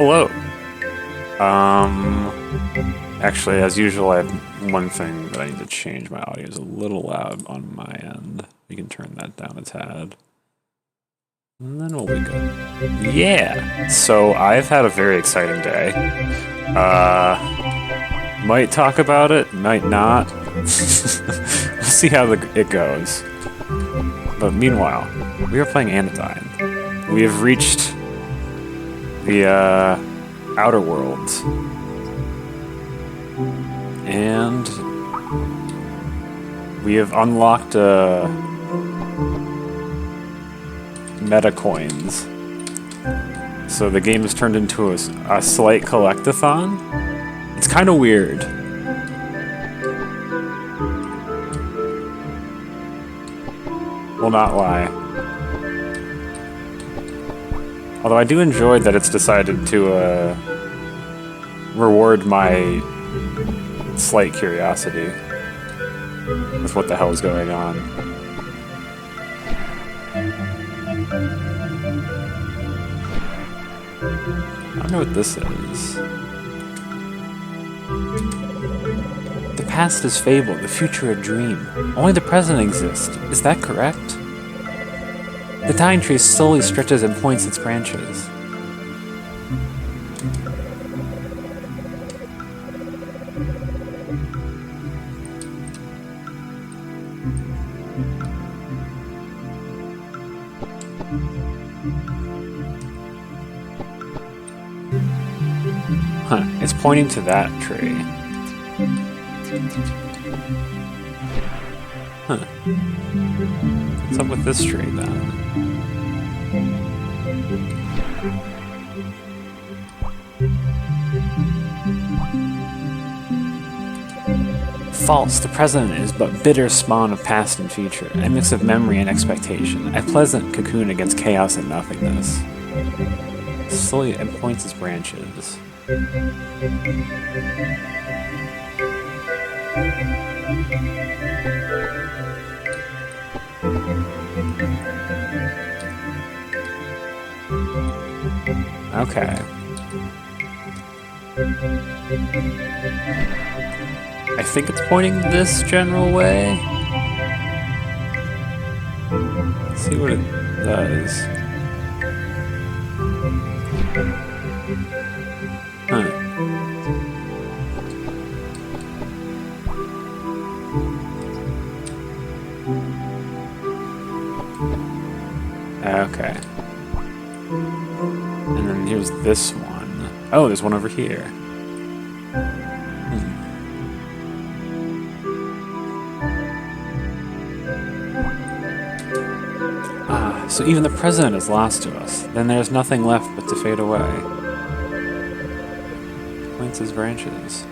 Hello. Actually, as usual, I have one thing that I need to change. My audio is a little loud on my end. You can turn that down a tad. And then we'll be good. Yeah! So, I've had a very exciting day. Might talk about it, might not. We'll see how it goes. But meanwhile, we are playing Anodyne. We have reached the Outer Worlds. And we have unlocked meta coins. So the game has turned into a slight collectathon. It's kind of weird. Will not lie. Although I do enjoy that it's decided to reward my slight curiosity with what the hell is going on. I don't know what this is. The past is fable, the future a dream. Only the present exists. Is that correct? The dying tree slowly stretches and points its branches. Huh, it's pointing to that tree. Huh. What's up with this tree then? False, the present is but bitter spawn of past and future, a mix of memory and expectation, a pleasant cocoon against chaos and nothingness. Slowly it points its branches. Okay. I think it's pointing this general way. Let's see what it does. Huh. Okay. And then here's this one. Oh, there's one over here. So even the present is lost to us. Then there's nothing left but to fade away. Points his branches.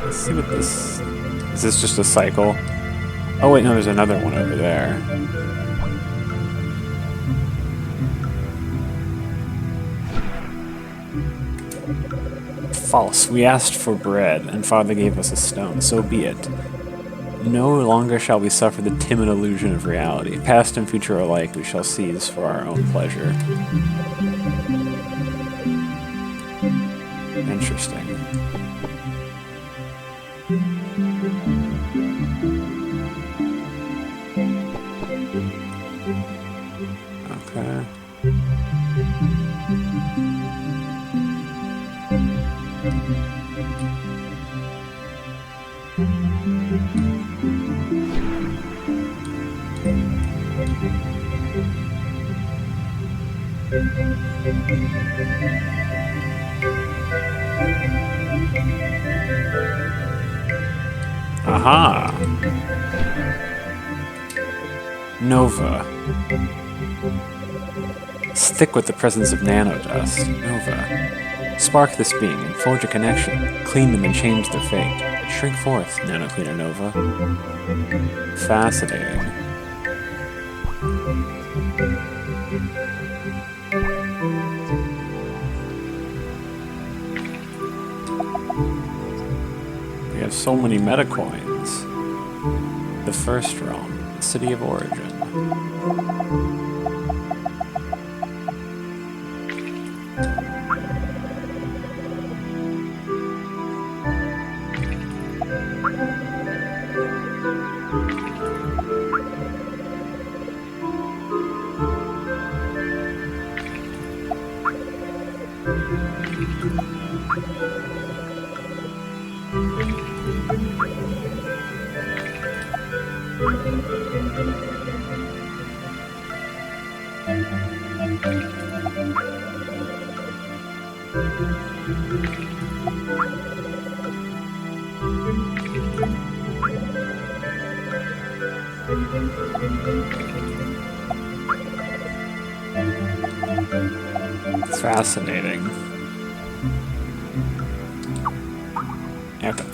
Let's see what this... Is this just a cycle? Oh wait, no, there's another one over there. False. We asked for bread, and Father gave us a stone. So be it. No longer shall we suffer the timid illusion of reality. Past and future alike we shall seize for our own pleasure. Interesting. Okay. Aha! Nova. Stick with the presence of nanodust. Nova. Spark this being and forge a connection. Clean them and change their fate. Shrink forth, Nano Cleaner Nova. Fascinating. We have so many meta coins. The first realm, the city of origin. Fascinating. Okay.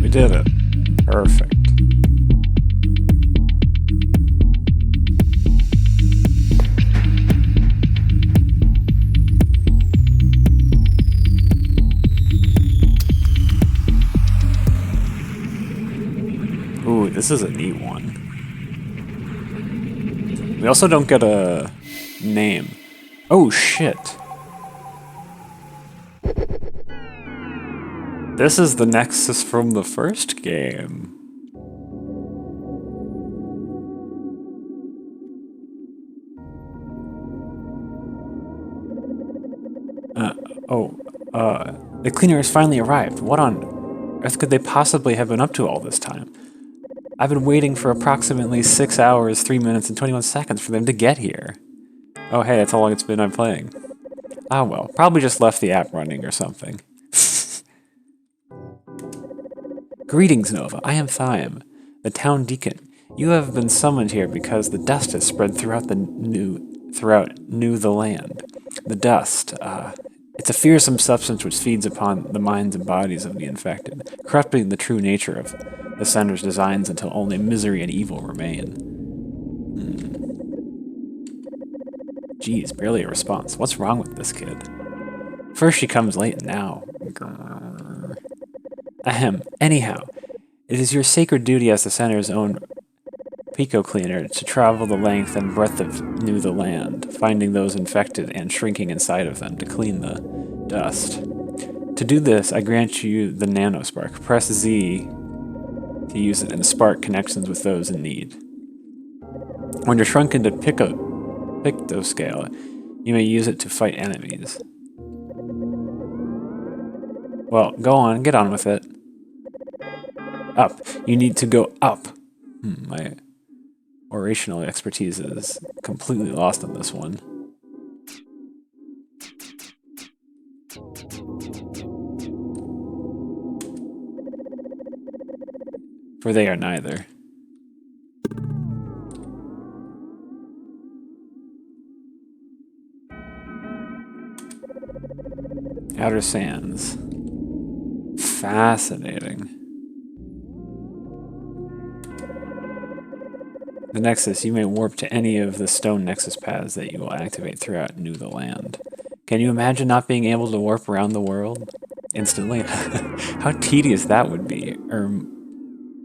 We did it. Perfect. Ooh, this is a neat one. We also don't get a name. Oh, shit. This is the Nexus from the first game. The cleaner has finally arrived. What on earth could they possibly have been up to all this time? I've been waiting for approximately 6 hours, 3 minutes, and 21 seconds for them to get here. Oh hey, that's how long it's been I'm playing. Ah well, probably just left the app running or something. Greetings, Nova. I am Thyme, the town deacon. You have been summoned here because the dust has spread throughout the land. The dust, it's a fearsome substance which feeds upon the minds and bodies of the infected, corrupting the true nature of the sender's designs until only misery and evil remain. Geez, barely a response. What's wrong with this kid? First she comes late and now. Grrr. Ahem. Anyhow, it is your sacred duty as the sender's own Pico Cleaner to travel the length and breadth of the land, finding those infected and shrinking inside of them to clean the dust. To do this, I grant you the nanospark. Press Z to use it and spark connections with those in need. When you're shrunken to pictoscale, you may use it to fight enemies. Well, go on, get on with it. Up. You need to go up. My orational expertise is completely lost on this one. For they are neither. Outer Sands. Fascinating. The Nexus, you may warp to any of the stone Nexus paths that you will activate throughout the land. Can you imagine not being able to warp around the world instantly? How tedious that would be.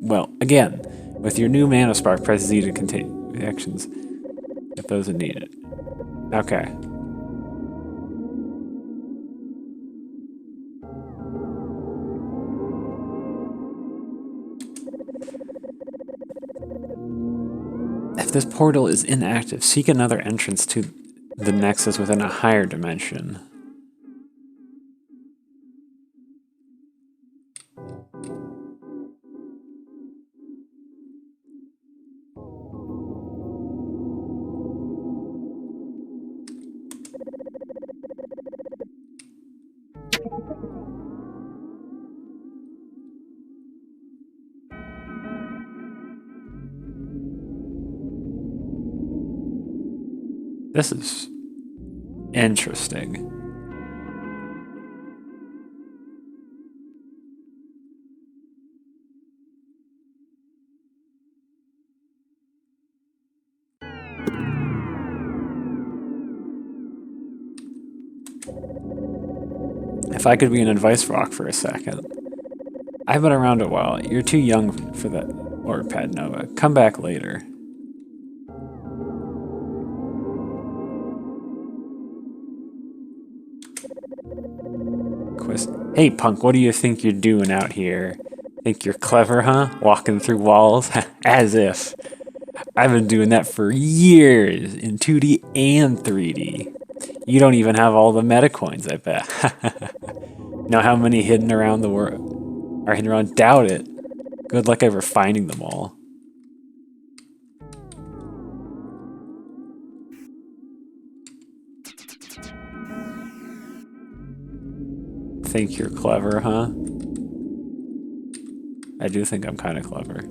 Well, again, with your new Nanospark, press Z to continue actions if those are needed. Okay. If this portal is inactive, seek another entrance to the Nexus within a higher dimension. This is interesting. If I could be an advice rock for a second. I've been around a while. You're too young for that. Or Padnova. Come back later. Quiz. Hey, punk, what do you think you're doing out here? Think you're clever, huh? Walking through walls? As if. I've been doing that for years in 2D and 3D. You don't even have all the meta coins, I bet. Know how many hidden around the world are hidden around? Doubt it. Good luck ever finding them all. Think you're clever, huh? I do think I'm kind of clever.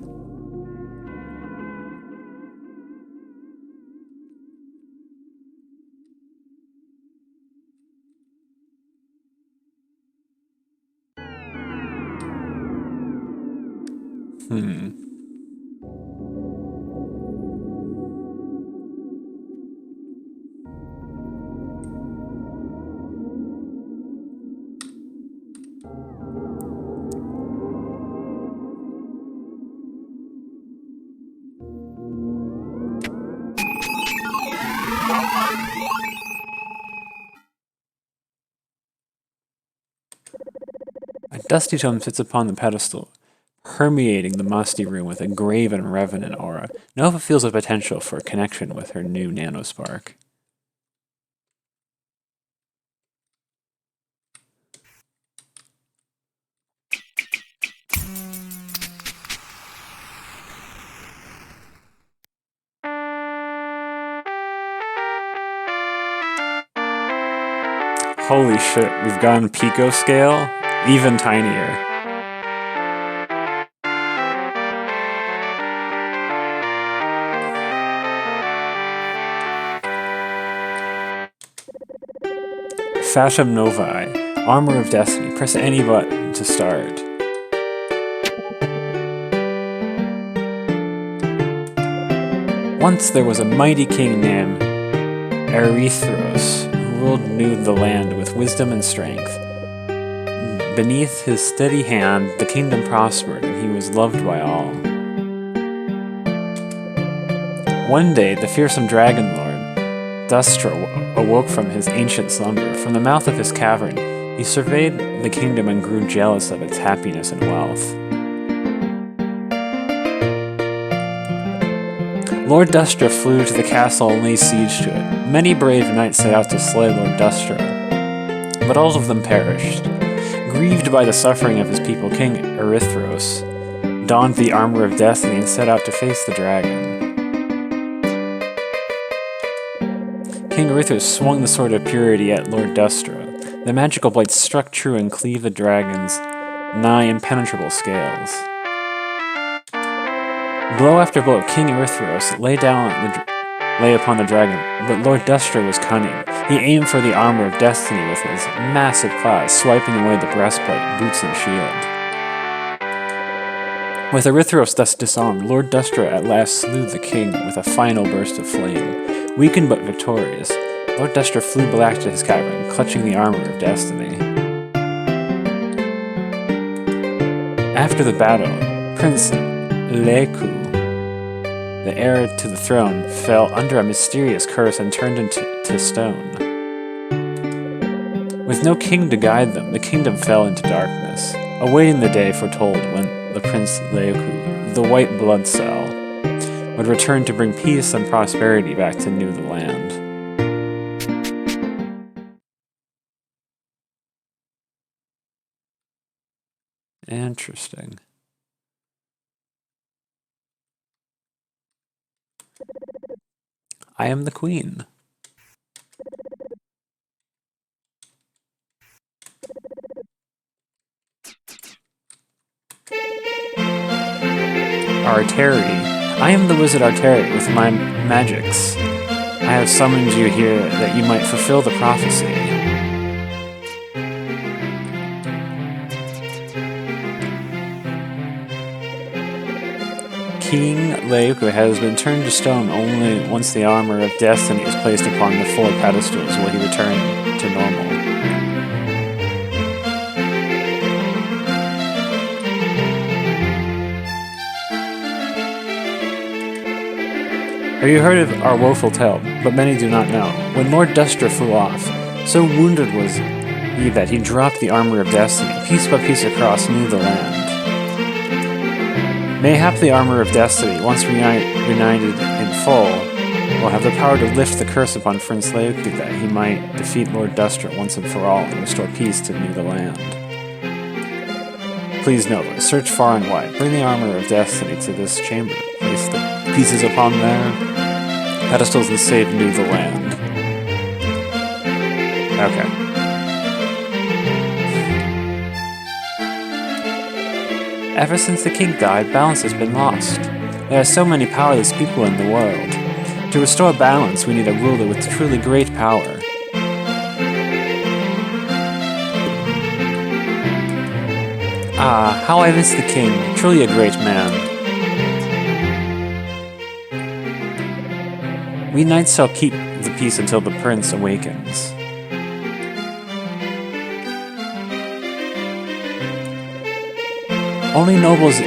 A dusty tome sits upon the pedestal, permeating the musty room with a grave and revenant aura. Nova feels a potential for connection with her new nanospark. Holy shit, we've gone pico scale, even tinier. Fatum Novae, Armor of Destiny. Press any button to start. Once there was a mighty king named Erythros, who ruled the land with wisdom and strength. Beneath his steady hand, the kingdom prospered, and he was loved by all. One day, the fearsome dragon lord, Dustra, awoke from his ancient slumber. From the mouth of his cavern, he surveyed the kingdom and grew jealous of its happiness and wealth. Lord Dustra flew to the castle and laid siege to it. Many brave knights set out to slay Lord Dustra, but all of them perished. Grieved by the suffering of his people, King Erythros donned the armor of destiny and set out to face the dragon. King Erythros swung the sword of purity at Lord Dustra. The magical blade struck true and cleaved the dragon's nigh impenetrable scales. Blow after blow, King Erythros lay upon the dragon, but Lord Dustra was cunning. He aimed for the armor of destiny with his massive claws, swiping away the breastplate, boots, and shield. With Erythros thus disarmed, Lord Dustra at last slew the king with a final burst of flame. Weakened but victorious, Lord Dustra flew back to his cavern, clutching the armor of destiny. After the battle, Prince Leku, the heir to the throne, fell under a mysterious curse and turned into stone. With no king to guide them, the kingdom fell into darkness, awaiting the day foretold when the Prince Leku, the white blood cell, would return to bring peace and prosperity back to New the Land. Interesting. I am the queen. Arteri. I am the wizard Arteri with my magics. I have summoned you here that you might fulfill the prophecy. King Leoku has been turned to stone. Only once the armor of destiny is placed upon the 4 pedestals will he return to normal. Have you heard of our woeful tale? But many do not know. When Lord Destra flew off, so wounded was he that he dropped the armor of destiny, piece by piece across the land. Mayhap the armor of destiny, once reunited in full, will have the power to lift the curse upon Prince Leoku that he might defeat Lord Destra once and for all and restore peace to the land. Please Nova, search far and wide. Bring the armor of destiny to this chamber. Place the pieces upon their pedestals and save the land. Okay. Ever since the king died, balance has been lost. There are so many powerless people in the world. To restore balance, we need a ruler with truly great power. Ah, how I miss the king, truly a great man. We knights shall keep the peace until the prince awakens. Only nobles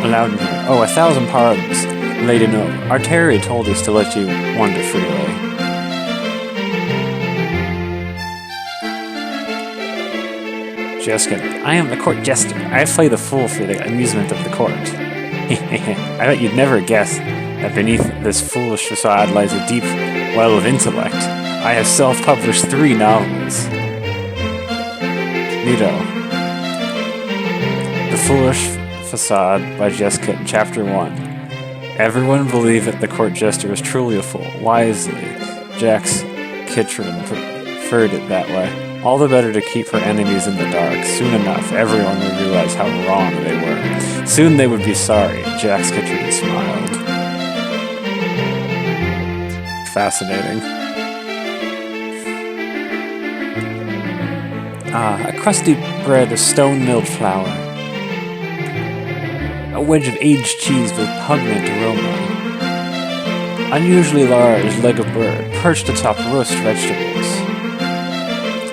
allowed in here. Oh, 1,000 pardons, Lady Nova. Our Terry told us to let you wander freely. Jessica, I am the court jester. I play the fool for the amusement of the court. I bet you'd never guess that beneath this foolish facade lies a deep well of intellect. I have self-published 3 novels. Nito. The Foolish Facade by Jessica, Chapter 1. Everyone believed that the court jester was truly a fool. Wisely, Jax Kitron preferred it that way. All the better to keep her enemies in the dark. Soon enough, everyone would realize how wrong they were. Soon they would be sorry. Jax Kitron smiled. Fascinating. Ah, a crusty bread of stone-milled flour. A wedge of aged cheese with pungent aroma. Unusually large leg of bird perched atop roast vegetables.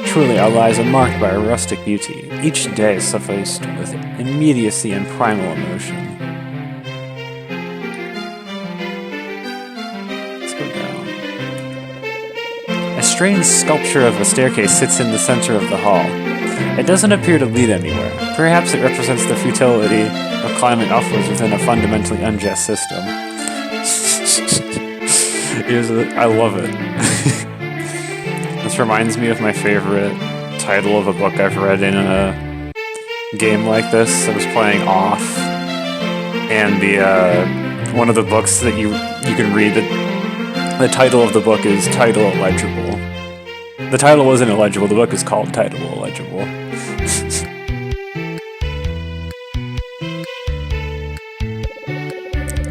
Truly our lives are marked by a rustic beauty, each day suffused with immediacy and primal emotion. Let's go down. A strange sculpture of a staircase sits in the center of the hall. It doesn't appear to lead anywhere. Perhaps it represents the futility of climbing upwards within a fundamentally unjust system. I love it. This reminds me of my favorite title of a book I've read in a game like this. I was playing Off, and one of the books that you can read, the title of the book is Title Illegible. The title wasn't illegible, the book is called Title Illegible.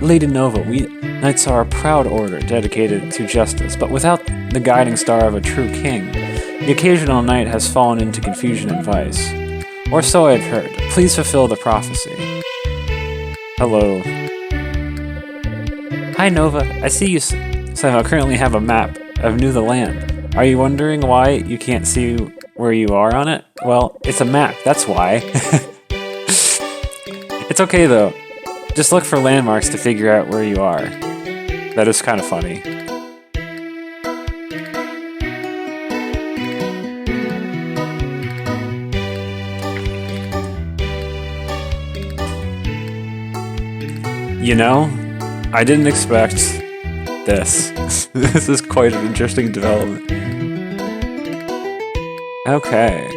Lady Nova, we knights are a proud order dedicated to justice, but without the guiding star of a true king, the occasional knight has fallen into confusion and vice. Or so I've heard. Please fulfill the prophecy. Hello. Hi Nova, I see you somehow currently have a map of the land. Are you wondering why you can't see where you are on it? Well, it's a map, that's why. It's okay though. Just look for landmarks to figure out where you are. That is kind of funny. You know, I didn't expect this. This is quite an interesting development. Okay.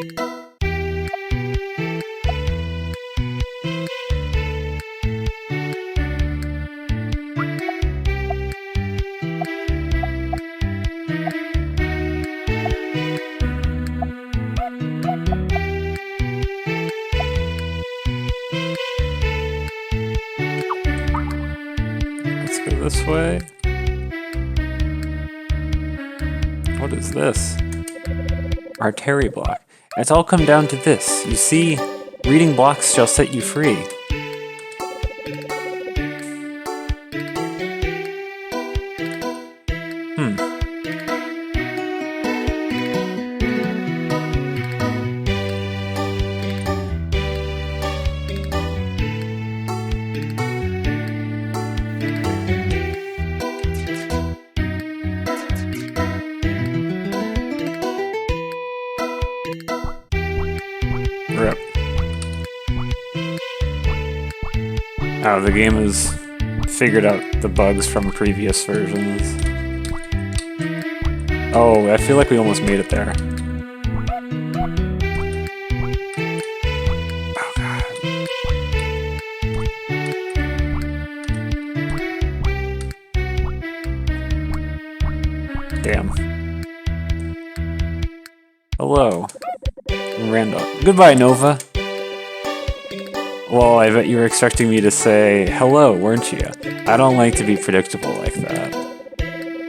Let's go this way. What is this? Artery block. It's all come down to this. You see, reading blocks shall set you free. Rip. Oh, the game has figured out the bugs from previous versions. Oh, I feel like we almost made it there. Oh, God. Damn. Hello. Randall. Goodbye, Nova. Well, I bet you were expecting me to say hello, weren't you? I don't like to be predictable like that.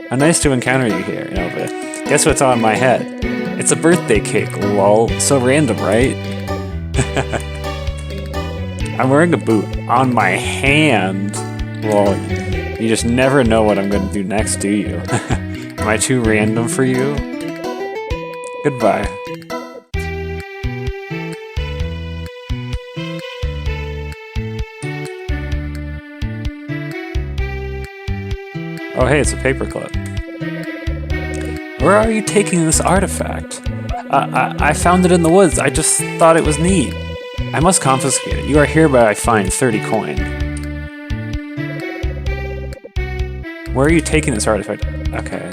How nice to encounter you here, Nova. Guess what's on my head? It's a birthday cake, lol. So random, right? I'm wearing a boot on my hand. Well, you just never know what I'm going to do next, do you? Am I too random for you? Goodbye. Oh hey, it's a paperclip. Where are you taking this artifact? I found it in the woods. I just thought it was neat. I must confiscate it. You are hereby fined 30 coin. Where are you taking this artifact? Okay.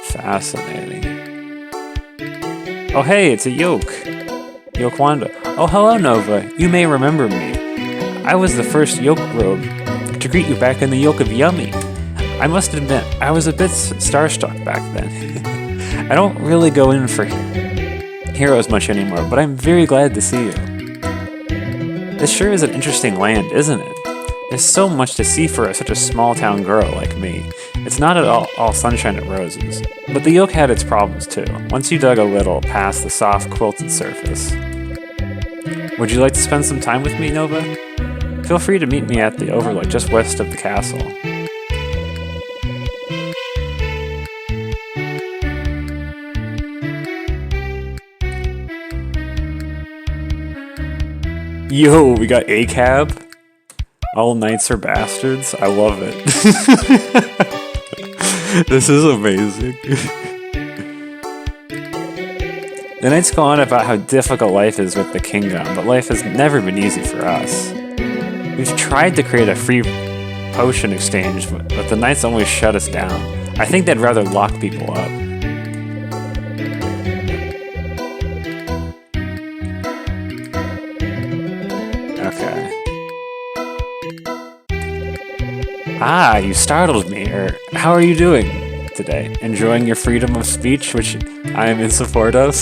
Fascinating. Oh hey, it's a yoke. Yoke Wanda. Oh, hello, Nova. You may remember me. I was the first yoke robe to greet you back in the yoke of Yummy. I must admit, I was a bit starstruck back then. I don't really go in for heroes much anymore, but I'm very glad to see you. This sure is an interesting land, isn't it? There's so much to see for such a small-town girl like me. It's not at all sunshine and roses. But the yoke had its problems too, once you dug a little past the soft quilted surface. Would you like to spend some time with me, Nova? Feel free to meet me at the overlook just west of the castle. Yo, we got a cab. All knights are bastards. I love it. This is amazing. The knights go on about how difficult life is with the kingdom, but life has never been easy for us. We've tried to create a free potion exchange, but the knights always shut us down. I think they'd rather lock people up. Okay. Ah, you startled me. How are you doing today? Enjoying your freedom of speech, which I am in support of?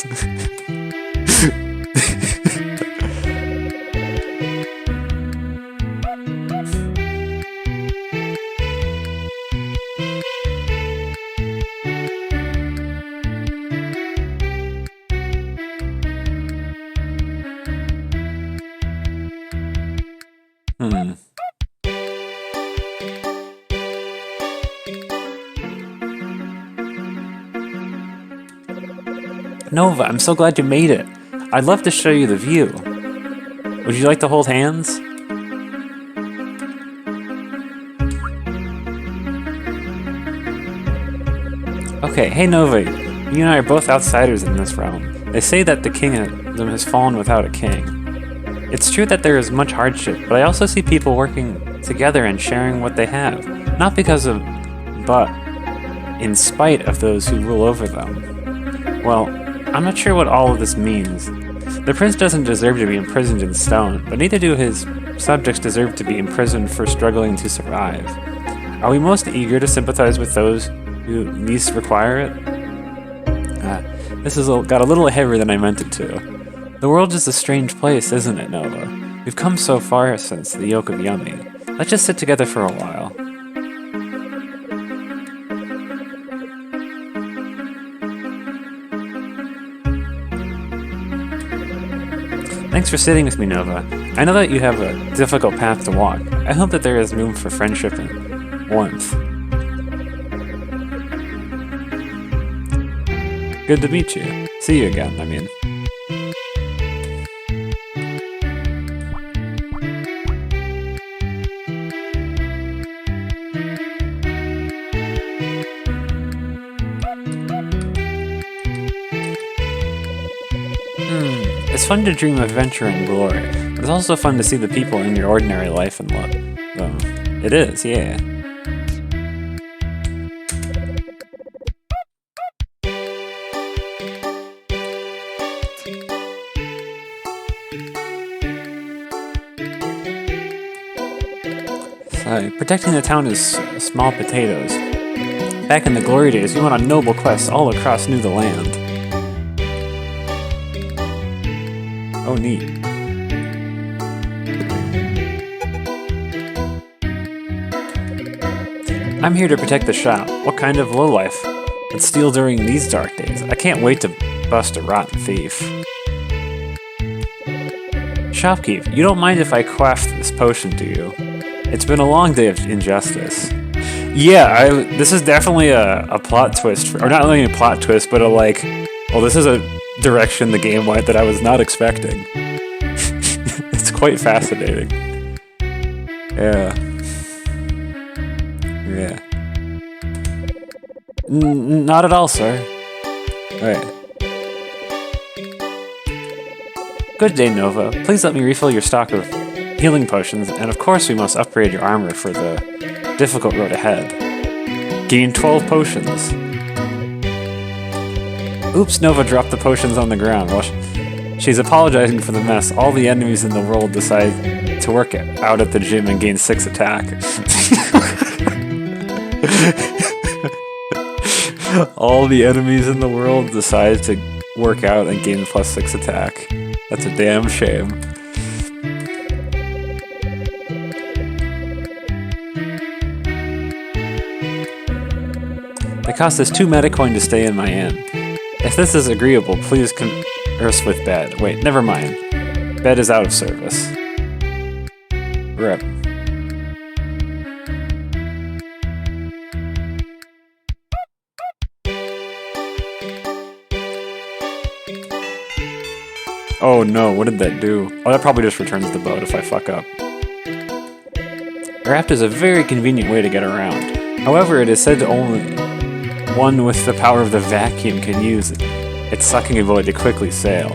Nova, I'm so glad you made it. I'd love to show you the view. Would you like to hold hands? Okay, hey Nova, you and I are both outsiders in this realm. They say that the kingdom has fallen without a king. It's true that there is much hardship, but I also see people working together and sharing what they have. Not because of, but in spite of those who rule over them. Well, I'm not sure what all of this means. The prince doesn't deserve to be imprisoned in stone, but neither do his subjects deserve to be imprisoned for struggling to survive. Are we most eager to sympathize with those who least require it? This has got a little heavier than I meant it to. The world is a strange place, isn't it, Nova? We've come so far since the Yoke of Yummy. Let's just sit together for a while. Thanks for sitting with me, Nova. I know that you have a difficult path to walk. I hope that there is room for friendship and warmth. Good to meet you. See you again, I mean. It's fun to dream of adventure and glory, but it's also fun to see the people in your ordinary life and love them. It is, yeah. Protecting the town is small potatoes. Back in the glory days, we went on noble quests all across New the Land. Oh, neat. I'm here to protect the shop. What kind of lowlife would steal during these dark days? I can't wait to bust a rotten thief. Shopkeep, you don't mind if I quaff this potion, do you? It's been a long day of injustice. Yeah, this is definitely a plot twist, or not only a plot twist, but a like, well, this is a direction the game went that I was not expecting. It's quite fascinating. Yeah. Yeah. Not at all, sir. Alright. Good day, Nova. Please let me refill your stock of healing potions, and of course we must upgrade your armor for the difficult road ahead. Gain 12 potions. Oops, Nova dropped the potions on the ground. While she's apologizing for the mess, all the enemies in the world decide to work out at the gym and gain 6 attack. All the enemies in the world decide to work out and gain +6 attack. That's a damn shame. It costs us 2 metacoin to stay in my inn. If this is agreeable, please converse with Bed. Wait, never mind. Bed is out of service. Rip. Oh no, what did that do? Oh, that probably just returns the boat if I fuck up. A raft is a very convenient way to get around. However, it is said to only one with the power of the vacuum can use its sucking ability to quickly sail.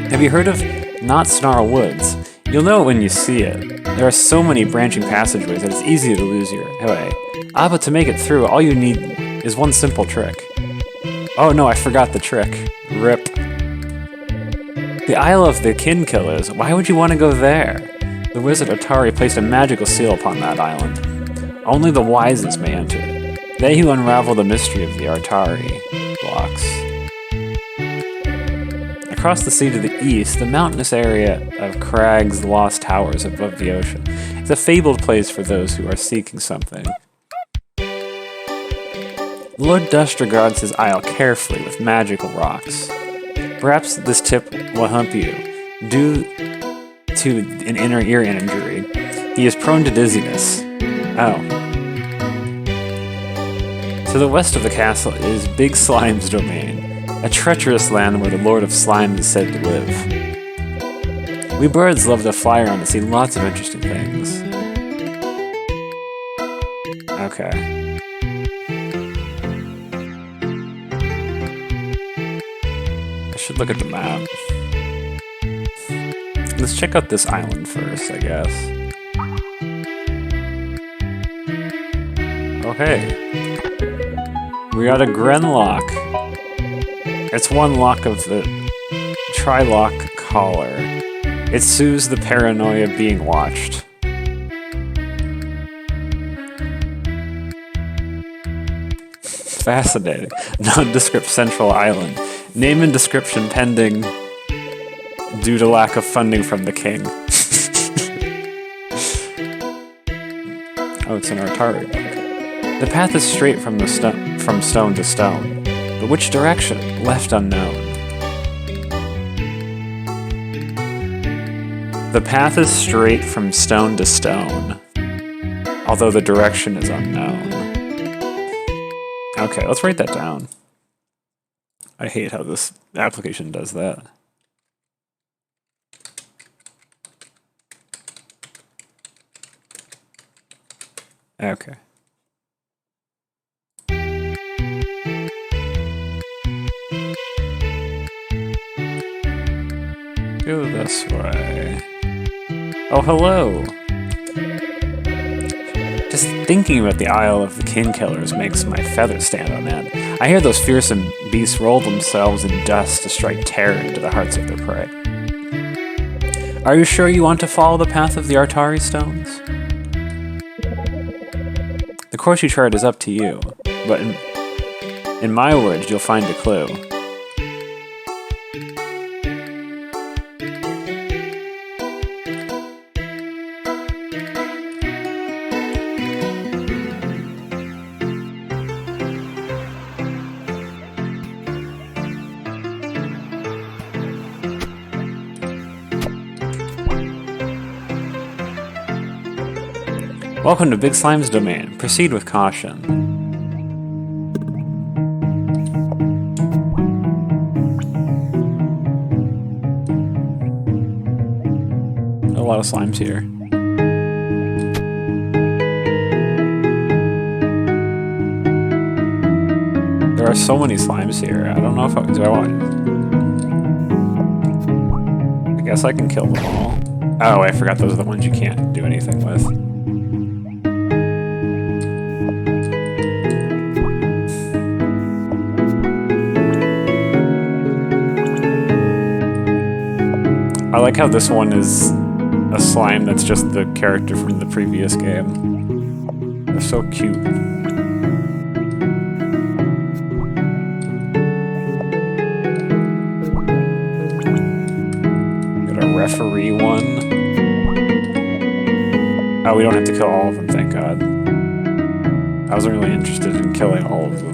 Have you heard of Knot Snarl Woods? You'll know it when you see it. There are so many branching passageways that it's easy to lose your way. But to make it through, all you need is one simple trick. Oh no, I forgot the trick. Rip. The Isle of the Kin Killers. Why would you want to go there? The wizard Atari placed a magical seal upon that island. Only the wisest may enter it. They who unravel the mystery of the Atari blocks. Across the sea to the east, the mountainous area of Crag's Lost Towers above the ocean is a fabled place for those who are seeking something. Lord Dust regards his isle carefully with magical rocks. Perhaps this tip will help you. Due to an inner ear injury, he is prone to dizziness. Oh. To the west of the castle is Big Slime's domain, a treacherous land where the Lord of Slime is said to live. We birds love to fly around and see lots of interesting things. Okay. I should look at the map. Let's check out this island first, I guess. Okay. We got a Grenlock. It's one lock of the Tri-Lock collar. It soothes the paranoia of being watched. Fascinating. Nondescript Central Island. Name and description pending due to lack of funding from the king. Oh, it's an Artari book. The path is straight from stone to stone, but which direction? Left unknown. The path is straight from stone to stone, although the direction is unknown. Okay, let's write that down. I hate how this application does that. Okay. Go this way. Oh, hello! Just thinking about the Isle of the King Killers makes my feathers stand on end. I hear those fearsome beasts roll themselves in dust to strike terror into the hearts of their prey. Are you sure you want to follow the path of the Artari stones? The course you chart is up to you, but in my words, you'll find a clue. Welcome to Big Slime's domain. Proceed with caution. A lot of slimes here. There are so many slimes here. I don't know if do I want... I guess I can kill them all. Oh, I forgot those are the ones you can't do anything with. I like how this one is a slime that's just the character from the previous game. They're so cute. Got a referee one. Oh, we don't have to kill all of them, thank God. I wasn't really interested in killing all of them.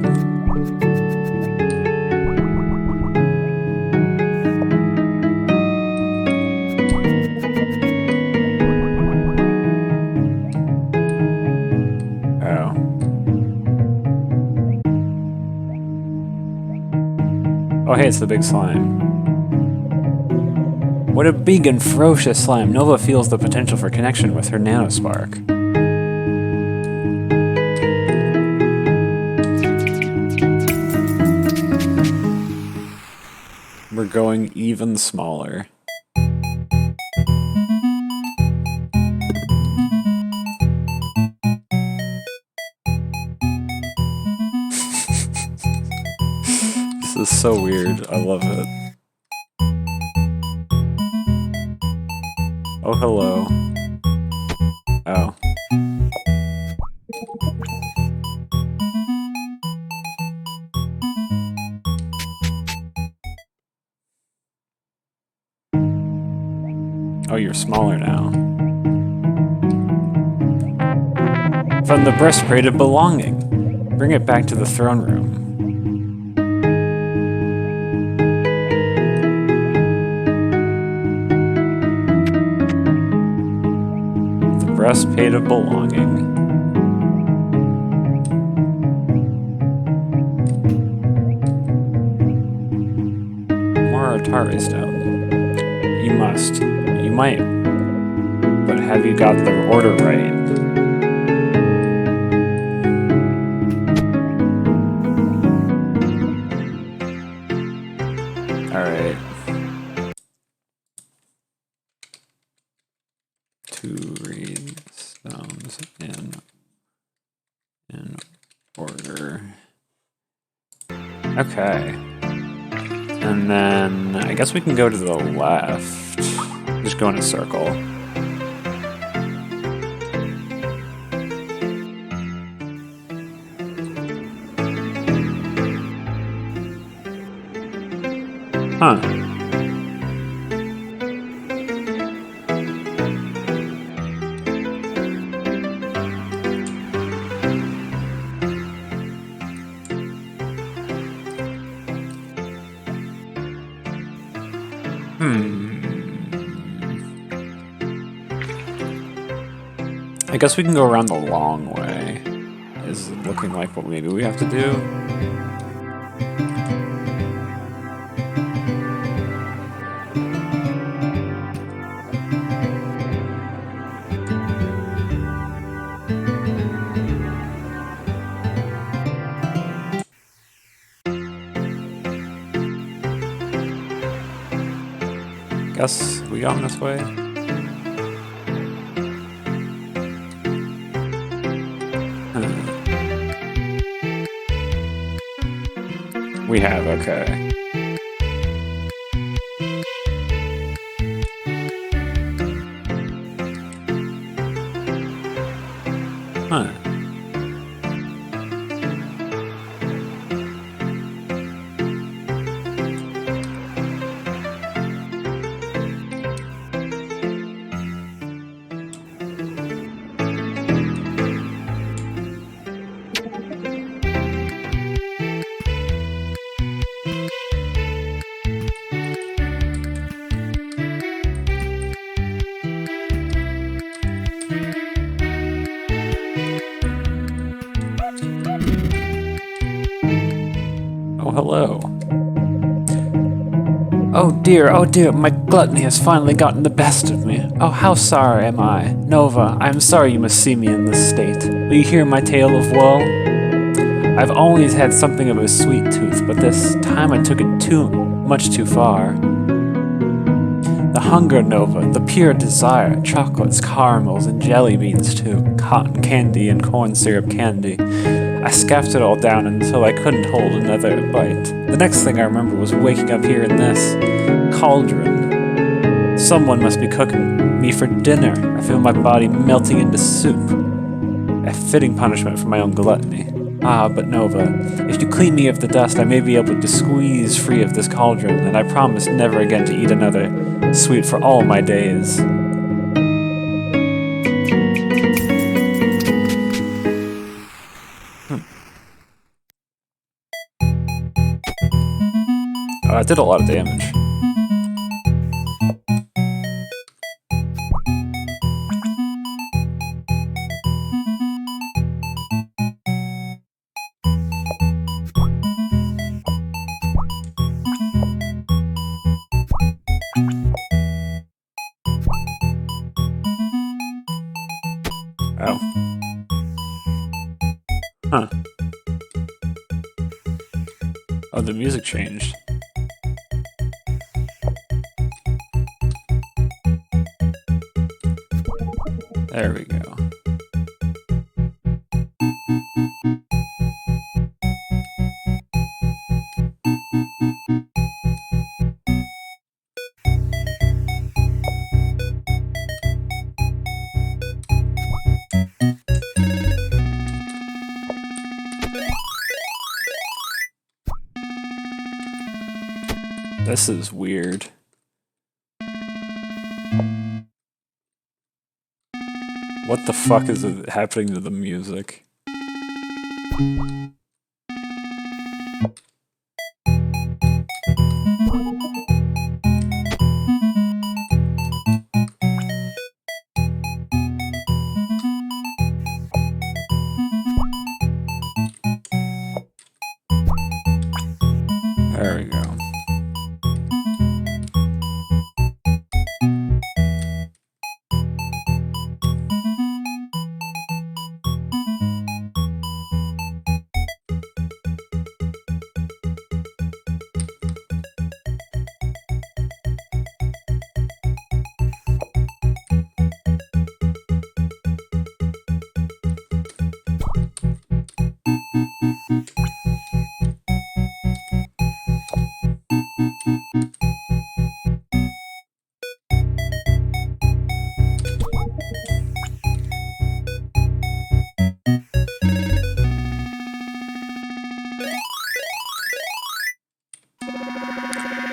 Oh hey, it's the big slime. What a big and ferocious slime. Nova feels the potential for connection with her nanospark. We're going even smaller. This is so weird. I love it. Oh, hello. Oh. Oh, you're smaller now. From the breastplate of belonging. Bring it back to the throne room. Breastplate of belonging. More Artari stone. You must. You might. But have you got the order right? Alright. 2 reed stones in order. Okay. And then I guess we can go to the left. Just go in a circle. Huh. I guess we can go around the long way. Is it looking like what maybe we have to do? Guess we gone this way? We have, okay. Huh. Oh, hello. Oh dear, my gluttony has finally gotten the best of me. Oh, how sorry am I. Nova, I am sorry you must see me in this state. Will you hear my tale of woe? I've always had something of a sweet tooth, but this time I took it much too far. The hunger, Nova, the pure desire, chocolates, caramels, and jelly beans too, cotton candy and corn syrup candy. I scarfed it all down until I couldn't hold another bite. The next thing I remember was waking up here in this cauldron. Someone must be cooking me for dinner. I feel my body melting into soup. A fitting punishment for my own gluttony. Ah, but Nova, if you clean me of the dust, I may be able to squeeze free of this cauldron, and I promise never again to eat another sweet for all my days. Oh, that did a lot of damage. Oh. Huh. Oh, the music changed. There we go. This is weird. What the fuck is happening to the music? There we go.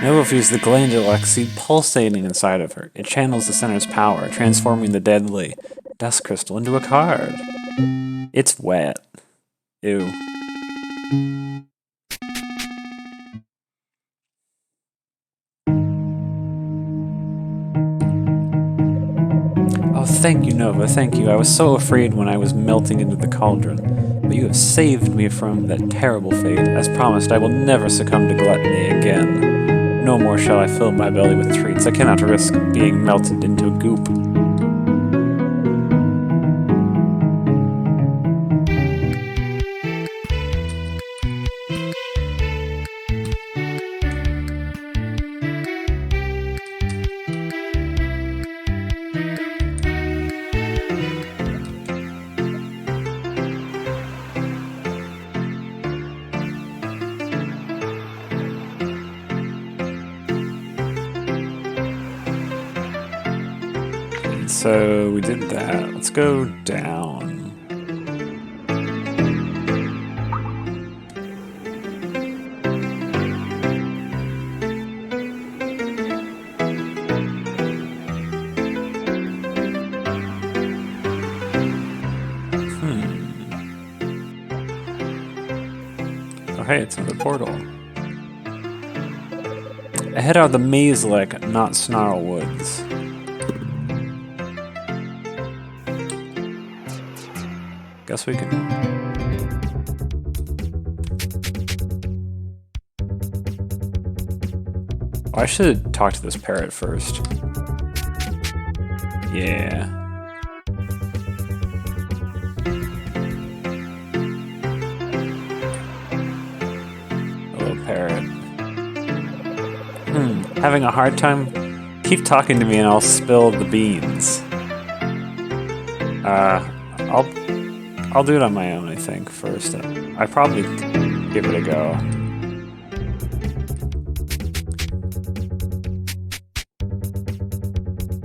Nova feels the glandular seed pulsating inside of her. It channels the center's power, transforming the deadly dust crystal into a card. It's wet. Ew. thank you, Nova, thank you. I was so afraid when I was melting into the cauldron, but you have saved me from that terrible fate. As promised, I will never succumb to gluttony again. No more shall I fill my belly with treats. I cannot risk being melted into a goop. So we did that. Let's go down. Oh hey, it's another portal. Ahead are the Maze-like, not Snarl Woods. Guess we can. Oh, I should talk to this parrot first. Yeah. Hello, parrot. Having a hard time? Keep talking to me and I'll spill the beans. I'll do it on my own, I think, first. I probably give it a go.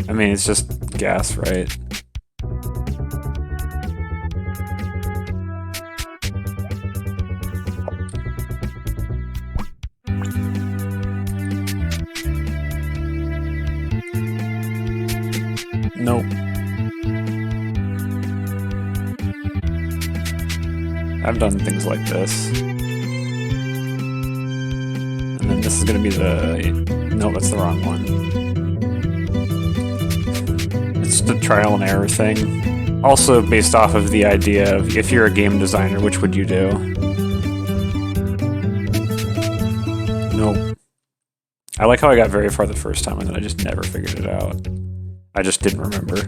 I mean, it's just gas, right? Nope. I've done things like this. And then this is gonna be the... No, that's the wrong one. It's the trial and error thing. Also based off of the idea of if you're a game designer, which would you do? Nope. I like how I got very far the first time and then I just never figured it out. I just didn't remember.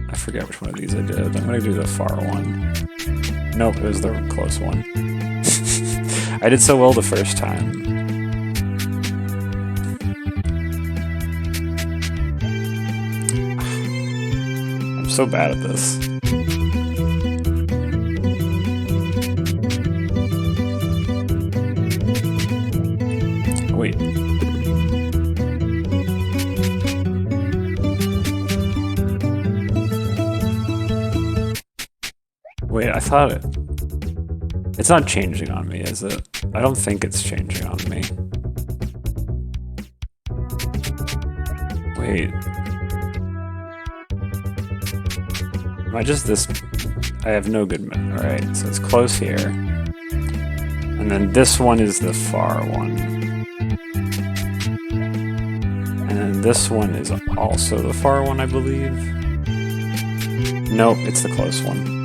I forget which one of these I did. I'm gonna do the far one. Nope, it was the close one. I did so well the first time. I'm so bad at this. Wait. Wait, I thought it... It's not changing on me, is it? I don't think it's changing on me. Wait. Am I just this... I have no good... Alright, so it's close here. And then this one is the far one. And then this one is also the far one, I believe. Nope, it's the close one.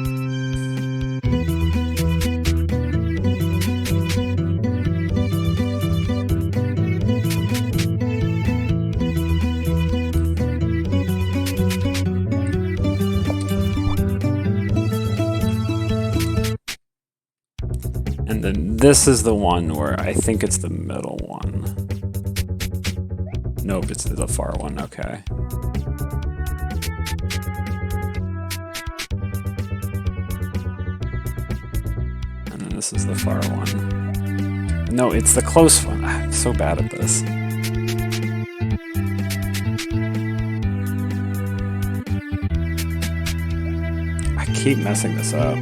And then this is the one where I think it's the middle one. Nope, it's the far one, okay. And then this is the far one. No, it's the close one. I'm so bad at this. I keep messing this up.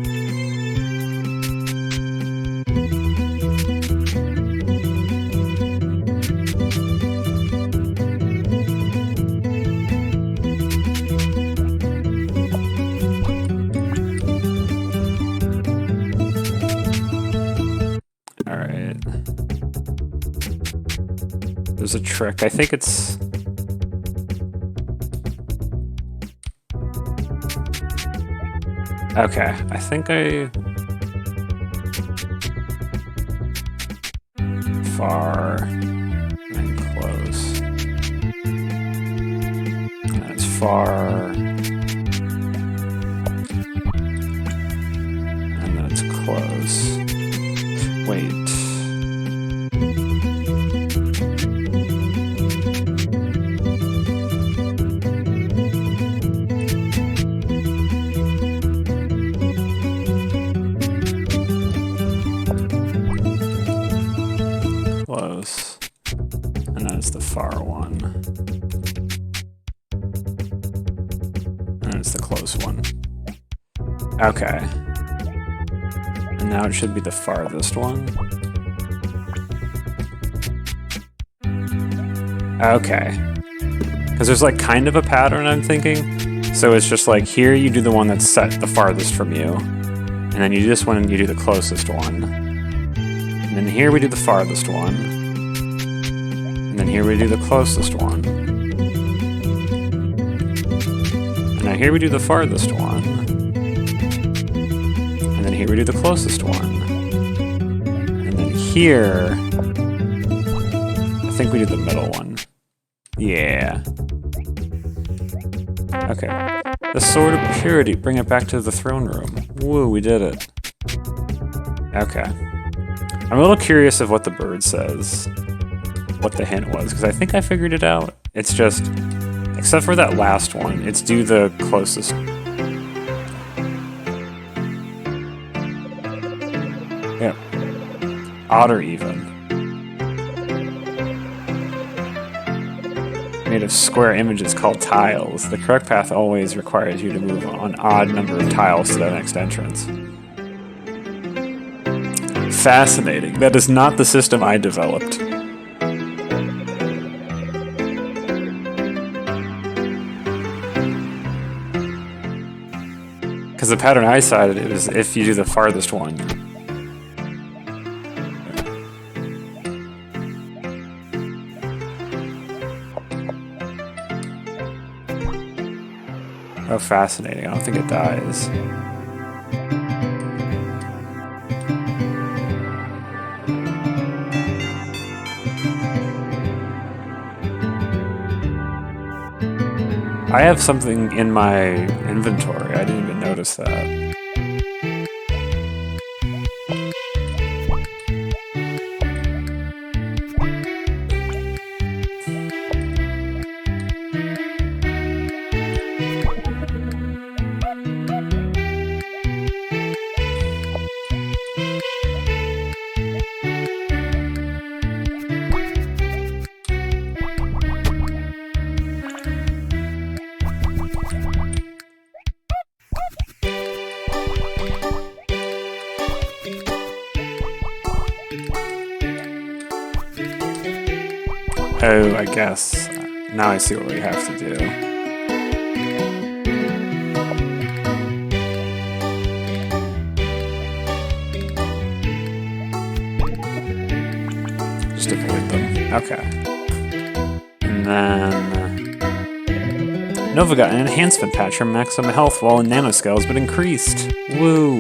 was a trick. I think it's... Okay, I think far and close. That's far. And then it's close. Wait. Close. And then it's the far one. And it's the close one. Okay. And now it should be the farthest one. Okay. Because there's like kind of a pattern, I'm thinking. So it's just like here you do the one that's set the farthest from you. And then you do this one and you do the closest one. And then here we do the farthest one. And then here we do the closest one. And now here we do the farthest one. And then here we do the closest one. And then here, I think we do the middle one. Yeah. Okay. The Sword of Purity. Bring it back to the throne room. Woo, we did it. Okay. I'm a little curious of what the bird says. What the hint was, because I think I figured it out. It's just, except for that last one, it's do the closest. Yeah. Odd or even. Made of square images called tiles. The correct path always requires you to move an odd number of tiles to the next entrance. Fascinating. That is not the system I developed. Because the pattern I cited, it was if you do the farthest one. Oh, fascinating. I don't think it dies. I have something in my inventory. I didn't even notice that. Oh, I guess. Now I see what we have to do. Just avoid them. Okay. And then... Nova got an enhancement patch. Her maximum health while in nanoscale has been increased. Woo!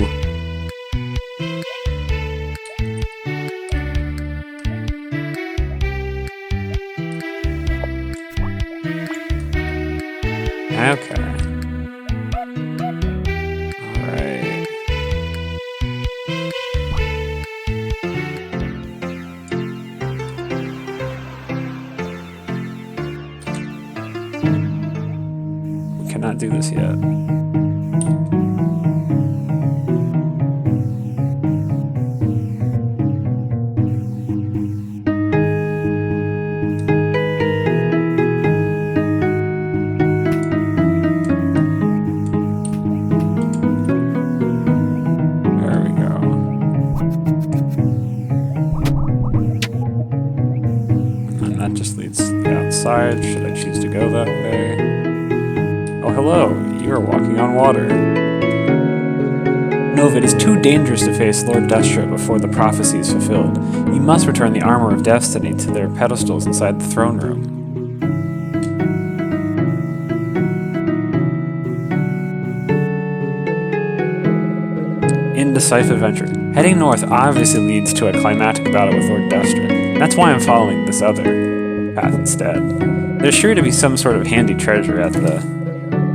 Okay. Alright. We cannot do this yet. Should I choose to go that way? Oh, hello. You are walking on water. Nova, it is too dangerous to face Lord Destra before the prophecy is fulfilled. You must return the armor of destiny to their pedestals inside the throne room. Indecisive adventure. Heading north obviously leads to a climactic battle with Lord Destra. That's why I'm following this other path instead. There's sure to be some sort of handy treasure at the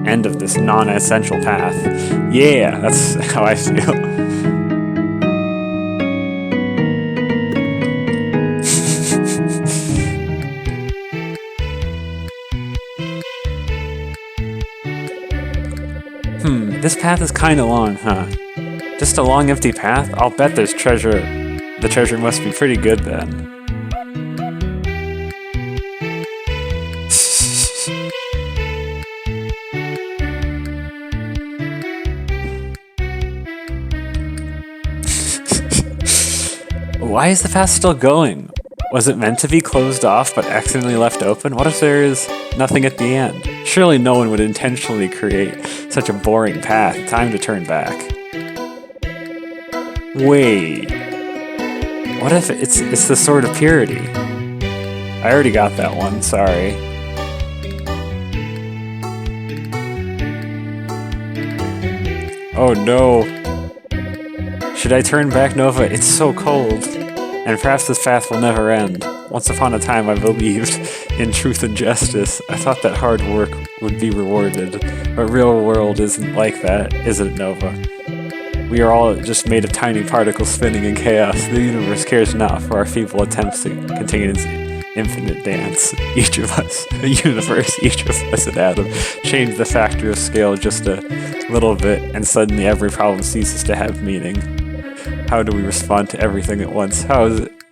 end of this non-essential path. Yeah, that's how I feel. This path is kinda long, huh? Just a long empty path? I'll bet there's treasure. The treasure must be pretty good then. Why is the path still going? Was it meant to be closed off but accidentally left open? What if there is nothing at the end? Surely no one would intentionally create such a boring path. Time to turn back. Wait. What if it's the Sword of Purity? I already got that one, sorry. Oh no. Should I turn back, Nova? It's so cold. And perhaps this path will never end. Once upon a time I believed in truth and justice. I thought that hard work would be rewarded. But real world isn't like that, is it, Nova? We are all just made of tiny particles spinning in chaos. The universe cares not for our feeble attempts to contain its infinite dance. Each of us, a universe, each of us an atom. Change the factor of scale just a little bit, and suddenly every problem ceases to have meaning. How do we respond to everything at once? How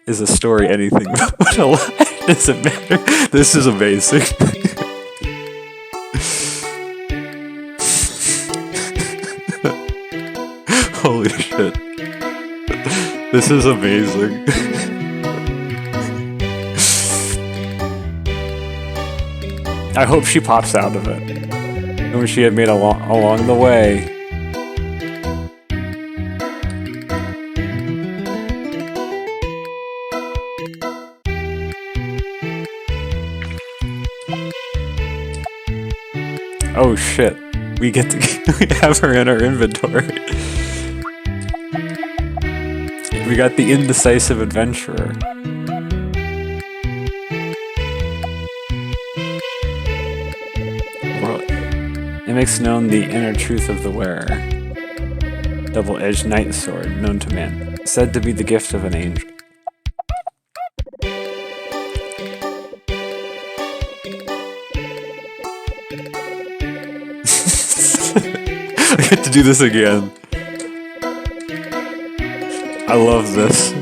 is a story anything but a lie? Does it matter? This is amazing. Holy shit. This is amazing. I hope she pops out of it. I wish she had made along the way. Oh shit. We get to we have her in our inventory. We got the Indecisive Adventurer. It makes known the inner truth of the wearer. Double-edged knight sword, known to man. Said to be the gift of an angel. I get to do this again. I love this.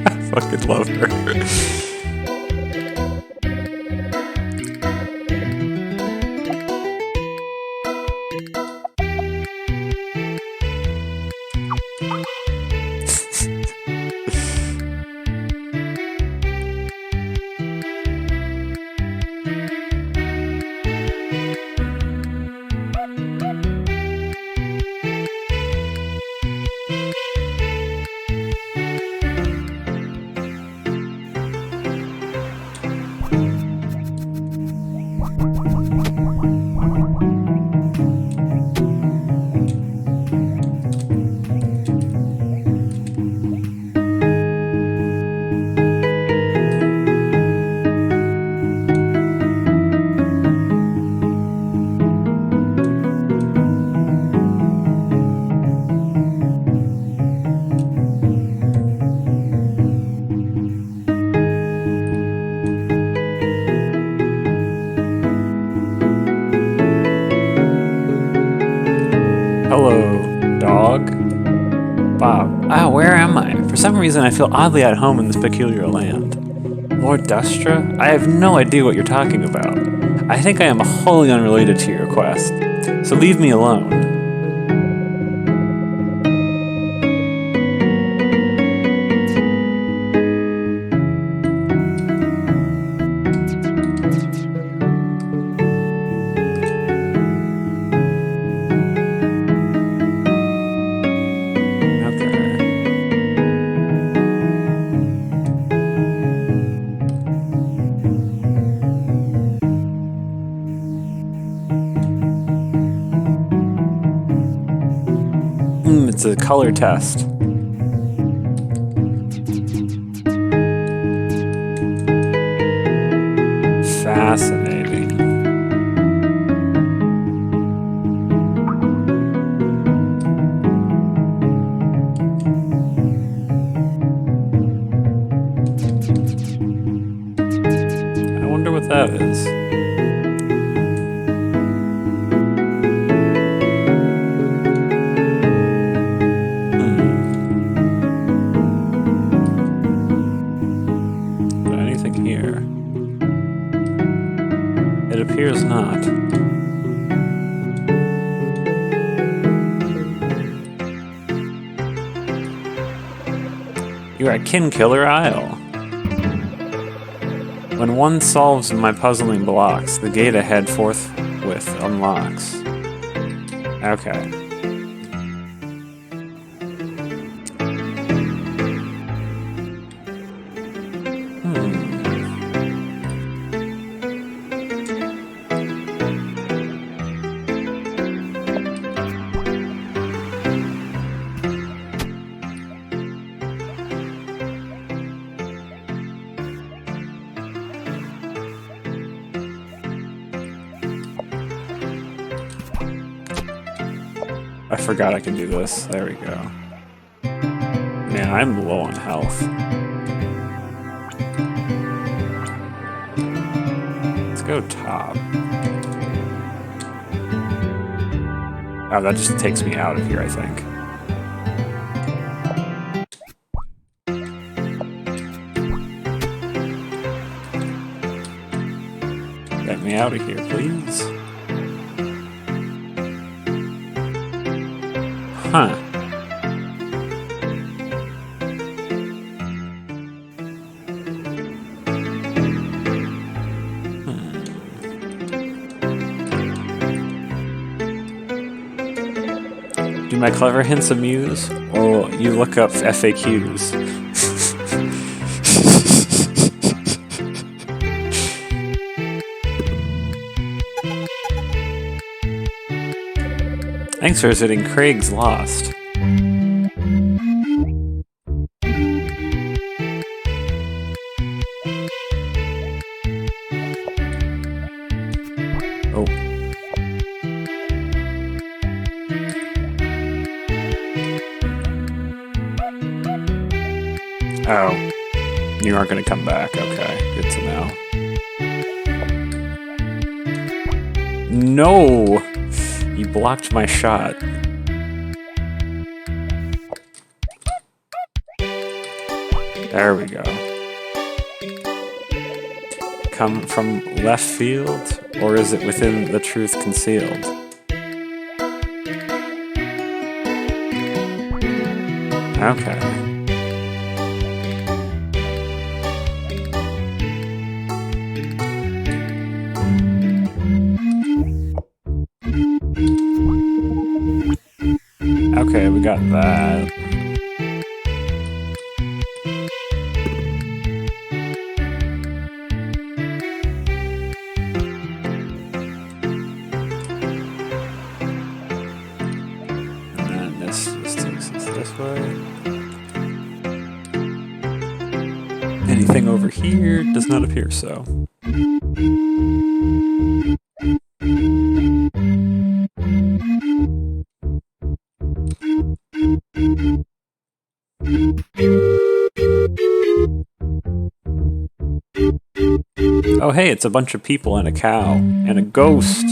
I fucking love her. Hello, dog. Bob. Ah, where am I? For some reason I feel oddly at home in this peculiar land. Lord Destra? I have no idea what you're talking about. I think I am wholly unrelated to your quest, so leave me alone. It's a color test. Fascinating. I wonder what that is. Anything here? It appears not. You're at Kin Killer Isle. When one solves my puzzling blocks, the gate ahead forthwith unlocks. Okay. I forgot I can do this. There we go. Man, I'm low on health. Let's go top. Oh, that just takes me out of here, I think. Get me out of here, please. Huh. Do my clever hints amuse, or will you look up FAQs? Thanks for visiting Craig's Lost. Oh. Oh. You aren't going to come back. Okay. Good to know. No! You blocked my shot. There we go. Come from left field, or is it within the truth concealed? Okay. Okay, we got that. And then this just takes us this way. Anything over here does not appear so. Oh hey, it's a bunch of people and a cow and a ghost.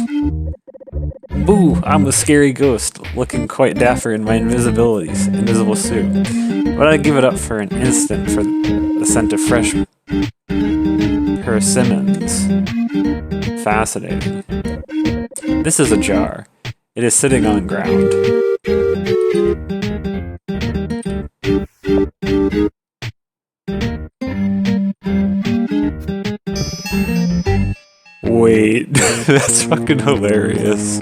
Boo, I'm a scary ghost, looking quite dapper in my invisible suit. But I'd give it up for an instant for the scent of fresh persimmons. Fascinating. This is a jar. It is sitting on ground. Wait, that's fucking hilarious.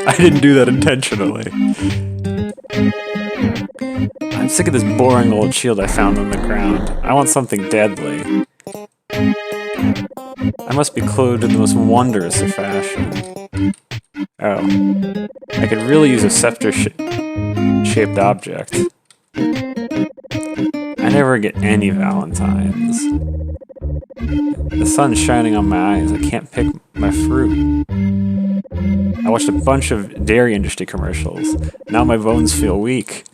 I didn't do that intentionally. I'm sick of this boring old shield I found on the ground. I want something deadly. I must be clothed in the most wondrous of fashion. Oh. I could really use a scepter-shaped object. I never get any Valentines. The sun's shining on my eyes. I can't pick my fruit. I watched a bunch of dairy industry commercials. Now my bones feel weak.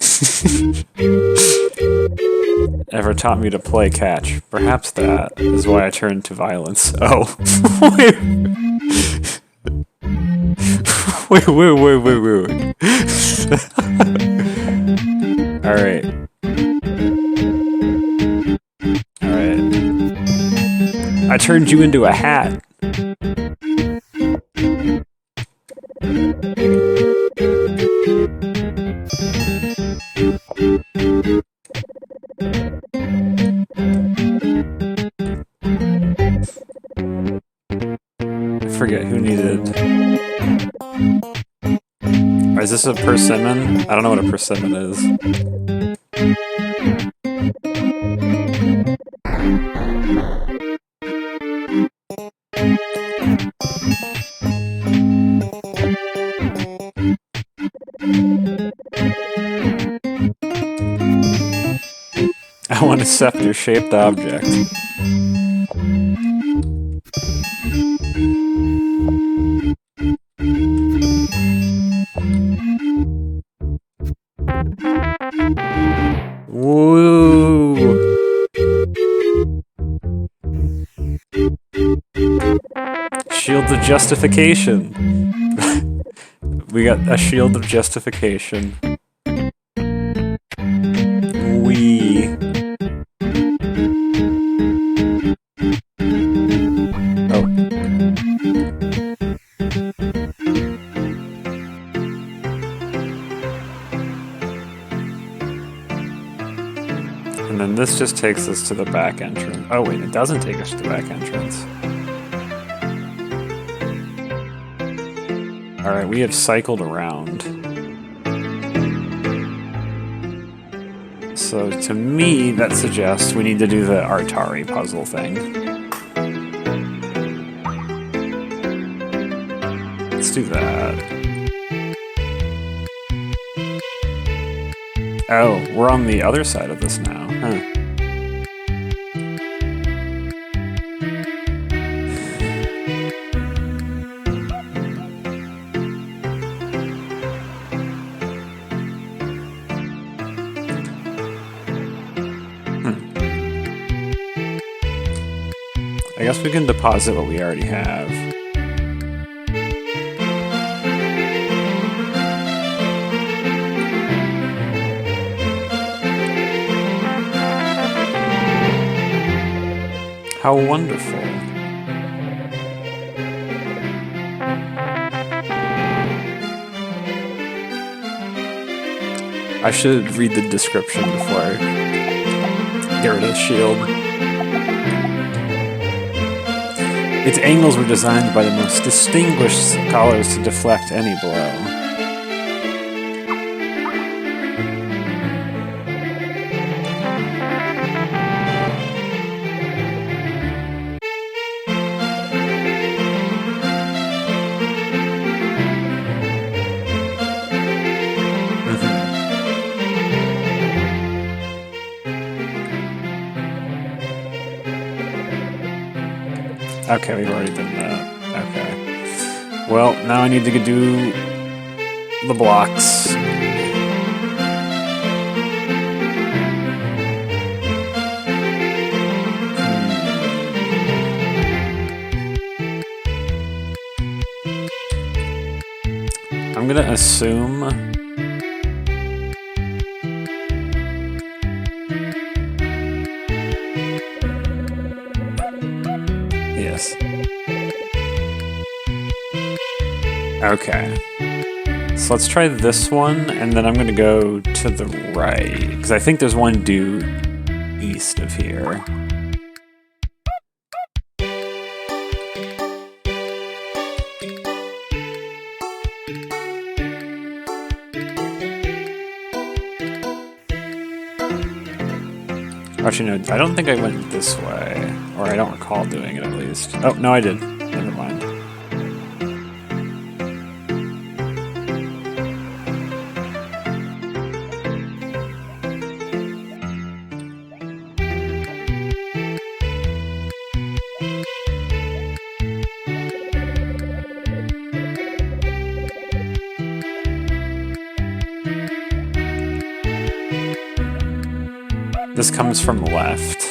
Ever taught me to play catch. Perhaps that is why I turned to violence. Oh. Wait. Wait. Alright. I turned you into a hat. I forget who needed... Or is this a persimmon? I don't know what a persimmon is. I want a scepter-shaped object. Woo! Shield of justification. We got a shield of justification. Wee. Oh. And then this just takes us to the back entrance. Oh wait, it doesn't take us to the back entrance. Alright, we have cycled around. So to me, that suggests we need to do the Artari puzzle thing. Let's do that. Oh, we're on the other side of this now, huh? I guess we can deposit what we already have. How wonderful. I should read the description before I get rid of the shield. Its angles were designed by the most distinguished scholars to deflect any blow. Okay, we've already done that. Okay. Well, now I need to do the blocks. I'm gonna assume... Yes. Okay. So let's try this one, and then I'm gonna go to the right, because I think there's one due east of here. Actually, no, I don't think I went this way. Or I don't recall doing it, at least. Oh, no, I did. Never mind. This comes from left.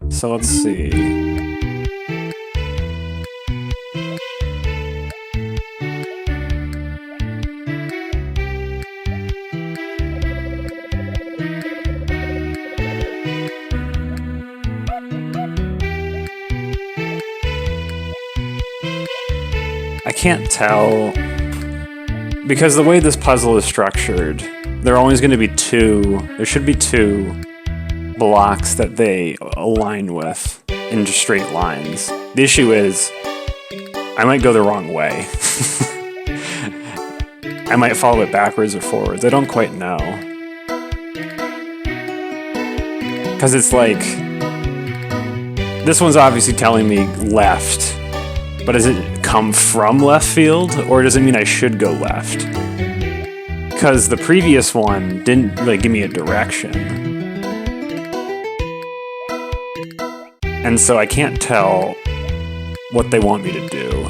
So let's see. I can't tell, because the way this puzzle is structured, there are always going to be there should be two blocks that they align with in just straight lines. The issue is, I might go the wrong way. I might follow it backwards or forwards. I don't quite know. Because it's like, this one's obviously telling me left, but does it come from left field, or does it mean I should go left? Because the previous one didn't really give me a direction. And so I can't tell what they want me to do.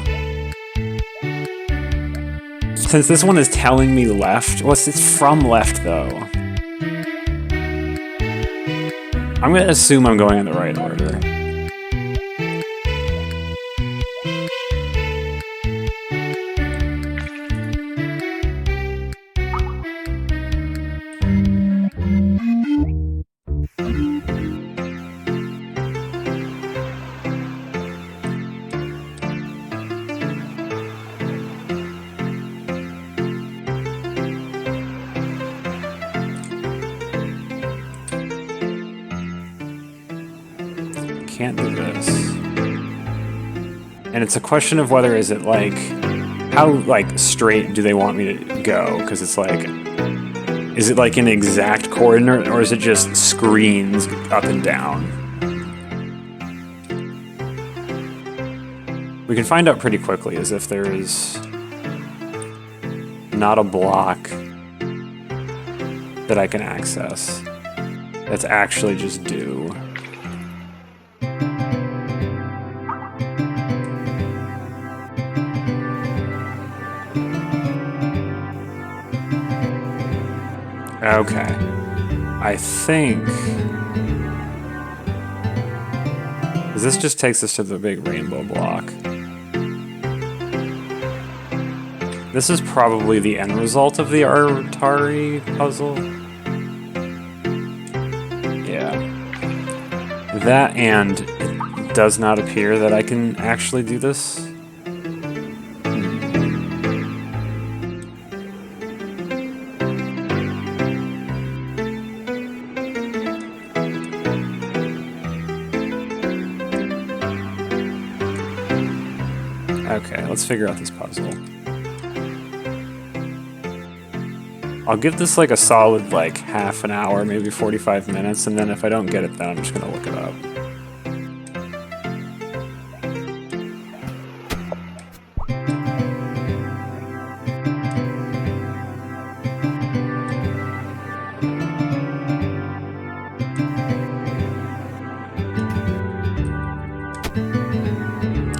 Since this one is telling me left, well, it's from left though. I'm gonna assume I'm going in the right order. Can't do this. And it's a question of whether is it like, how like straight do they want me to go? Because it's like, is it like an exact coordinate, or is it just screens up and down? We can find out pretty quickly as if there is not a block that I can access that's actually just due. Okay, I think this just takes us to the big rainbow block. This is probably the end result of the Atari puzzle. Yeah. That, and it does not appear that I can actually do this. Okay, let's figure out this puzzle. I'll give this like a solid like half an hour, maybe 45 minutes, and then if I don't get it, then I'm just gonna look it up.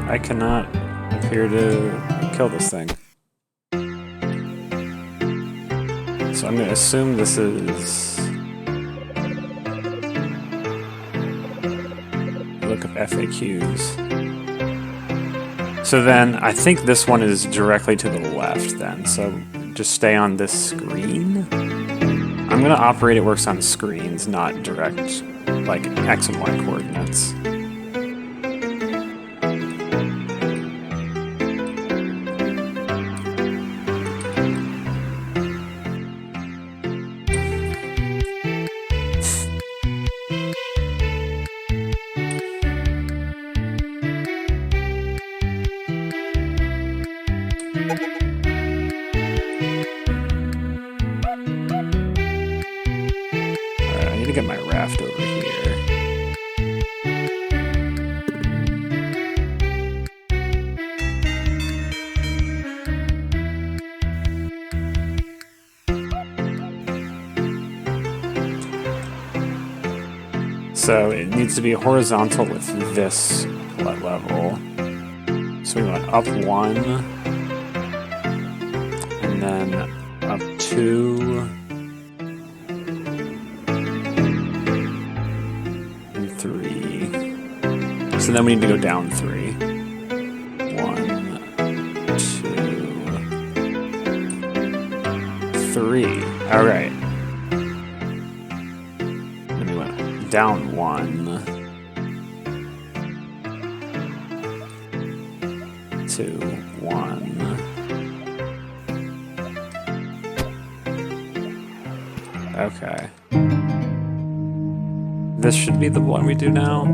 I cannot appear to kill this thing. So I'm going to assume this is... Look up FAQs. So then, I think this one is directly to the left then, so just stay on this screen. I'm going to operate it works on screens, not direct, like, X and Y coordinates. Alright, I need to get my raft over here. So it needs to be horizontal with this level. So we went up 1, and then up 2, and 3. So then we need to go down 3. 1, 2, 3. All right. Then we went down 1. 2, 1. Okay. This should be the one we do now.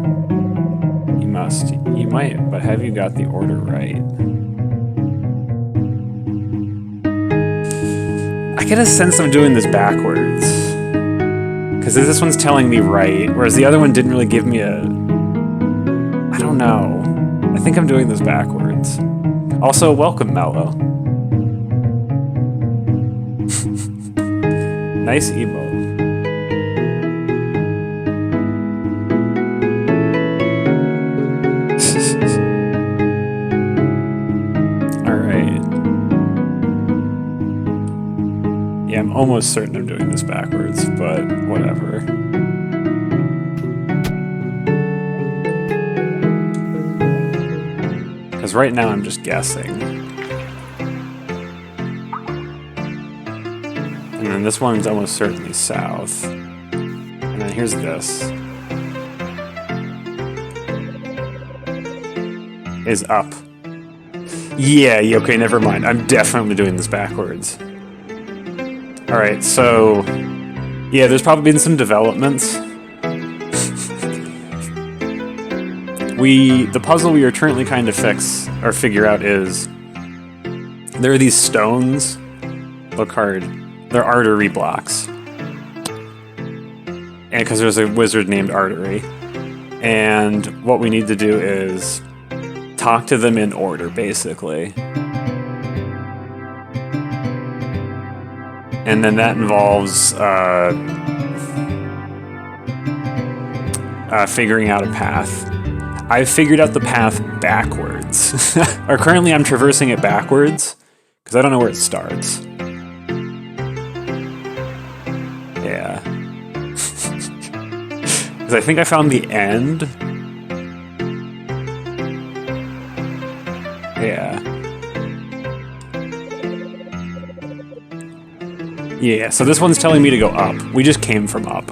You must. You might, but have you got the order right? I get a sense I'm doing this backwards. Because this one's telling me right, whereas the other one didn't really give me a... I don't know. I think I'm doing this backwards. Also, welcome, Mello. Nice emote. Alright. Yeah, I'm almost certain I'm doing this backwards, but whatever. Because right now I'm just guessing. And then this one's almost certainly south. And then here's this. Is up. Yeah, okay, never mind. I'm definitely doing this backwards. Alright, so... yeah, there's probably been some developments. The puzzle we are currently trying to figure out is... there are these stones. Look hard. They're artery blocks. And because there's a wizard named Artery. And what we need to do is talk to them in order, basically. And then that involves figuring out a path. I've figured out the path backwards. Or currently I'm traversing it backwards, because I don't know where it starts. Yeah. Because I think I found the end. Yeah. Yeah, so this one's telling me to go up. We just came from up.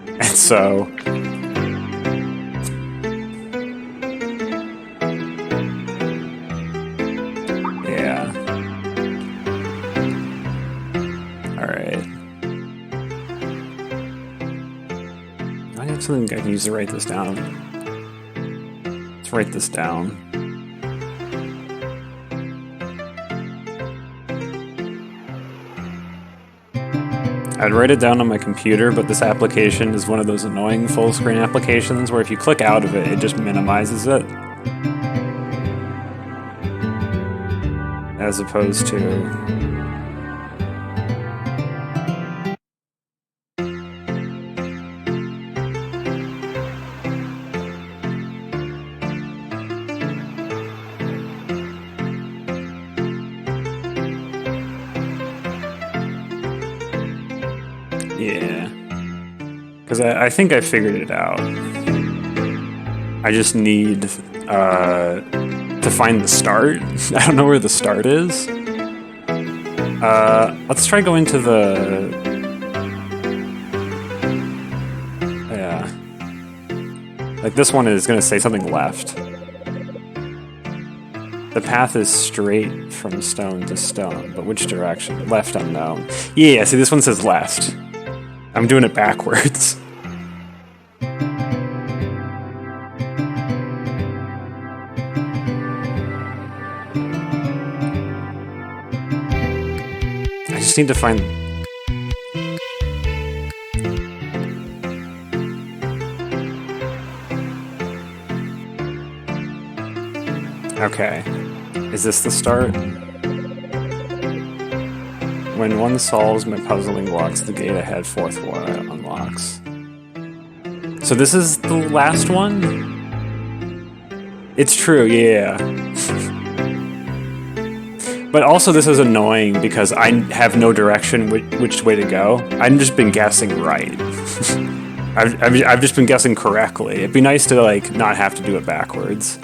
And so... yeah. Alright. I have something I can use to write this down. Let's write this down. I'd write it down on my computer, but this application is one of those annoying full screen applications where if you click out of it, it just minimizes it. As opposed to... yeah. Because I think I figured it out. I just need to find the start. I don't know where the start is. Let's try going to the... yeah. Like this one is going to say something left. The path is straight from stone to stone, but which direction? Left unknown. Yeah, see this one says left. I'm doing it backwards. I just need to find... okay. Is this the start? When one solves my puzzling blocks, the gate ahead fourth one unlocks. So this is the last one? It's true, yeah. But also this is annoying because I have no direction which way to go. I've just been guessing right. I've just been guessing correctly. It'd be nice to like not have to do it backwards.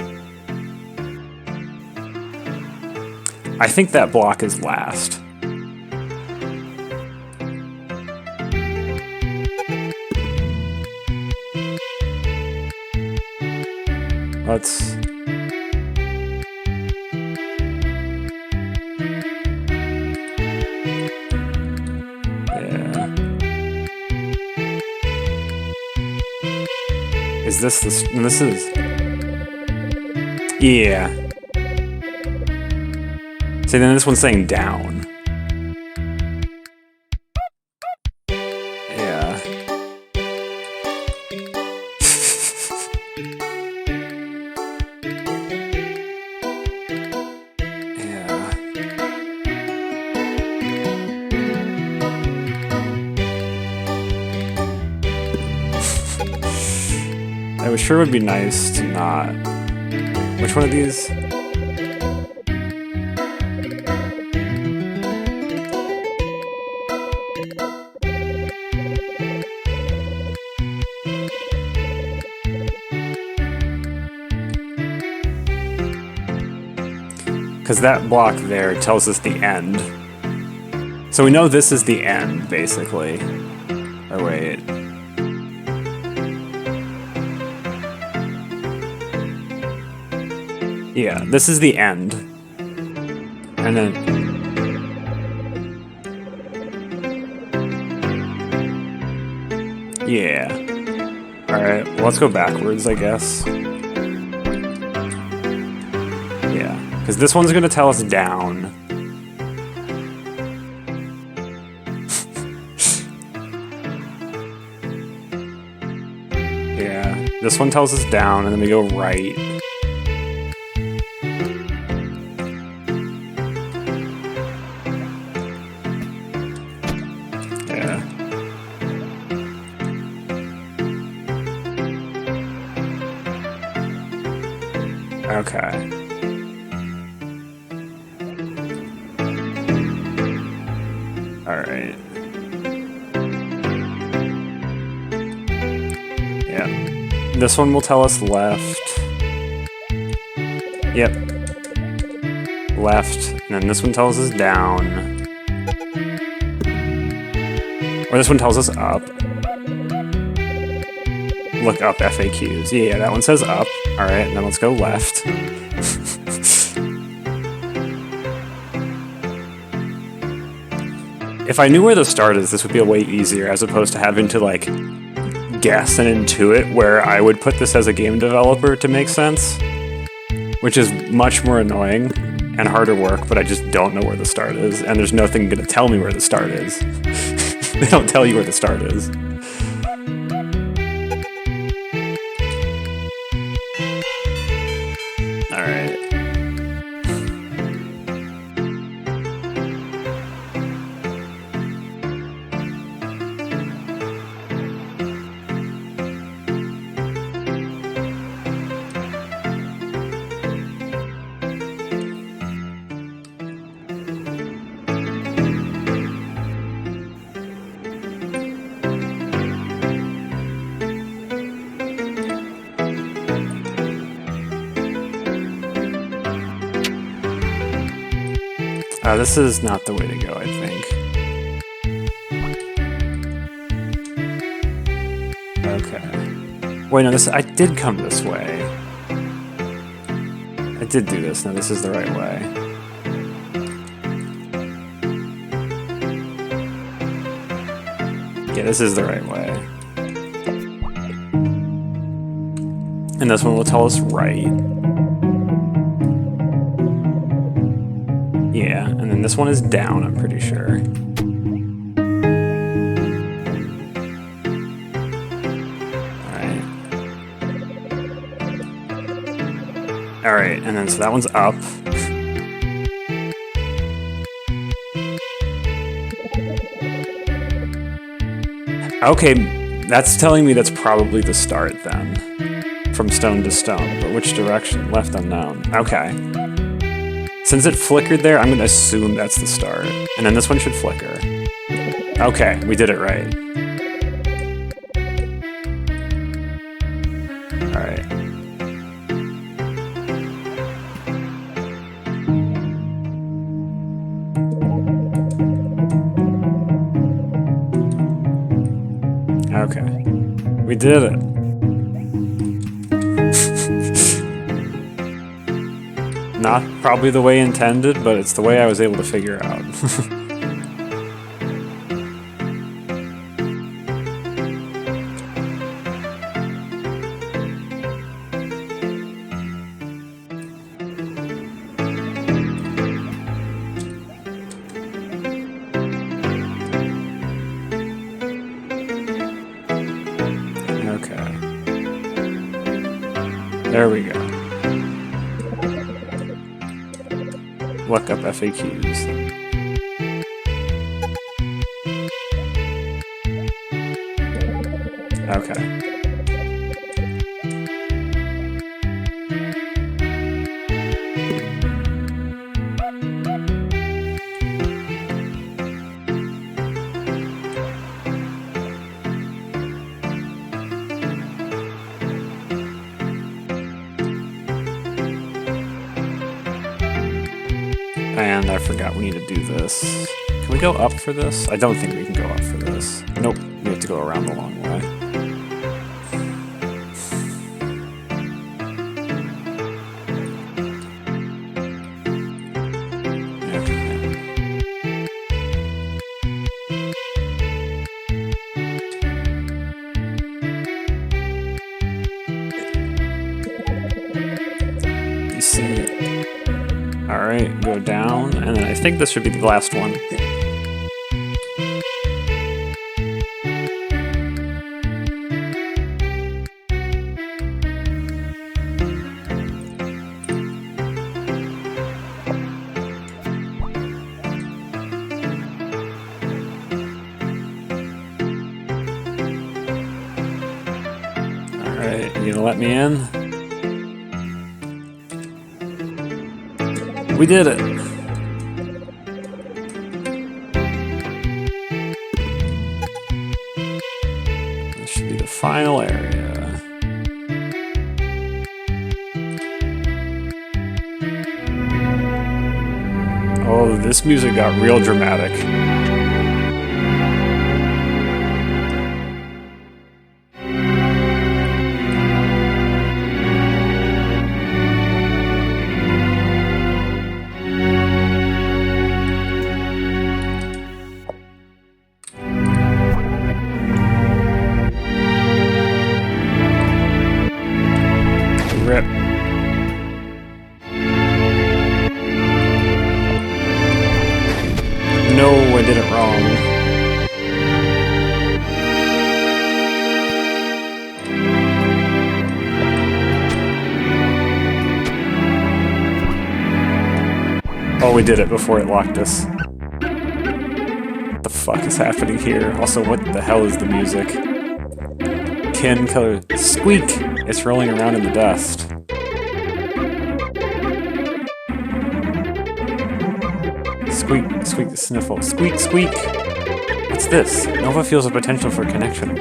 I think that block is last. Let's... Yeah. Is this the... This is... Yeah. See, then this one's saying down. Yeah. Yeah. It sure would be nice to not... Which one of these? Because that block there tells us the end. So we know this is the end, basically. Or wait. Yeah, this is the end. And then... Yeah. Alright, well, let's go backwards, I guess. Yeah, because this one's gonna tell us down. Yeah, this one tells us down, and then we go right. Okay. Alright. Yeah. This one will tell us left. Yep. Left. And then this one tells us down. Or this one tells us up. Look up FAQs. Yeah, that one says up. Alright, and then let's go left. If I knew where the start is, this would be way easier, as opposed to having to, like, guess and intuit where I would put this as a game developer to make sense. Which is much more annoying and harder work, but I just don't know where the start is, and there's nothing gonna tell me where the start is. They don't tell you where the start is. Alright. This is not the way to go, I think. Okay. Wait, no, I did come this way. I did do this. No, this is the right way. Yeah, this is the right way. And this one will tell us right. Yeah, and then this one is down, I'm pretty sure. Alright. Alright, and then so that one's up. Okay, That's telling me that's probably the start then. From stone to stone, but which direction? Left unknown. Okay. Since it flickered there, I'm gonna assume that's the start. And then this one should flicker. Okay, we did it right. Alright. Okay. We did it. Not probably the way intended, but it's the way I was able to figure out. Okay. There we go. Look up FAQs. Okay. And I forgot we need to do this. Can we go up for this? I don't think we can go up for this. Nope, we have to go around the long way. You see. Alright, go down, and then I think this should be the last one. Alright, you gonna let me in? We did it! This should be the final area. Oh, this music got real dramatic. Rip. No, I did it wrong. Oh, we did it before it locked us. What the fuck is happening here? Also, what the hell is the music? Kin color. Squeak! It's rolling around in the dust. Squeak, squeak, sniffle. Squeak, squeak! What's this? Nova feels a potential for connection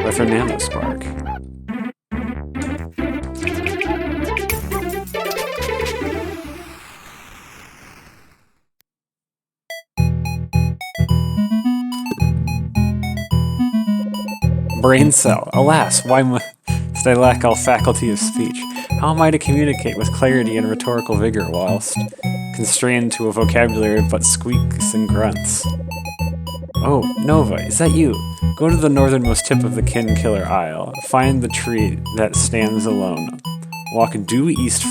with her nanospark. Brain cell. Alas, why must I lack all faculty of speech? How am I to communicate with clarity and rhetorical vigor whilst constrained to a vocabulary but squeaks and grunts? Oh, Nova, is that you? Go to the northernmost tip of the Kin Killer Isle. Find the tree that stands alone. Walk due east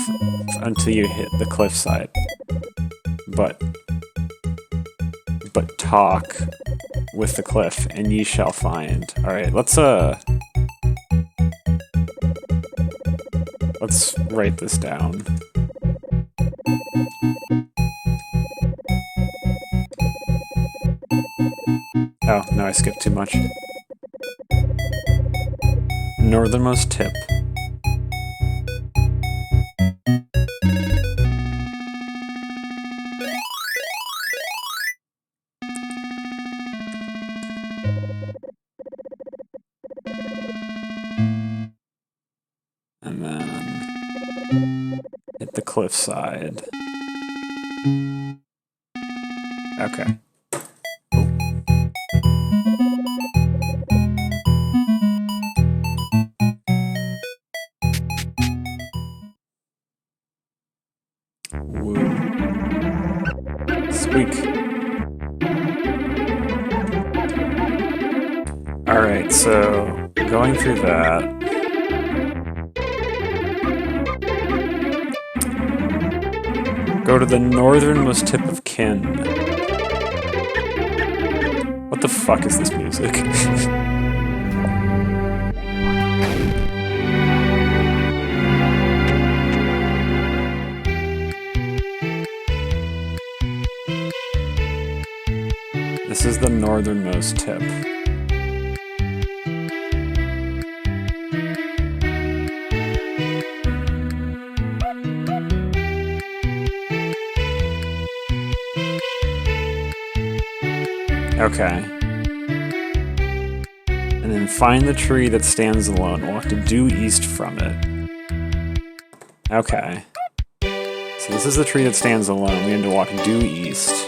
until you hit the cliffside. But talk with the cliff, and ye shall find. Alright, let's write this down. Oh, no, I skipped too much. northernmost tip. And then hit the cliffside. Okay. Woo. Squeak. Alright, so going through that. Go to the northernmost tip of Kin. What the fuck is this music? This is the northernmost tip. Okay. And then find the tree that stands alone. Walk due east from it. Okay. So this is the tree that stands alone. We need to walk due east.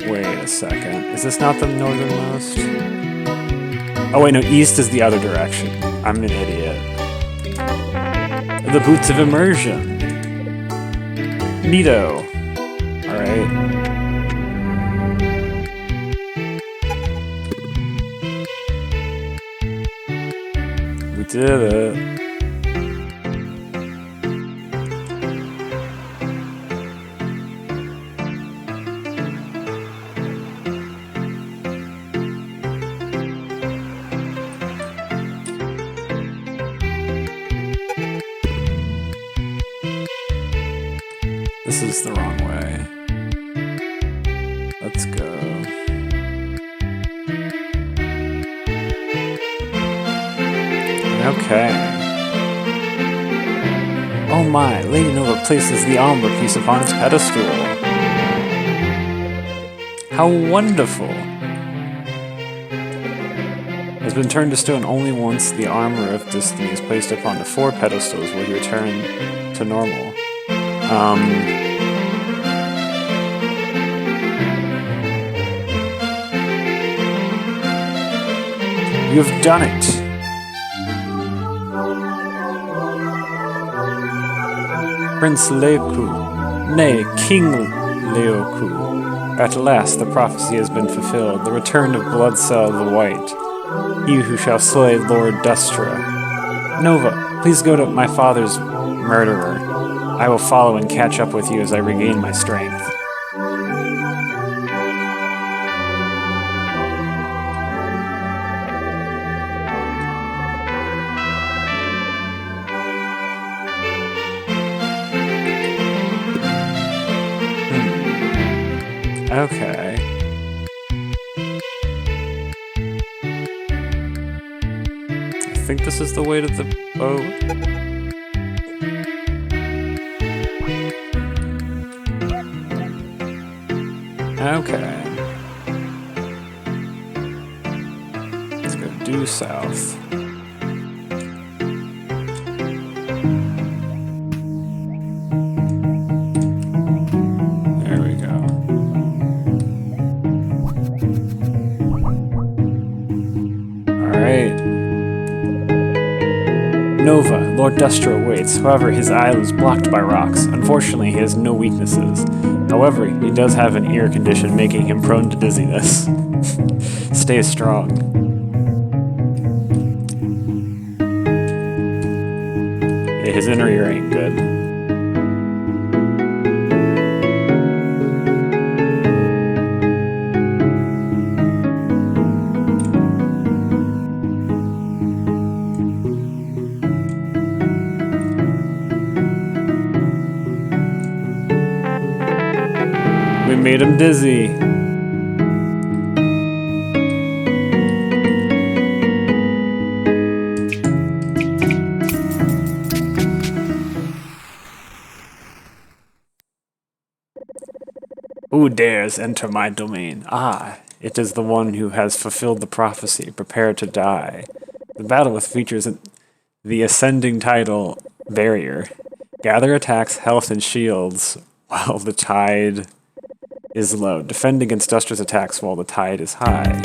Wait a second. Is this not the northernmost? Oh wait, no, east is the other direction. I'm an idiot. The boots of immersion. Neato. Alright. We did it. This is the wrong way. Let's go. Okay. Oh my, Lady Nova places the Ombre piece upon its pedestal. How wonderful! It has been turned to stone only once the armor of destiny is placed upon the 4 pedestals will he return to normal. You've done it! Prince Leoku, nay, King Leoku. At last the prophecy has been fulfilled, the return of Bloodcell the White, he who shall slay Lord Dustra. Nova, please go to my father's murderer. I will follow and catch up with you as I regain my strength. Okay. I think this is the way to the boat. Okay. Let's go due south. There we go. Alright. Nova, Lord Dustra awaits. However, his eye is blocked by rocks. Unfortunately, he has no weaknesses. However, he does have an ear condition making him prone to dizziness. Stay strong. Yeah, his inner ear ain't good. We made him dizzy. Who dares enter my domain? Ah, it is the one who has fulfilled the prophecy, prepare to die. The battle with features the ascending title barrier. Gather attacks, health, and shields while the tide is low. Defend against Duster's attacks while the tide is high.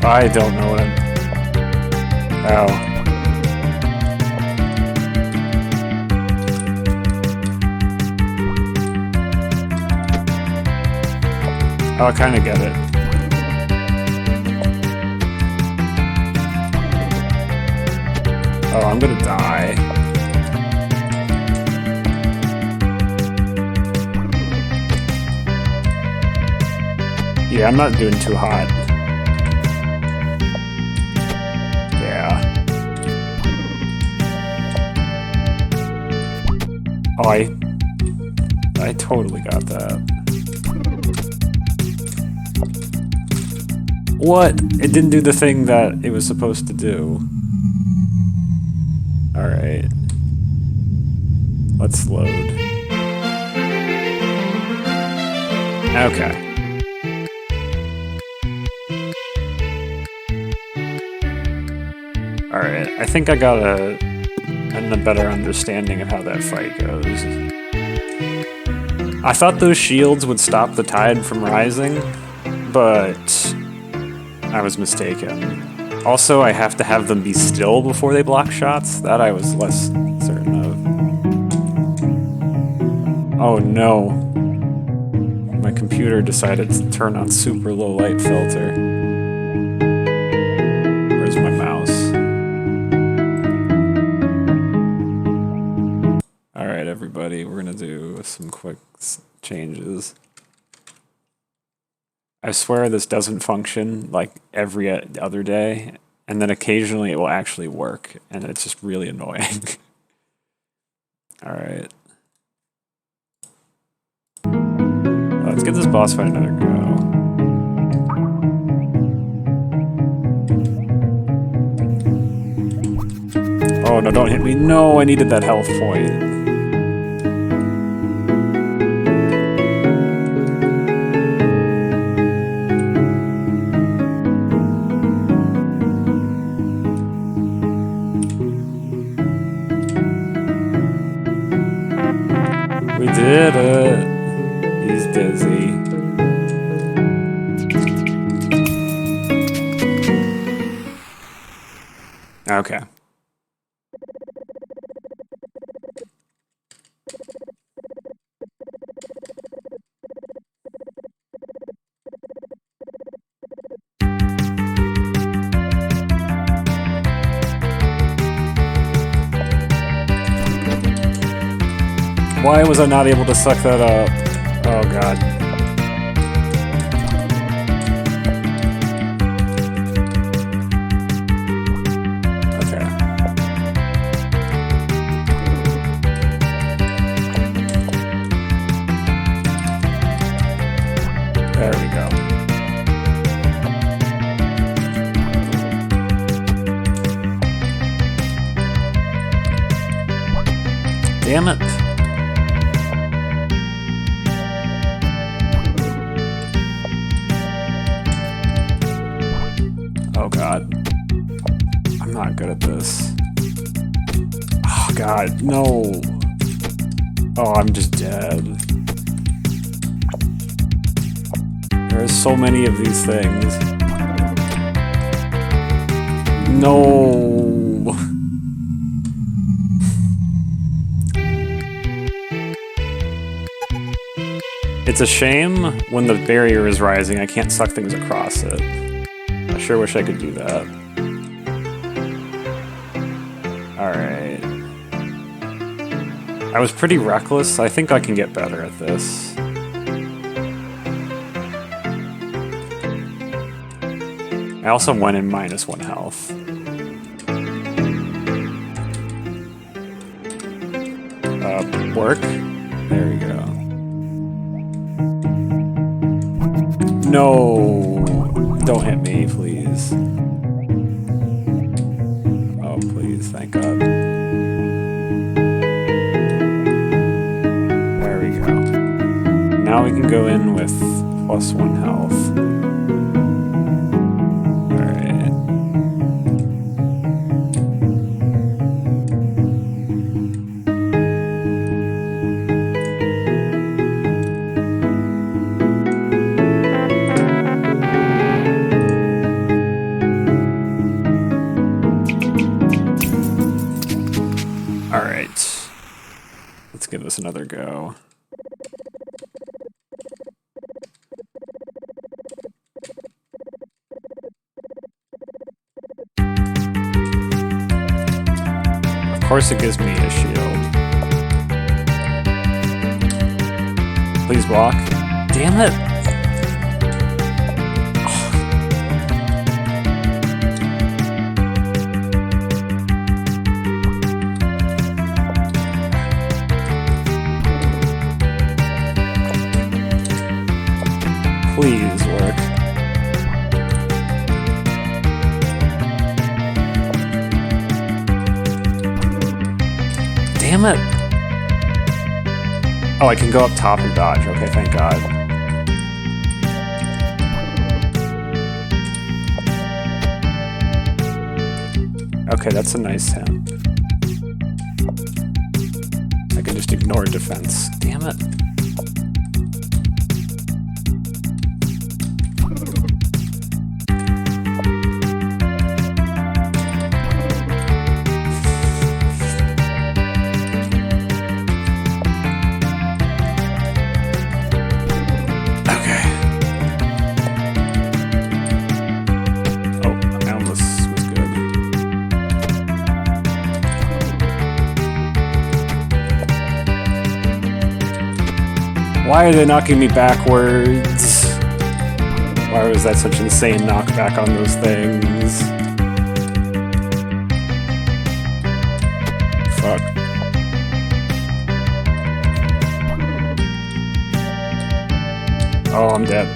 I don't know what I'm... Oh. Oh, I kind of get it. Oh, I'm gonna die. Yeah, I'm not doing too hot. Yeah. Oh, I totally got that. What? It didn't do the thing that it was supposed to do. Alright. Let's load. Okay. Alright, I think I got a better understanding of how that fight goes. I thought those shields would stop the tide from rising, but I was mistaken. Also, I have to have them be still before they block shots. That I was less certain of. Oh no. My computer decided to turn on super low light filter. Where's my mouse? Alright, everybody, we're gonna do some quick changes. I swear this doesn't function like every other day, and then occasionally it will actually work, and it's just really annoying. Alright. Let's give this boss fight another go. Oh no, don't hit me. No, I needed that health point. We did it. He's dizzy. Okay. Why was I not able to suck that up? Oh god. Okay. There we go. Damn it. Oh god. I'm not good at this. Oh god, no. Oh, I'm just dead. There's so many of these things. No. It's a shame when the barrier is rising, I can't suck things across it. I sure wish I could do that. Alright. I was pretty reckless. I think I can get better at this. I also went in -1 health. Work? There we go. No! Don't hit me, please. Oh, please. we can go in with +1 health. Alright. Alright. Let's give this another go. Of course it gives me a shield. Please block. Damn it! Please work. Damn it! Oh, I can go up top and dodge. Okay, thank God. Okay, that's a nice hint. I can just ignore defense. Damn it. Why are they knocking me backwards? Why was that such insane knockback on those things? Fuck. Oh, I'm dead.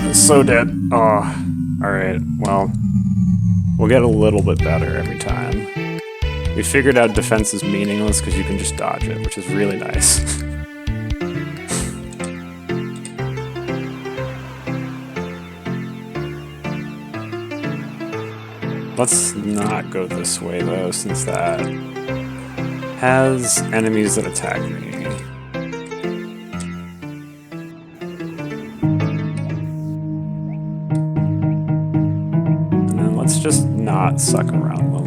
I'm so dead. Oh, alright, well, we'll get a little bit better every time. We figured out defense is meaningless because you can just dodge it, which is really nice. Let's not go this way, though, since that has enemies that attack me. And then let's just not suck around them.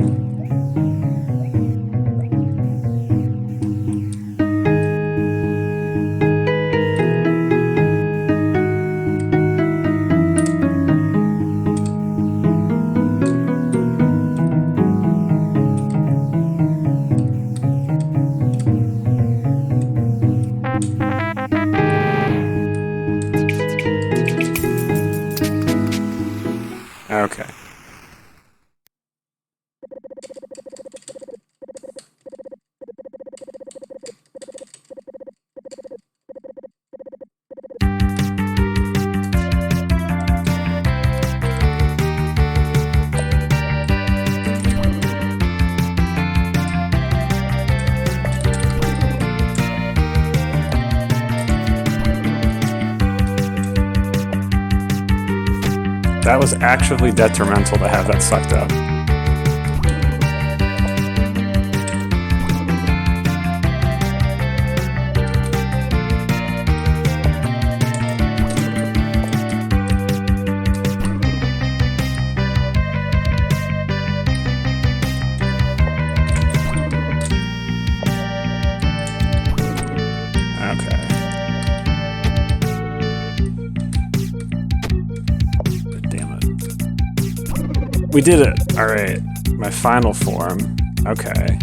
Okay. That was actually detrimental to have that sucked up. We did it! Alright. My final form. Okay.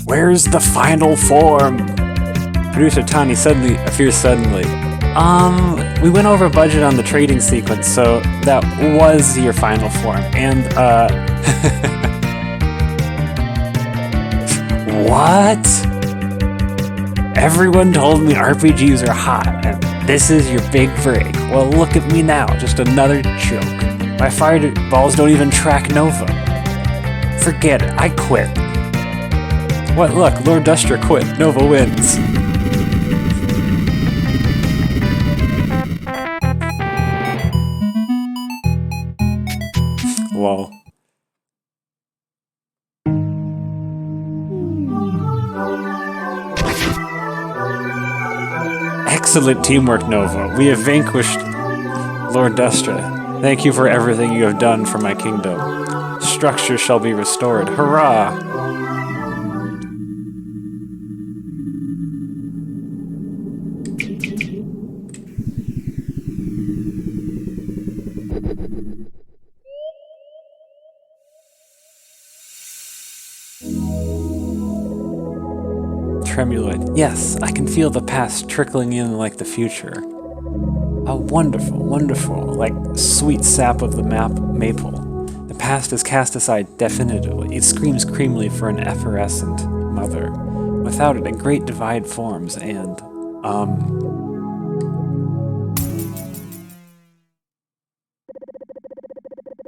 Where's the final form? Producer Tani appears suddenly. We went over budget on the trading sequence, so that was your final form. And, What? Everyone told me RPGs are hot, and this is your big break. Well, look at me now, just another joke. My fireballs don't even track Nova. Forget it, I quit. What, look, Lord Duster quit. Nova wins. Lol. Excellent teamwork, Nova. We have vanquished Lord Destra. Thank you for everything you have done for my kingdom. Structure shall be restored. Hurrah! Tremuloid. Yes, I can feel the past trickling in like the future. Oh, wonderful, wonderful, like sweet sap of the maple. The past is cast aside definitively. It screams creamily for an effervescent mother. Without it, a great divide forms and,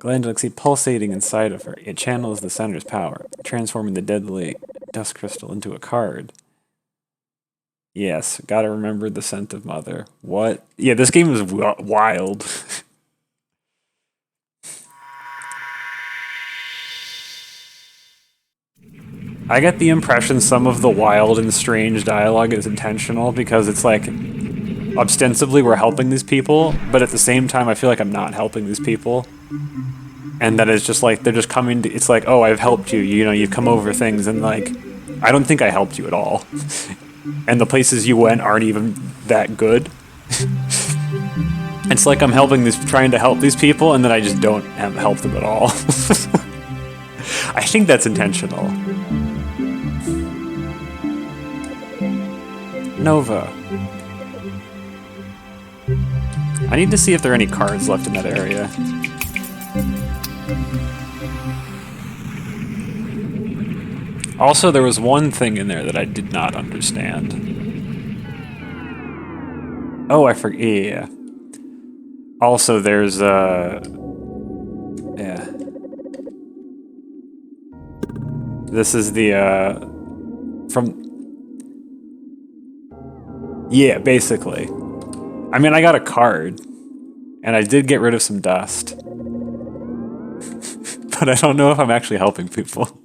Glanduxy pulsating inside of her. It channels the center's power, transforming the deadly dust crystal into a card. Yes, gotta remember the scent of mother. What? Yeah, this game is wild. I get the impression some of the wild and strange dialogue is intentional because it's like, ostensibly we're helping these people, but at the same time I feel like I'm not helping these people. And that it's just like, they're just coming to, it's like, oh, I've helped you, you know, you've come over things, and like, I don't think I helped you at all. And the places you went aren't even that good. It's like I'm trying to help these people, and then I just don't help them at all. I think that's intentional. Nova. I need to see if there are any cards left in that area. Also, there was one thing in there that I did not understand. Oh, I forget. Yeah. Also, there's yeah. This is the from. Yeah, basically. I mean, I got a card, and I did get rid of some dust, but I don't know if I'm actually helping people.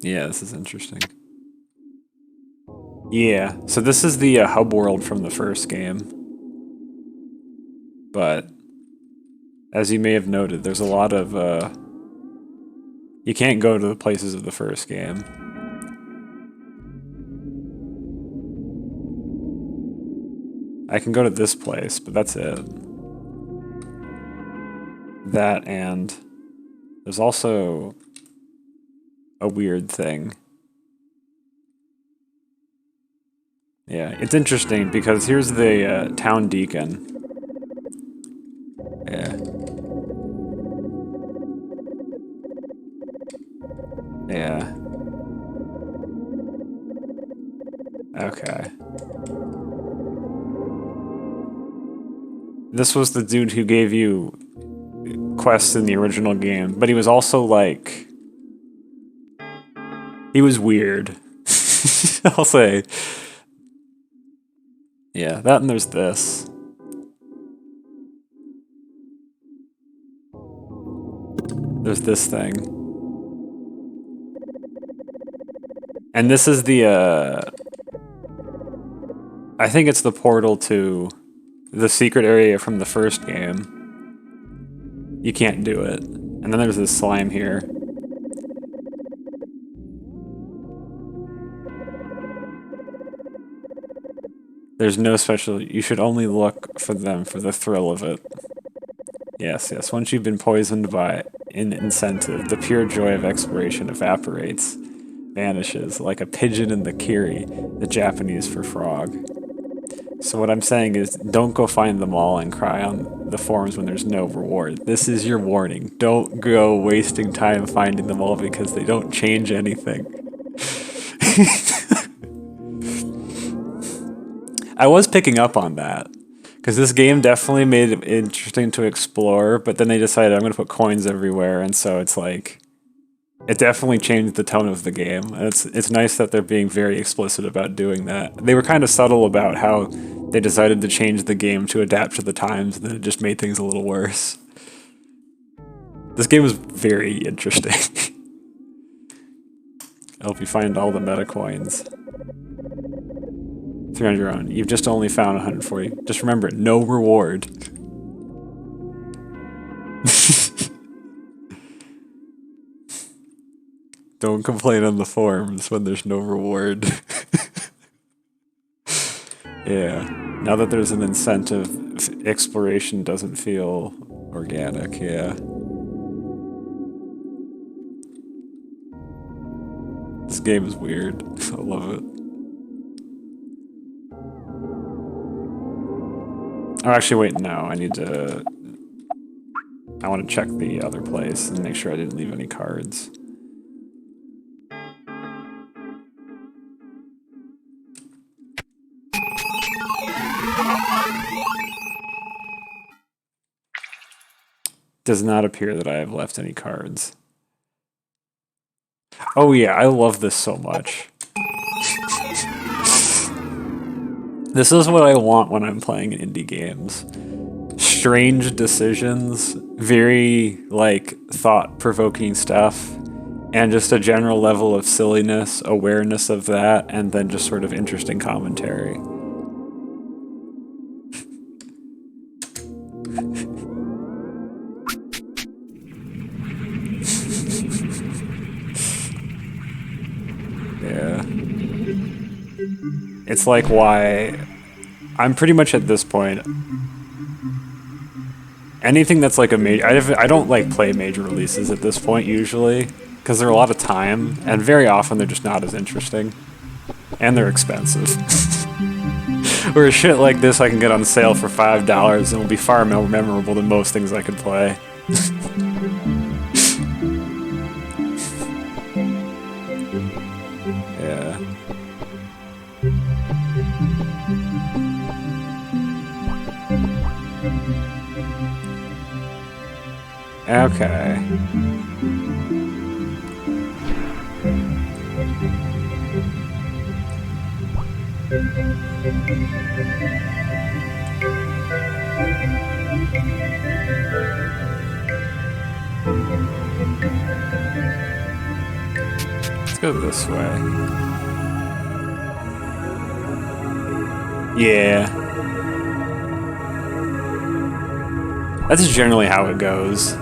Yeah, this is interesting. Yeah, so this is the hub world from the first game. But, as you may have noted, there's a lot of, you can't go to the places of the first game. I can go to this place, but that's it. That, and there's also a weird thing. Yeah, it's interesting because here's the town deacon. Yeah. Yeah. Okay. This was the dude who gave you quests in the original game, but he was also like... He was weird. I'll say. Yeah, that and there's this. There's this thing. And this is the, I think it's the portal to the secret area from the first game. You can't do it. And then there's this slime here. There's no special... You should only look for them for the thrill of it. Yes, yes. Once you've been poisoned by an incentive, the pure joy of exploration evaporates, vanishes, like a pigeon in the kiri, the Japanese for frog. So what I'm saying is, don't go find them all and cry on the forums when there's no reward. This is your warning. Don't go wasting time finding them all because they don't change anything. I was picking up on that, because this game definitely made it interesting to explore, but then they decided I'm going to put coins everywhere, and so it's like... it definitely changed the tone of the game. It's nice that they're being very explicit about doing that. They were kind of subtle about how they decided to change the game to adapt to the times, and then it just made things a little worse. This game was very interesting. I hope you find all the meta coins. 300 on your own. You've just only found 140. Just remember, no reward. Don't complain on the forums when there's no reward. Yeah. Now that there's an incentive, exploration doesn't feel organic, yeah. This game is weird. I love it. Oh, actually, wait, no. I want to check the other place and make sure I didn't leave any cards. Does not appear that I have left any cards. Oh yeah, I love this so much. This is what I want when I'm playing indie games. Strange decisions, very, like, thought-provoking stuff, and just a general level of silliness, awareness of that, and then just sort of interesting commentary. Yeah. It's like why I'm pretty much at this point. Anything that's like a major, I don't like play major releases at this point usually, because they're a lot of time, and very often they're just not as interesting, and they're expensive. Whereas shit like this I can get on sale for $5 and will be far more memorable than most things I could play. Yeah. Okay. Let's go this way. Yeah. That's generally how it goes.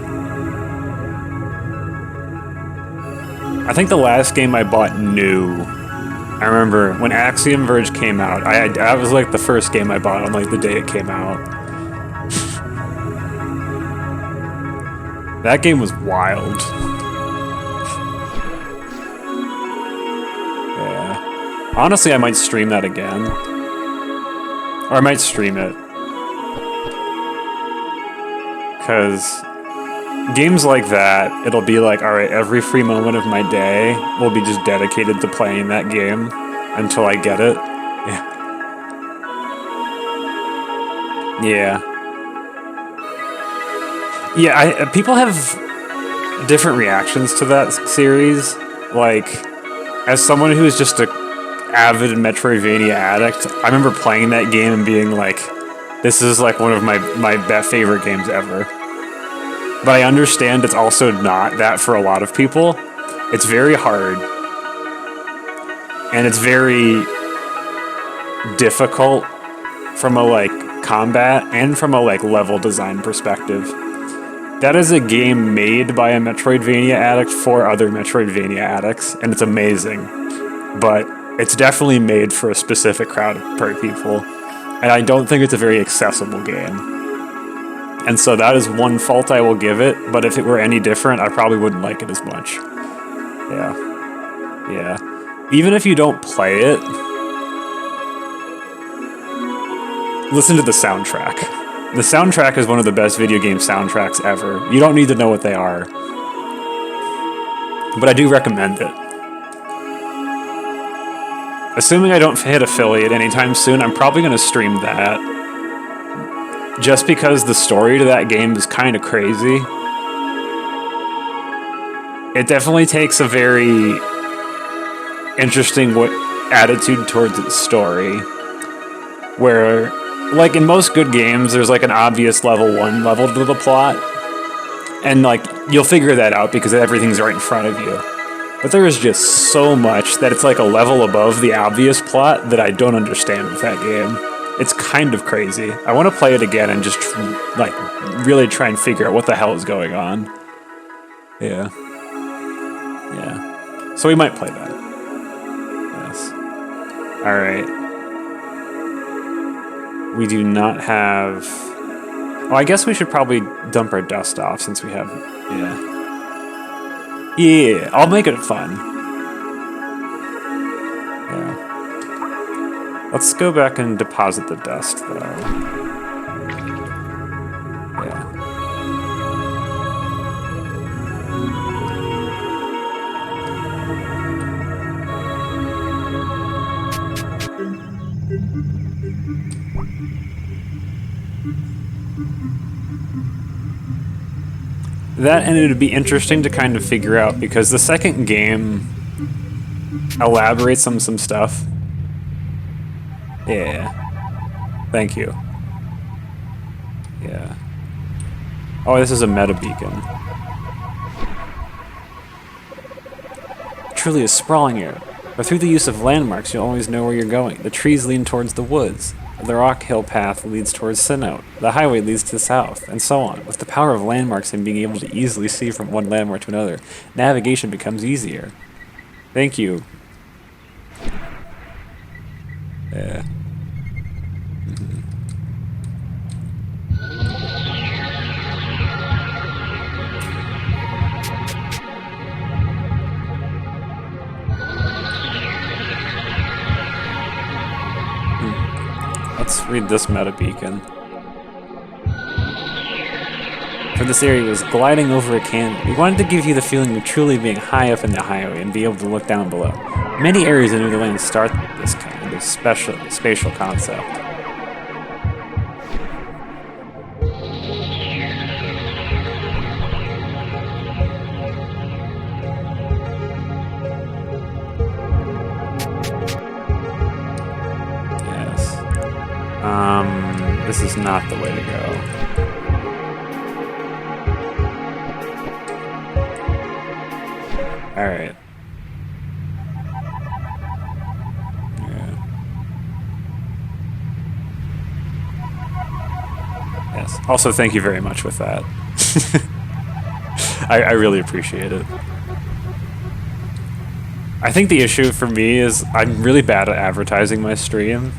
I think the last game I bought new, I remember when Axiom Verge came out, I was like the first game I bought on like the day it came out. That game was wild. Yeah. Honestly, I might stream that again. Or I might stream it. Because games like that, it'll be like, alright, every free moment of my day will be just dedicated to playing that game until I get it. Yeah. Yeah, people have different reactions to that series. Like, as someone who is just a avid Metroidvania addict, I remember playing that game and being like, this is like one of my favorite games ever. But I understand it's also not that for a lot of people. It's very hard. And it's very difficult from a like combat and from a like level design perspective. That is a game made by a Metroidvania addict for other Metroidvania addicts, and it's amazing. But it's definitely made for a specific crowd of people. And I don't think it's a very accessible game. And so that is one fault I will give it, but if it were any different, I probably wouldn't like it as much. Yeah. Yeah. Even if you don't play it, listen to the soundtrack. The soundtrack is one of the best video game soundtracks ever. You don't need to know what they are. But I do recommend it. Assuming I don't hit affiliate anytime soon, I'm probably going to stream that. Just because the story to that game is kind of crazy. it definitely takes a very interesting attitude towards its story, where, like in most good games, there's like an obvious level 1 level to the plot, and like you'll figure that out because everything's right in front of you. But there is just so much that it's like a level above the obvious plot that I don't understand with that game. It's kind of crazy. I want to play it again and just like really try and figure out what the hell is going on. Yeah. Yeah. So we might play that. Yes. Alright. We do not have... Oh, I guess we should probably dump our dust off since we have... Yeah. Yeah, I'll make it fun. Yeah. Let's go back and deposit the dust, though. Yeah. That ended up be interesting to kind of figure out because the second game elaborates on some stuff. Yeah. Thank you. Yeah. Oh, this is a meta beacon. Truly a sprawling area, but through the use of landmarks, you'll always know where you're going. The trees lean towards the woods. The rock hill path leads towards Sinnoh. The highway leads to the south, and so on. With the power of landmarks and being able to easily see from one landmark to another, navigation becomes easier. Thank you. Yeah. Let's read this meta beacon. For this area was gliding over a canyon. We wanted to give you the feeling of truly being high up in the highway and be able to look down below. Many areas in New Land start this kind of spatial concept. This is not the way to go. Alright. Yeah. Yes. Also, thank you very much with that. I really appreciate it. I think the issue for me is I'm really bad at advertising my stream.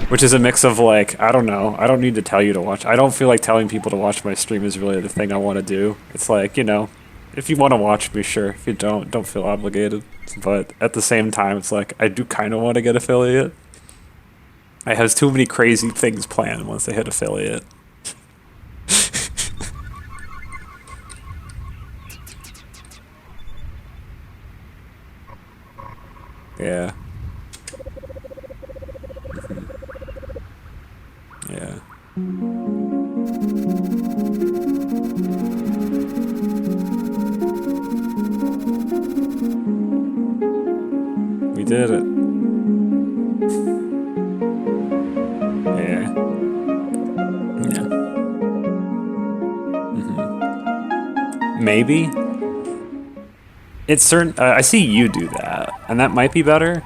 Which is a mix of like, I don't know, I don't need to tell you to watch. I don't feel like telling people to watch my stream is really the thing I want to do. It's like, you know, if you want to watch me, sure. If you don't feel obligated. But at the same time, it's like, I do kind of want to get affiliate. I have too many crazy things planned once I hit affiliate. Yeah. Yeah. We did it. Yeah. Yeah. Maybe. It's certain. I see you do that, and that might be better.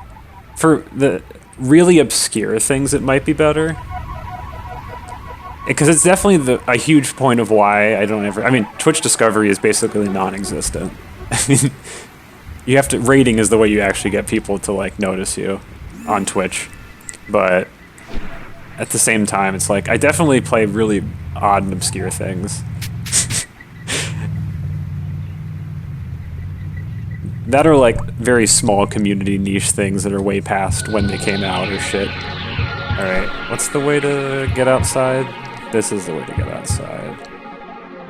For the really obscure things, it might be better. Because it's definitely a huge point of why I don't ever... I mean, Twitch discovery is basically non-existent. I mean, you have to... Rating is the way you actually get people to, like, notice you on Twitch. But at the same time, it's like, I definitely play really odd and obscure things. That are, like, very small community niche things that are way past when they came out or shit. Alright, what's the way to get outside? This is the way to get outside.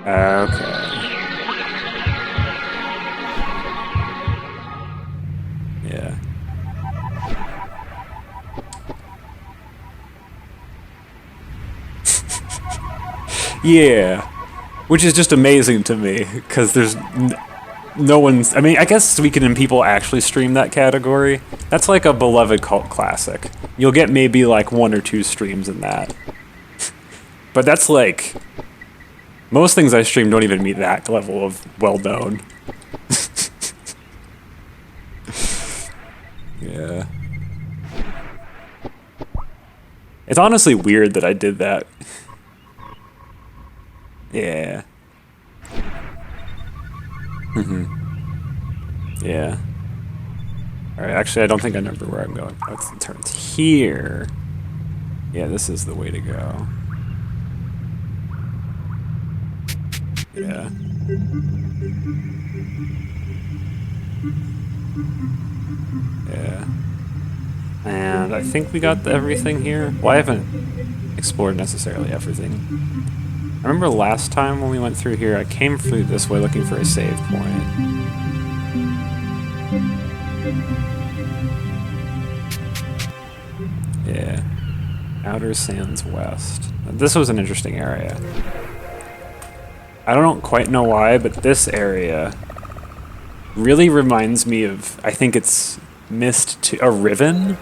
Okay. Yeah. Yeah. Which is just amazing to me, because there's no one's... I mean, I guess Weekend and people actually stream that category. That's like a beloved cult classic. You'll get maybe like 1 or 2 streams in that. But that's like... Most things I stream don't even meet that level of well-known. Yeah. It's honestly weird that I did that. Yeah. Yeah. Alright, actually I don't think I remember where I'm going. Let's turn it here. Yeah, this is the way to go. Yeah. Yeah. And I think we got everything here. Well, I haven't explored necessarily everything. I remember last time when we went through here, I came through this way looking for a save point. Yeah. Outer Sands West. This was an interesting area. I don't quite know why, but this area really reminds me of, I think it's Myst 2, a Riven?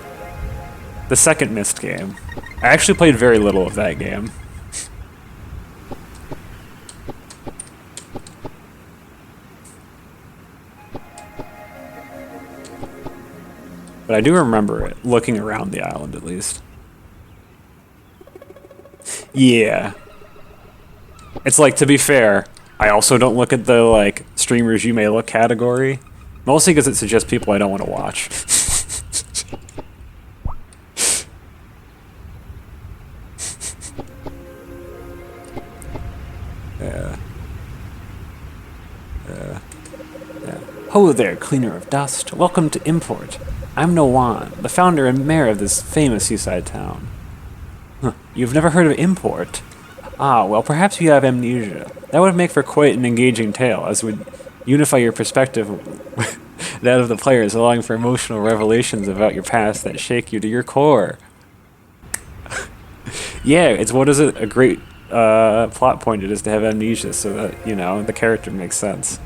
The second Myst game. I actually played very little of that game. But I do remember it, looking around the island at least. Yeah. It's like, to be fair, I also don't look at the, like, streamers you may look category. Mostly because it suggests people I don't want to watch. Yeah. Ho there, cleaner of dust. Welcome to Import. I'm Noan, the founder and mayor of this famous seaside town. Huh. You've never heard of Import? Ah, well, perhaps you have amnesia. That would make for quite an engaging tale, as would unify your perspective with that of the players, allowing for emotional revelations about your past that shake you to your core. Yeah, it's what is it? A great plot point it is to have amnesia, so that, you know, the character makes sense.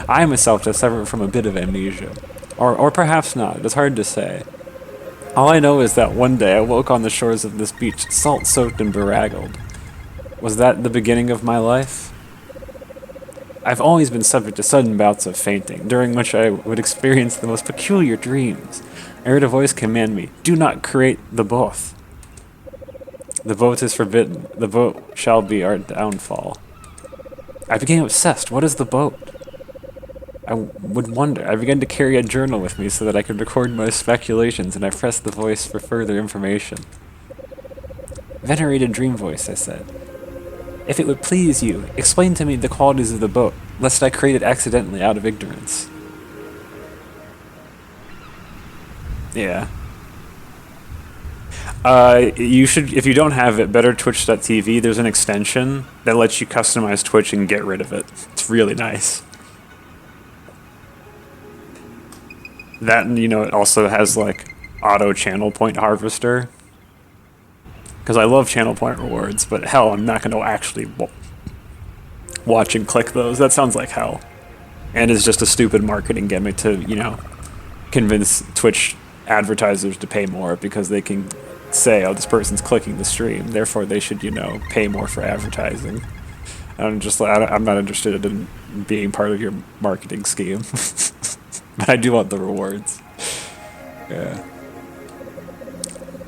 I myself just suffer from a bit of amnesia. Or perhaps not, it's hard to say. All I know is that one day I woke on the shores of this beach, salt-soaked and beraggled. Was that the beginning of my life? I've always been subject to sudden bouts of fainting, during which I would experience the most peculiar dreams. I heard a voice command me, "Do not create the boat. The boat is forbidden. The boat shall be our downfall." I became obsessed. What is the boat? I would wonder. I began to carry a journal with me so that I could record my speculations, and I pressed the voice for further information. "Venerated dream voice," I said. "If it would please you, explain to me the qualities of the boat, lest I create it accidentally out of ignorance." Yeah. You should, if you don't have it, better Twitch.tv. There's an extension that lets you customize Twitch and get rid of it. It's really nice. That, and, you know, it also has, like, auto channel point harvester. Because I love channel point rewards, but hell, I'm not going to actually watch and click those. That sounds like hell. And it's just a stupid marketing gimmick to, you know, convince Twitch advertisers to pay more because they can say, oh, this person's clicking the stream, therefore they should, you know, pay more for advertising. I'm just like, I'm not interested in being part of your marketing scheme. But I do want the rewards. Yeah.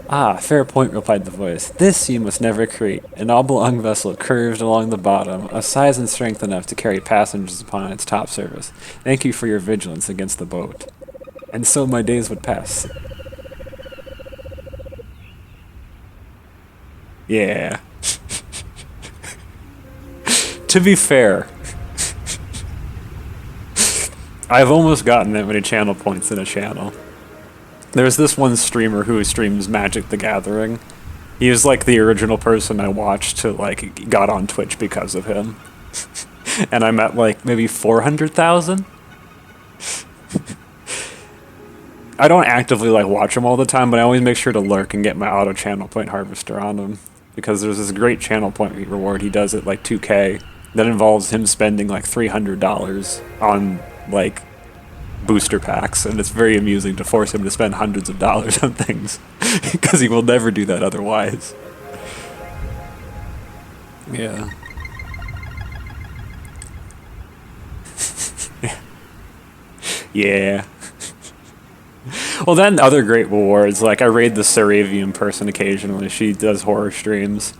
"Ah, fair point," replied the voice. "This you must never create. An oblong vessel curved along the bottom, of size and strength enough to carry passengers upon its top surface. Thank you for your vigilance against the boat." And so my days would pass. Yeah. To be fair, I've almost gotten that many channel points in a channel. There's this one streamer who streams Magic the Gathering. He was like the original person I watched to, like, got on Twitch because of him. And I'm at like maybe 400,000. I don't actively like watch him all the time, but I always make sure to lurk and get my auto channel point harvester on him. because there's this great channel point reward he does at like 2K that involves him spending like $300 on like booster packs, and it's very amusing to force him to spend hundreds of dollars on things because he will never do that otherwise. Yeah. Yeah. Well, then other great rewards, like I raid the Saravian person occasionally. She does horror streams.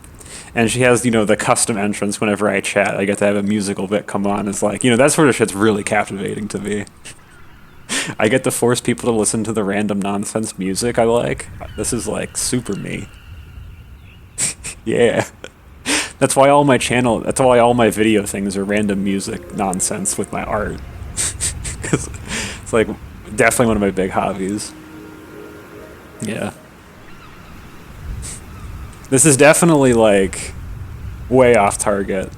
And she has, you know, the custom entrance whenever I chat. I get to have a musical bit come on. It's like, you know, that sort of shit's really captivating to me. I get to force people to listen to the random nonsense music I like. This is like super me. Yeah. That's why all my video things are random music nonsense with my art. 'Cause it's like definitely one of my big hobbies. Yeah. This is definitely like way off target.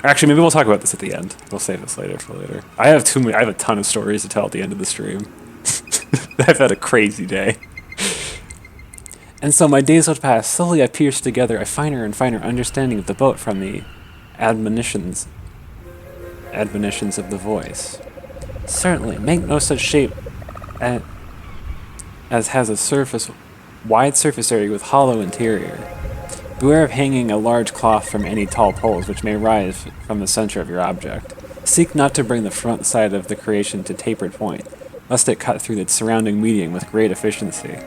Actually, maybe we'll talk about this at the end. We'll save this later for later. I have a ton of stories to tell at the end of the stream. I've had a crazy day. And so my days would pass. Slowly I pierced together a finer and finer understanding of the boat from the admonitions of the voice. Certainly, make no such shape as has a wide surface area with hollow interior. Beware of hanging a large cloth from any tall poles which may rise from the center of your object. Seek not to bring the front side of the creation to tapered point, lest it cut through the surrounding medium with great efficiency.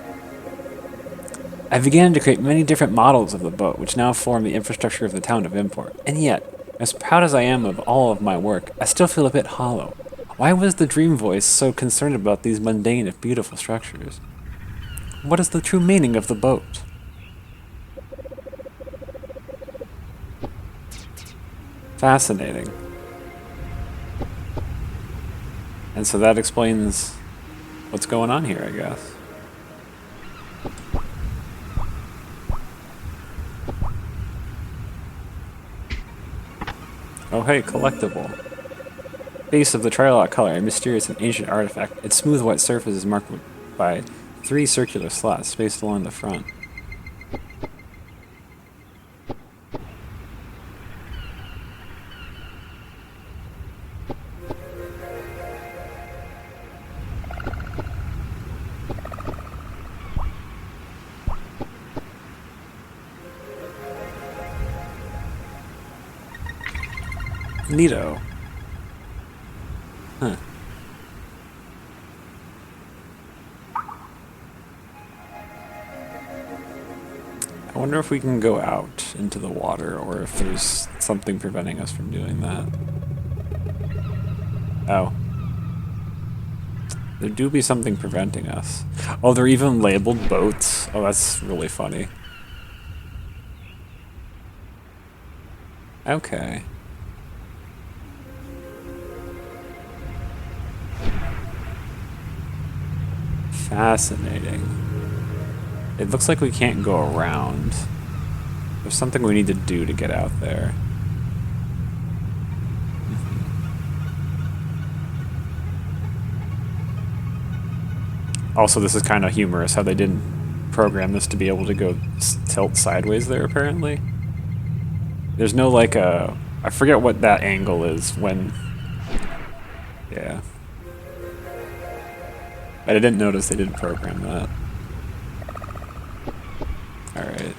I began to create many different models of the boat, which now form the infrastructure of the town of import. And yet, as proud as I am of all of my work, I still feel a bit hollow. Why was the dream voice so concerned about these mundane if beautiful structures? What is the true meaning of the boat? Fascinating. And so that explains what's going on here, I guess. Oh hey, collectible. Base of the Trilot color, a mysterious and ancient artifact. Its smooth white surface is marked by 3 circular slots spaced along the front. Neato. Huh. I wonder if we can go out into the water or if there's something preventing us from doing that. Oh. There do be something preventing us. Oh, they're even labeled boats. Oh, that's really funny. Okay. Fascinating. It looks like we can't go around. There's something we need to do to get out there. Also, this is kind of humorous how they didn't program this to be able to go tilt sideways there, apparently. There's no, like, I forget what that angle is when... Yeah. I didn't notice they didn't program that. Alright.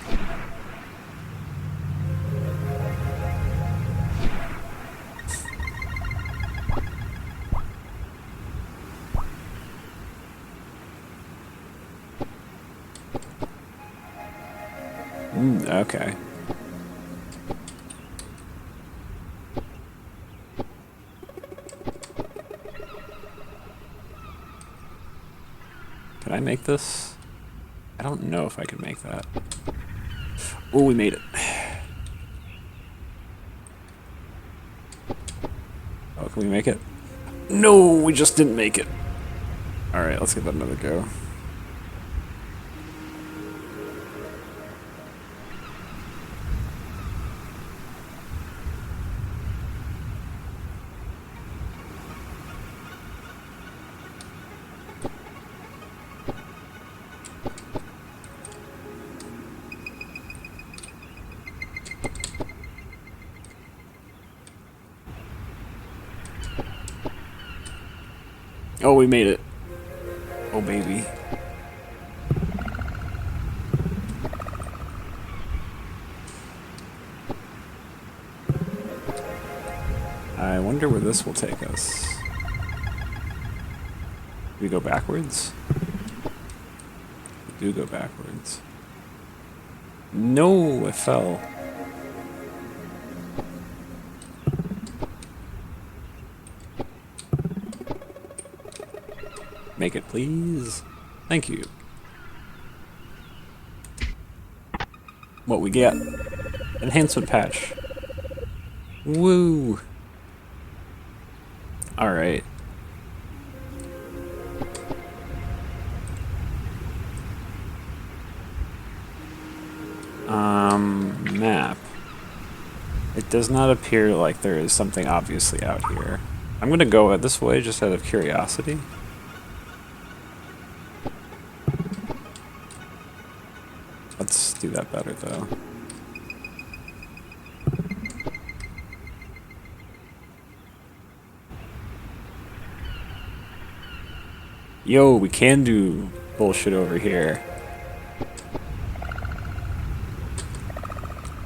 Okay. Can I make this? I don't know if I can make that. Oh, we made it. Oh, can we make it? No, we just didn't make it. Alright, let's give that another go. Oh, we made it. Oh, baby. I wonder where this will take us. Do we go backwards? We do go backwards. No, I fell. Make it, please. Thank you. What we get? Enhancement patch. Woo! Alright. Map. It does not appear like there is something obviously out here. I'm gonna go this way just out of curiosity. Let's do that better though. Yo, we can do bullshit over here.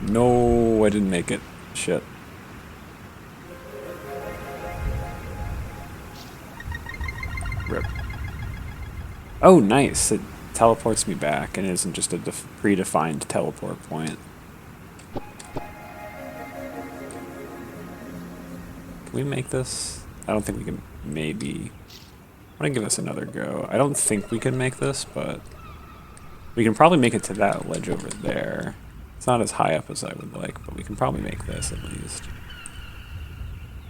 No, I didn't make it. Shit. Rip. Oh, nice. It teleports me back and isn't just a predefined teleport point. Can we make this? I don't think we can. Maybe. I'm gonna give this another go. I don't think we can make this, but we can probably make it to that ledge over there. It's not as high up as I would like, but we can probably make this at least.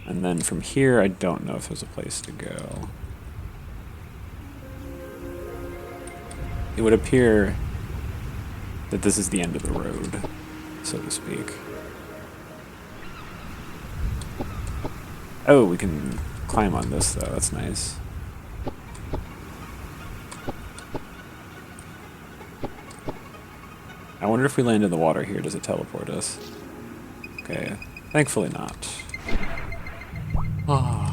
And then from here, I don't know if there's a place to go. It would appear that this is the end of the road, so to speak. Oh, we can climb on this though, that's nice. I wonder if we land in the water here, does it teleport us? Okay, thankfully not. Oh.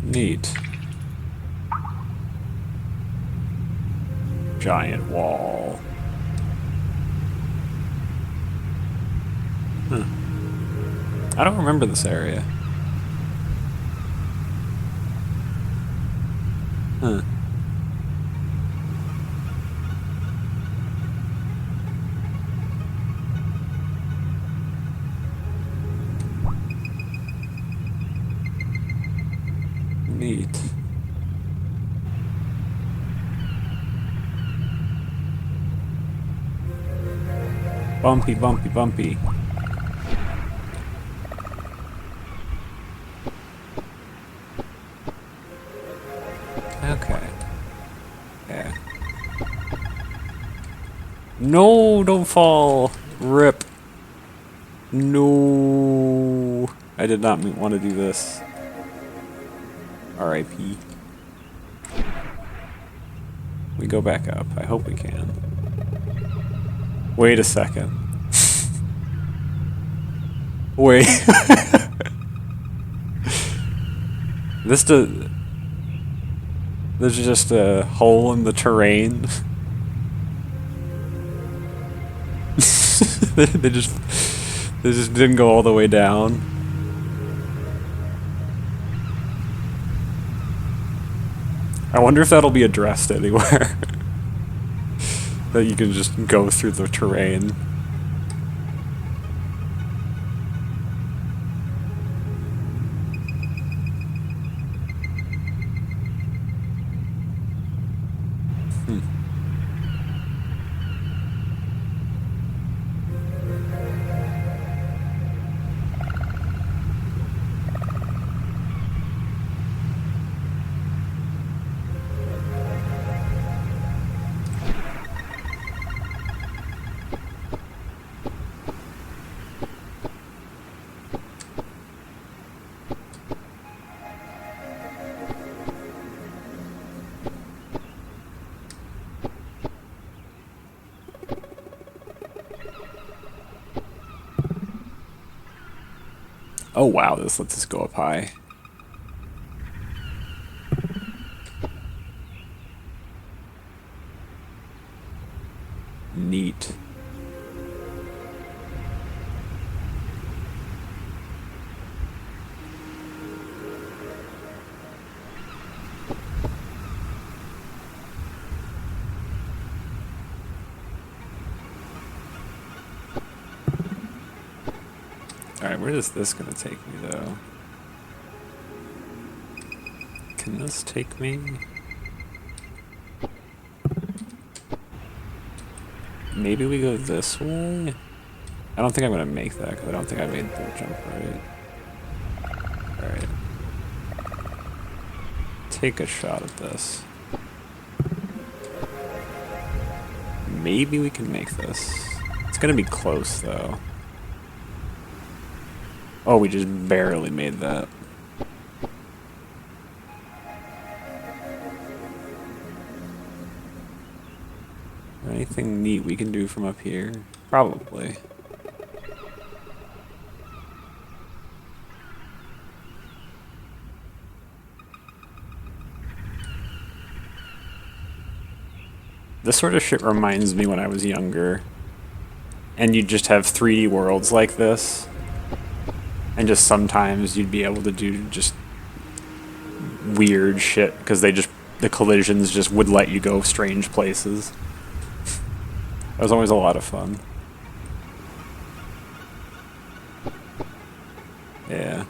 Neat. Giant wall. Huh. I don't remember this area. Huh. Neat. Bumpy, bumpy, bumpy. Okay. Yeah. No, don't fall. Rip. No. I did not want to do this. R.I.P. We go back up. I hope we can. Wait a second. Wait. There's just a hole in the terrain. they just didn't go all the way down. I wonder if that'll be addressed anywhere. That you can just go through the terrain. Oh wow, this lets us go up high. Neat. Alright, where is this gonna take me though? Can this take me? Maybe we go this way? I don't think I'm gonna make that because I don't think I made the jump right. Alright. Take a shot at this. Maybe we can make this. It's gonna be close though. Oh, we just barely made that. Anything neat we can do from up here? Probably. This sort of shit reminds me when I was younger. And you'd just have 3D worlds like this. And just sometimes you'd be able to do just weird shit because the collisions just would let you go strange places. That was always a lot of fun. Yeah.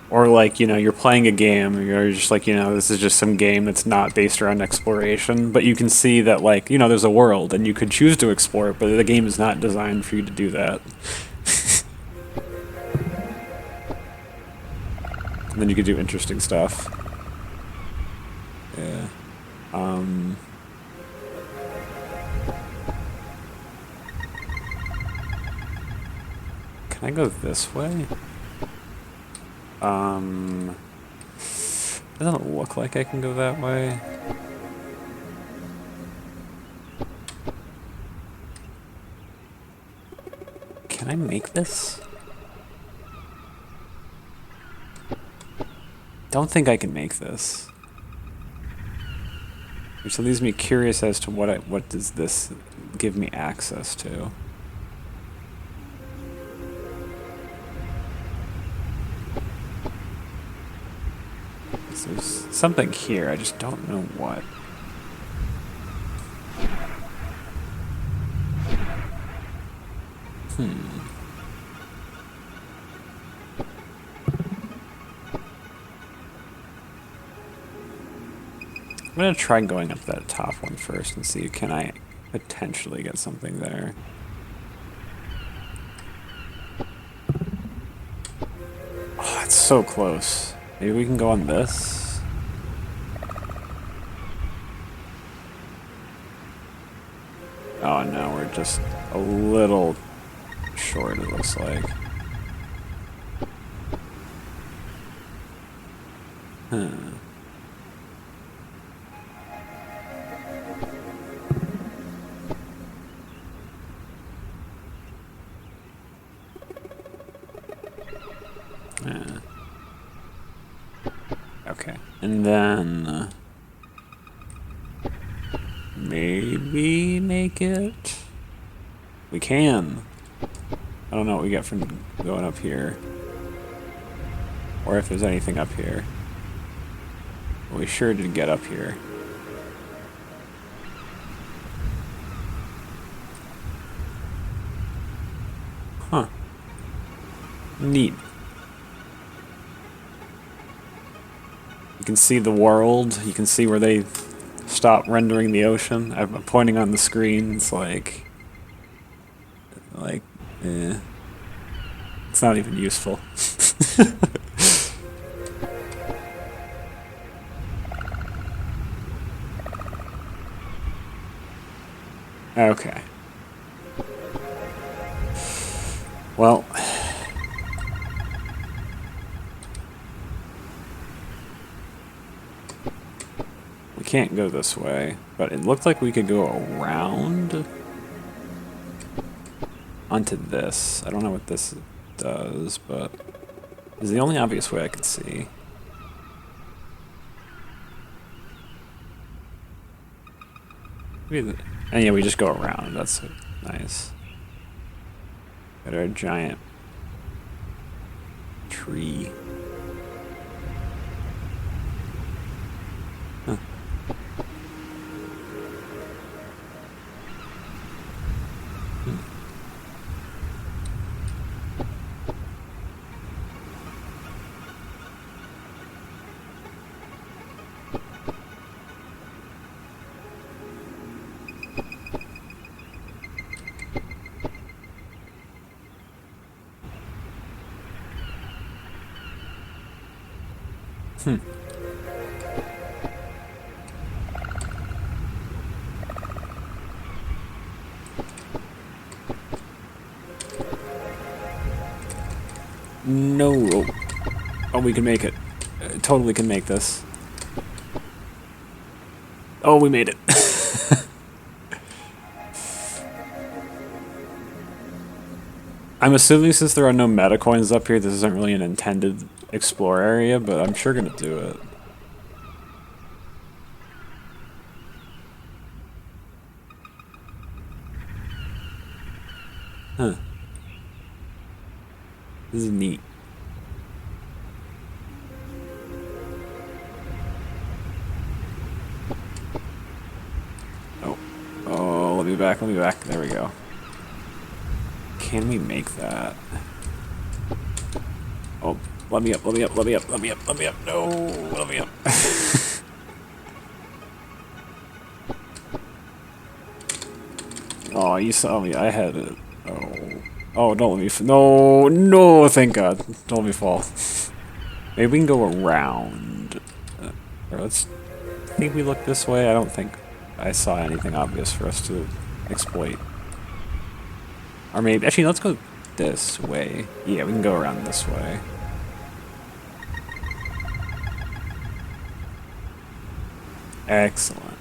Or like, you know, you're playing a game and you're just like, you know, this is just some game that's not based around exploration, but you can see that, like, you know, there's a world and you could choose to explore it, but the game is not designed for you to do that. And then you could do interesting stuff. Yeah. Can I go this way? Doesn't look like I can go that way. Can I make this? Don't think I can make this. Which leaves me curious as to what does this give me access to? There's something here, I just don't know what. I'm gonna try going up that top one first and see, can I potentially get something there? Oh, it's so close. Maybe we can go on this? Oh no, we're just a little short, it looks like. Okay, and then maybe make it. We can. I don't know what we get from going up here, or if there's anything up here. But we sure did get up here. Huh. Neat. You can see the world, you can see where they stop rendering the ocean. I'm pointing on the screen, it's like, eh. It's not even useful. Okay. Well, we can't go this way, but it looked like we could go around onto this. I don't know what this does, but it's the only obvious way I could see. And yeah, we just go around. That's nice. Got our giant tree. Huh. No. Oh, we can make it. Totally can make this. Oh, we made it. I'm assuming since there are no meta coins up here, this isn't really an intended explore area, but I'm sure gonna do it. Huh. This is neat. Oh, let me back, There we go. Can we make that? Oh, let me up. No, let me up. Oh, you saw me. I had it. Oh, don't let me. No, thank God. Don't let me fall. Maybe we can go around. Or let's. I think we look this way. I don't think I saw anything obvious for us to exploit. Or maybe. Actually, let's go this way. Yeah, we can go around this way. Excellent.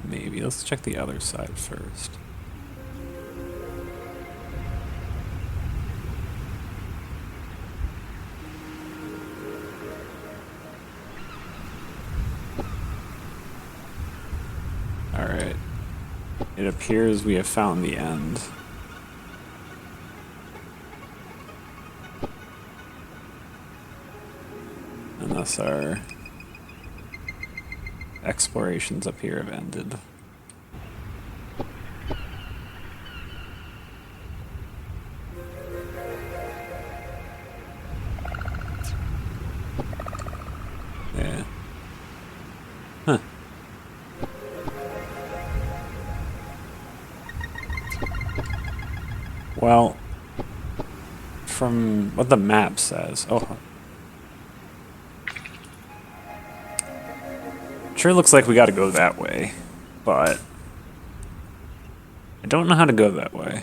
Maybe. Let's check the other side first. Alright. It appears we have found the end. Unless our explorations up here have ended. Yeah. Huh. Well, from what the map says, sure looks like we gotta go that way, but I don't know how to go that way.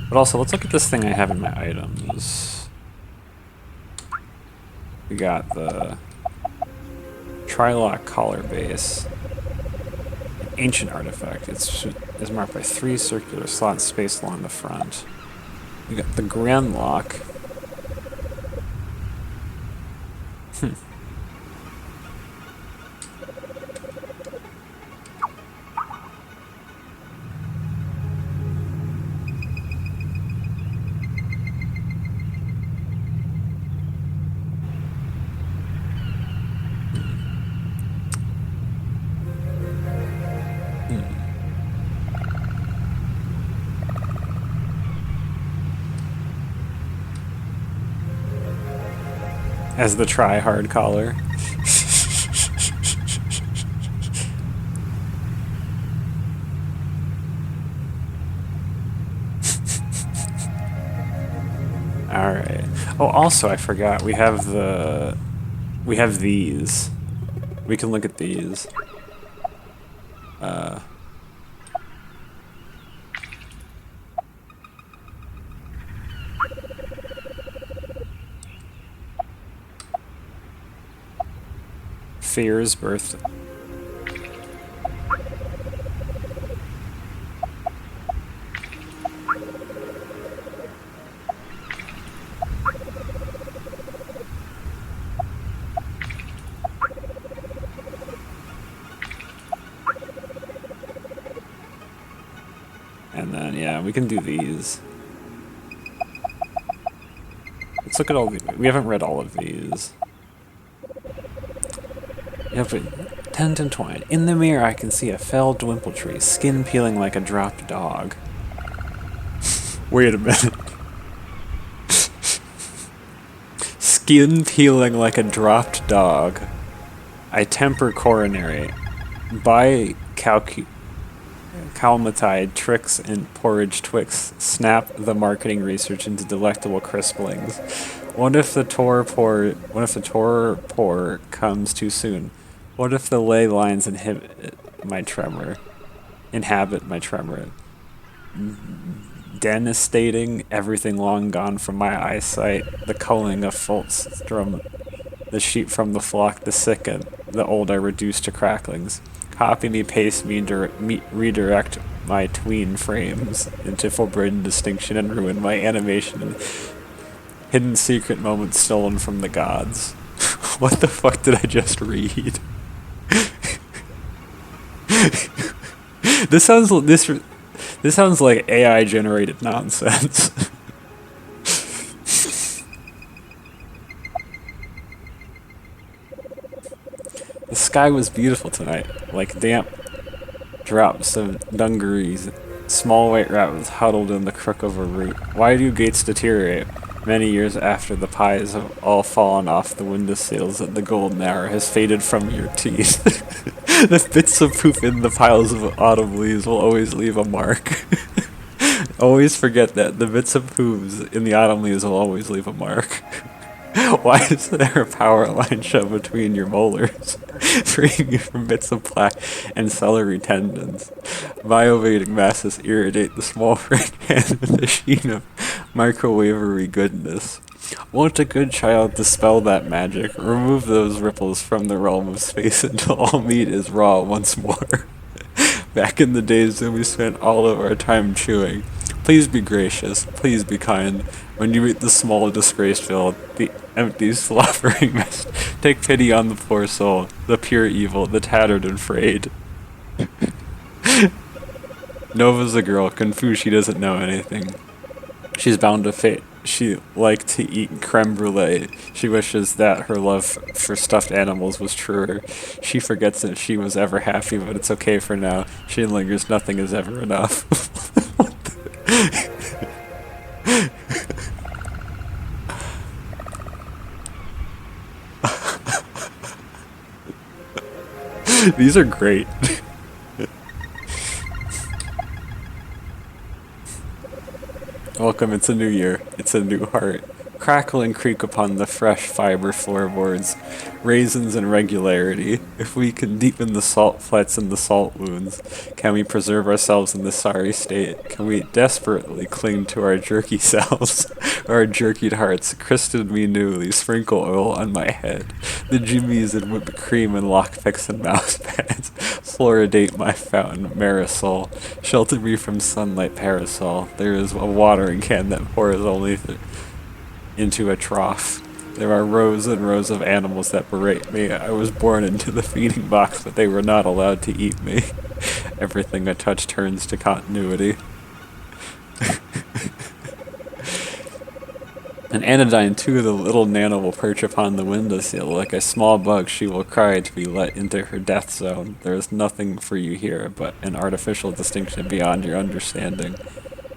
But also, let's look at this thing I have in my items. We got the Trilock collar base. Ancient artifact. It's marked by 3 circular slots spaced along the front. We got the Grand Lock. As the try-hard collar. Oh, also, I forgot. We have these. We can look at these. Fear's birth. And then, yeah, we can do these. Let's look at all the... We haven't read all of these. Yeah, but 10 and 20. In the mirror, I can see a felled dwimple tree, skin peeling like a dropped dog. Wait a minute. Skin peeling like a dropped dog. I temper coronary. Buy calmatide tricks and porridge Twix. Snap the marketing research into delectable crisplings. What if the torpor comes too soon? What if the ley lines inhabit my tremor? Devastating, everything long gone from my eyesight, the culling of Fulstrom, the sheep from the flock, the sick and the old are reduced to cracklings. Copy me, paste me, redirect my tween frames into forbidden distinction and ruin my animation and hidden secret moments stolen from the gods. What the fuck did I just read? This sounds like AI generated nonsense. The sky was beautiful tonight, like damp drops of dungarees. Small white rat was huddled in the crook of a root. Why do gates deteriorate? Many years after the pies have all fallen off the windowsills and the golden hour has faded from your teeth. The bits of poop in the piles of autumn leaves will always leave a mark. Always forget that. The bits of poops in the autumn leaves will always leave a mark. Why is there a power line shoved between your molars, freeing you from bits of plaque and celery tendons? Biovating masses irritate the small friend hand with a sheen of microwavery goodness. Won't a good child dispel that magic, remove those ripples from the realm of space until all meat is raw once more? Back in the days when we spent all of our time chewing. Please be gracious, please be kind. When you meet the small disgraced field, the empty slobbering mess, take pity on the poor soul, the pure evil, the tattered and frayed. Nova's a girl, confused she doesn't know anything. She's bound to fate. She liked to eat creme brulee. She wishes that her love for stuffed animals was truer. She forgets that she was ever happy, but it's okay for now. She lingers, nothing is ever enough. These are great. Welcome, it's a new year. It's a new heart. Crackle and creak upon the fresh fiber floorboards. Raisins and regularity. If we can deepen the salt flats and the salt wounds, can we preserve ourselves in this sorry state? Can we desperately cling to our jerky selves, our jerkied hearts? Christen me newly, sprinkle oil on my head. The jimmies and whipped cream and lockpicks and mouse pads. Fluoridate my fountain, Marisol. Shelter me from sunlight, parasol. There is a watering can that pours only into a trough. There are rows and rows of animals that berate me. I was born into the feeding box, but they were not allowed to eat me. Everything I touch turns to continuity. An Anodyne too, the little nana will perch upon the windowsill. Like a small bug, she will cry to be let into her death zone. There is nothing for you here but an artificial distinction beyond your understanding.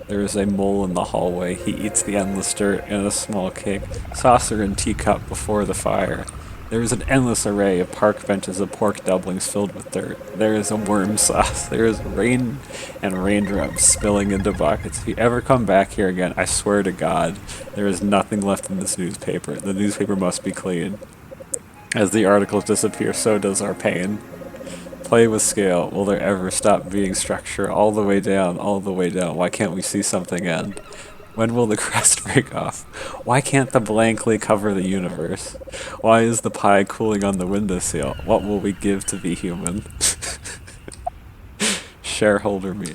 There is a mole in the hallway. He eats the endless dirt in a small cake, saucer and teacup before the fire. There is an endless array of park benches of pork doublings filled with dirt. There is a worm sauce. There is rain and raindrops spilling into buckets. If you ever come back here again, I swear to God, there is nothing left in this newspaper. The newspaper must be clean. As the articles disappear, so does our pain. Play with scale. Will there ever stop being structure? All the way down, all the way down. Why can't we see something end? When will the crust break off? Why can't the blankly cover the universe? Why is the pie cooling on the windowsill? What will we give to be human? Shareholder me.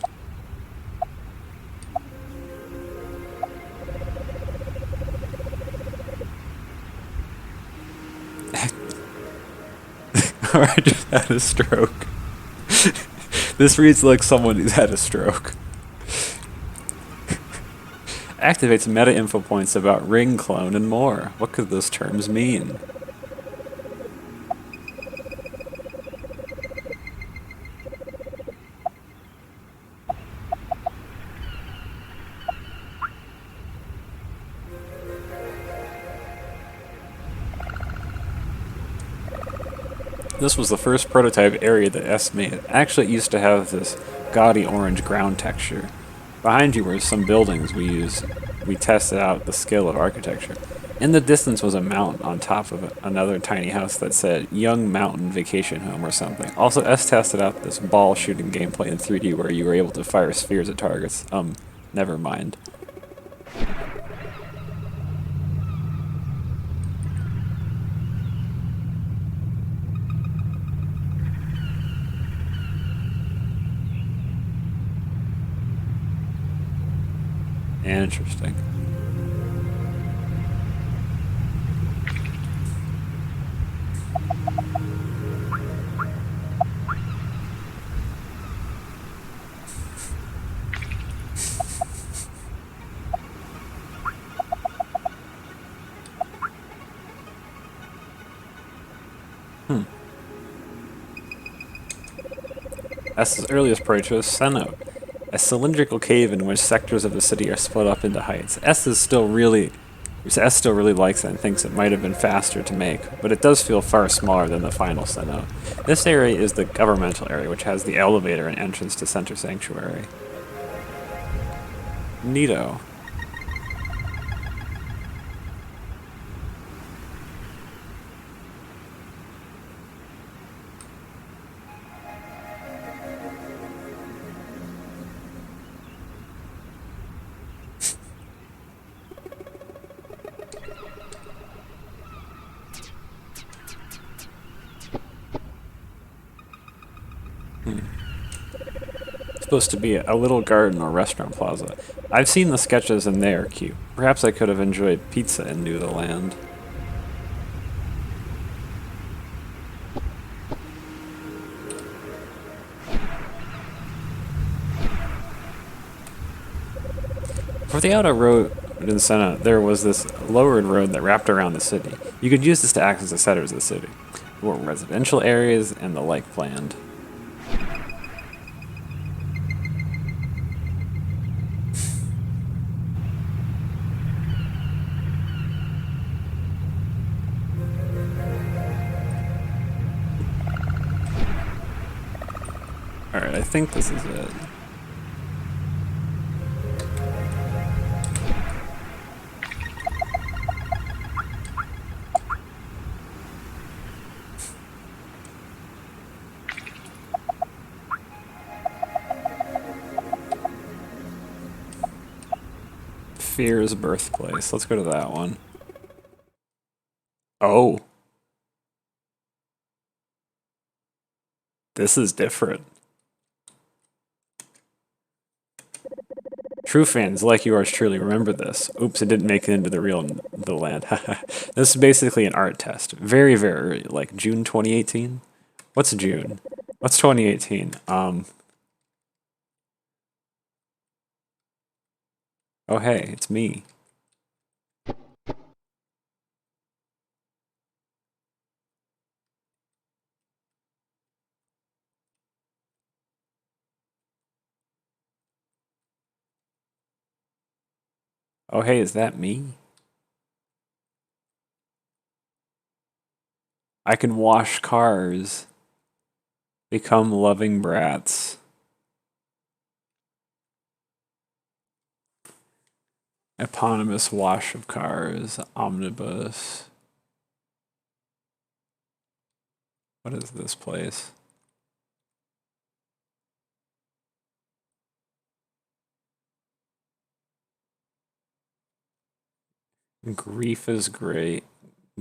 Or I just had a stroke. This reads like someone who's had a stroke. Activates meta info points about ring clone and more. What could those terms mean? This was the first prototype area that S made. Actually, it used to have this gaudy orange ground texture. Behind you were some buildings we tested out the skill of architecture. In the distance was a mountain on top of another tiny house that said Young Mountain Vacation Home or something. Also, S tested out this ball shooting gameplay in 3D where you were able to fire spheres at targets. Never mind. Interesting. S's earliest project was Cenote, a cylindrical cave in which sectors of the city are split up into heights. S still really likes it and thinks it might have been faster to make, but it does feel far smaller than the final Cenote. This area is the governmental area, which has the elevator and entrance to Center Sanctuary. Neato. Supposed to be a little garden or restaurant plaza. I've seen the sketches and they are cute. Perhaps I could have enjoyed pizza in New the Land. For the outer road in Senna, there was this lowered road that wrapped around the city. You could use this to access the centers of the city. There were residential areas and the like planned. Alright, I think this is it. Fear's birthplace. Let's go to that one. Oh. This is different. True fans like yours truly remember this. Oops, it didn't make it into the land. This is basically an art test. Very, very early, like June 2018? What's June? What's 2018? Oh hey, it's me. Oh hey, is that me? I can wash cars. Become loving brats. Eponymous wash of cars. Omnibus. What is this place? Grief is great.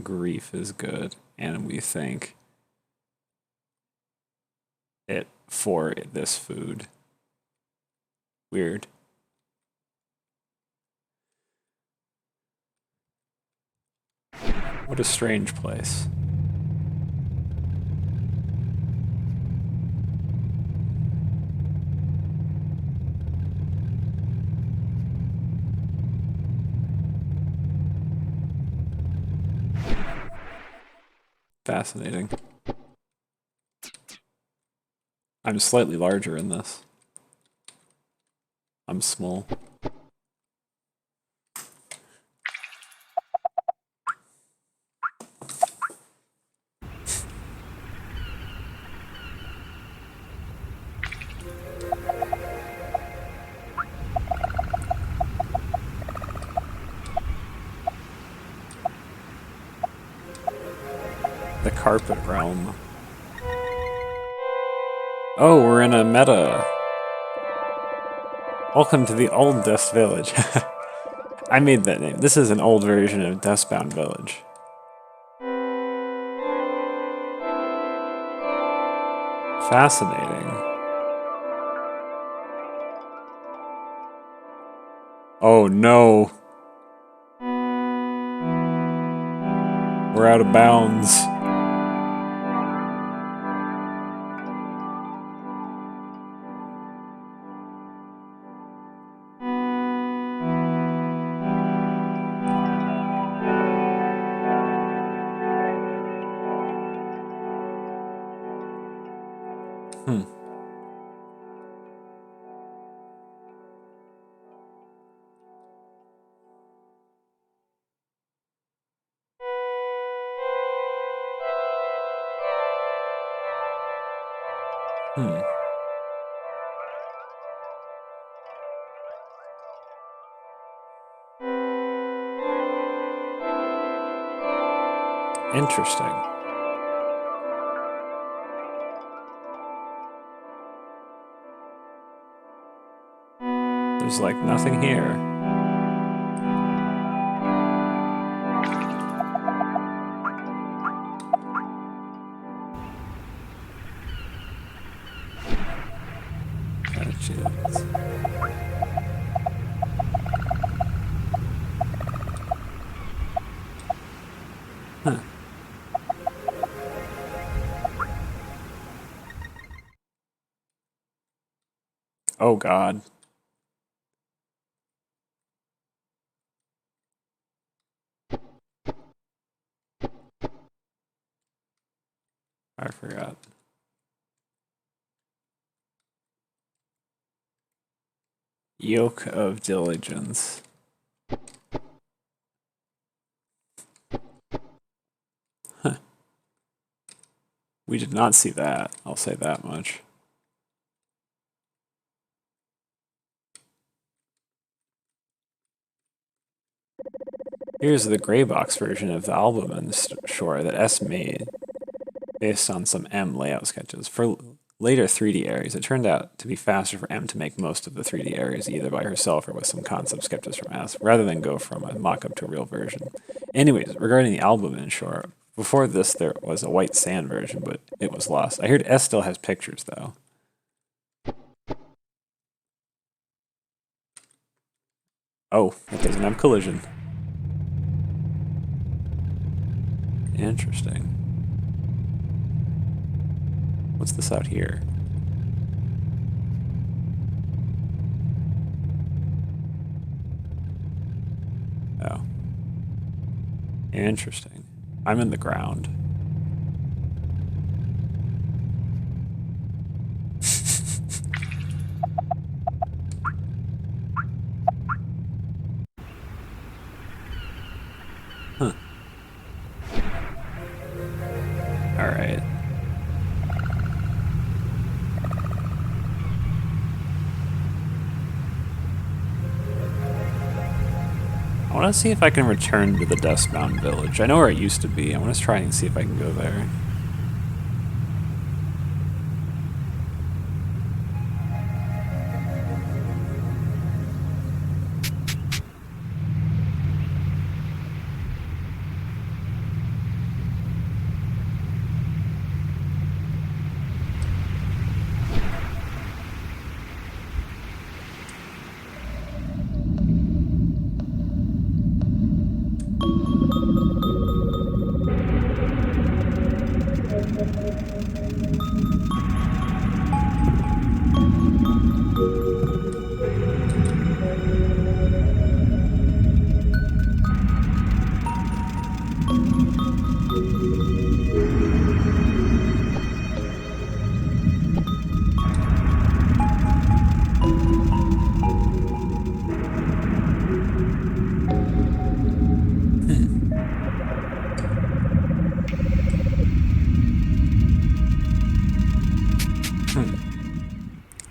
Grief is good. And we thank it for this food. Weird. What a strange place. Fascinating. I'm slightly larger in this. I'm small. The carpet realm. Oh, we're in a meta. Welcome to the old Dust Village. I made that name. This is an old version of Dustbound Village. Fascinating. Oh no. We're out of bounds. Interesting. There's like nothing here. Huh. Oh God. I forgot. Yoke of diligence. Huh. We did not see that. I'll say that much. Here's the gray box version of the album in the shore that S made based on some M layout sketches. For later 3D areas, it turned out to be faster for M to make most of the 3D areas either by herself or with some concept sketches from S, rather than go from a mock-up to a real version. Anyways, regarding the album in shore, before this there was a white sand version, but it was lost. I heard S still has pictures, though. Oh, it doesn't have collision. Interesting. What's this out here? Oh. Interesting. I'm in the ground. Huh. want to see if I can return to the Dustbound Village. I know where it used to be. I want to try and see if I can go there.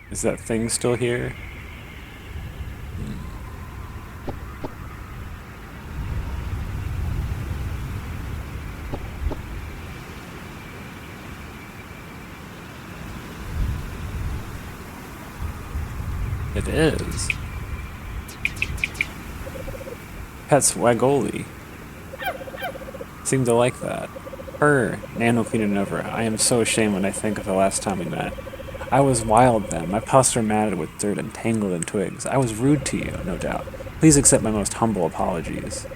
Is that thing still here? It is. Pets Wagoli. Seem to like that. Nano cleaning over. I am so ashamed when I think of the last time we met. I was wild then. My puffs were matted with dirt and tangled in twigs. I was rude to you, no doubt. Please accept my most humble apologies.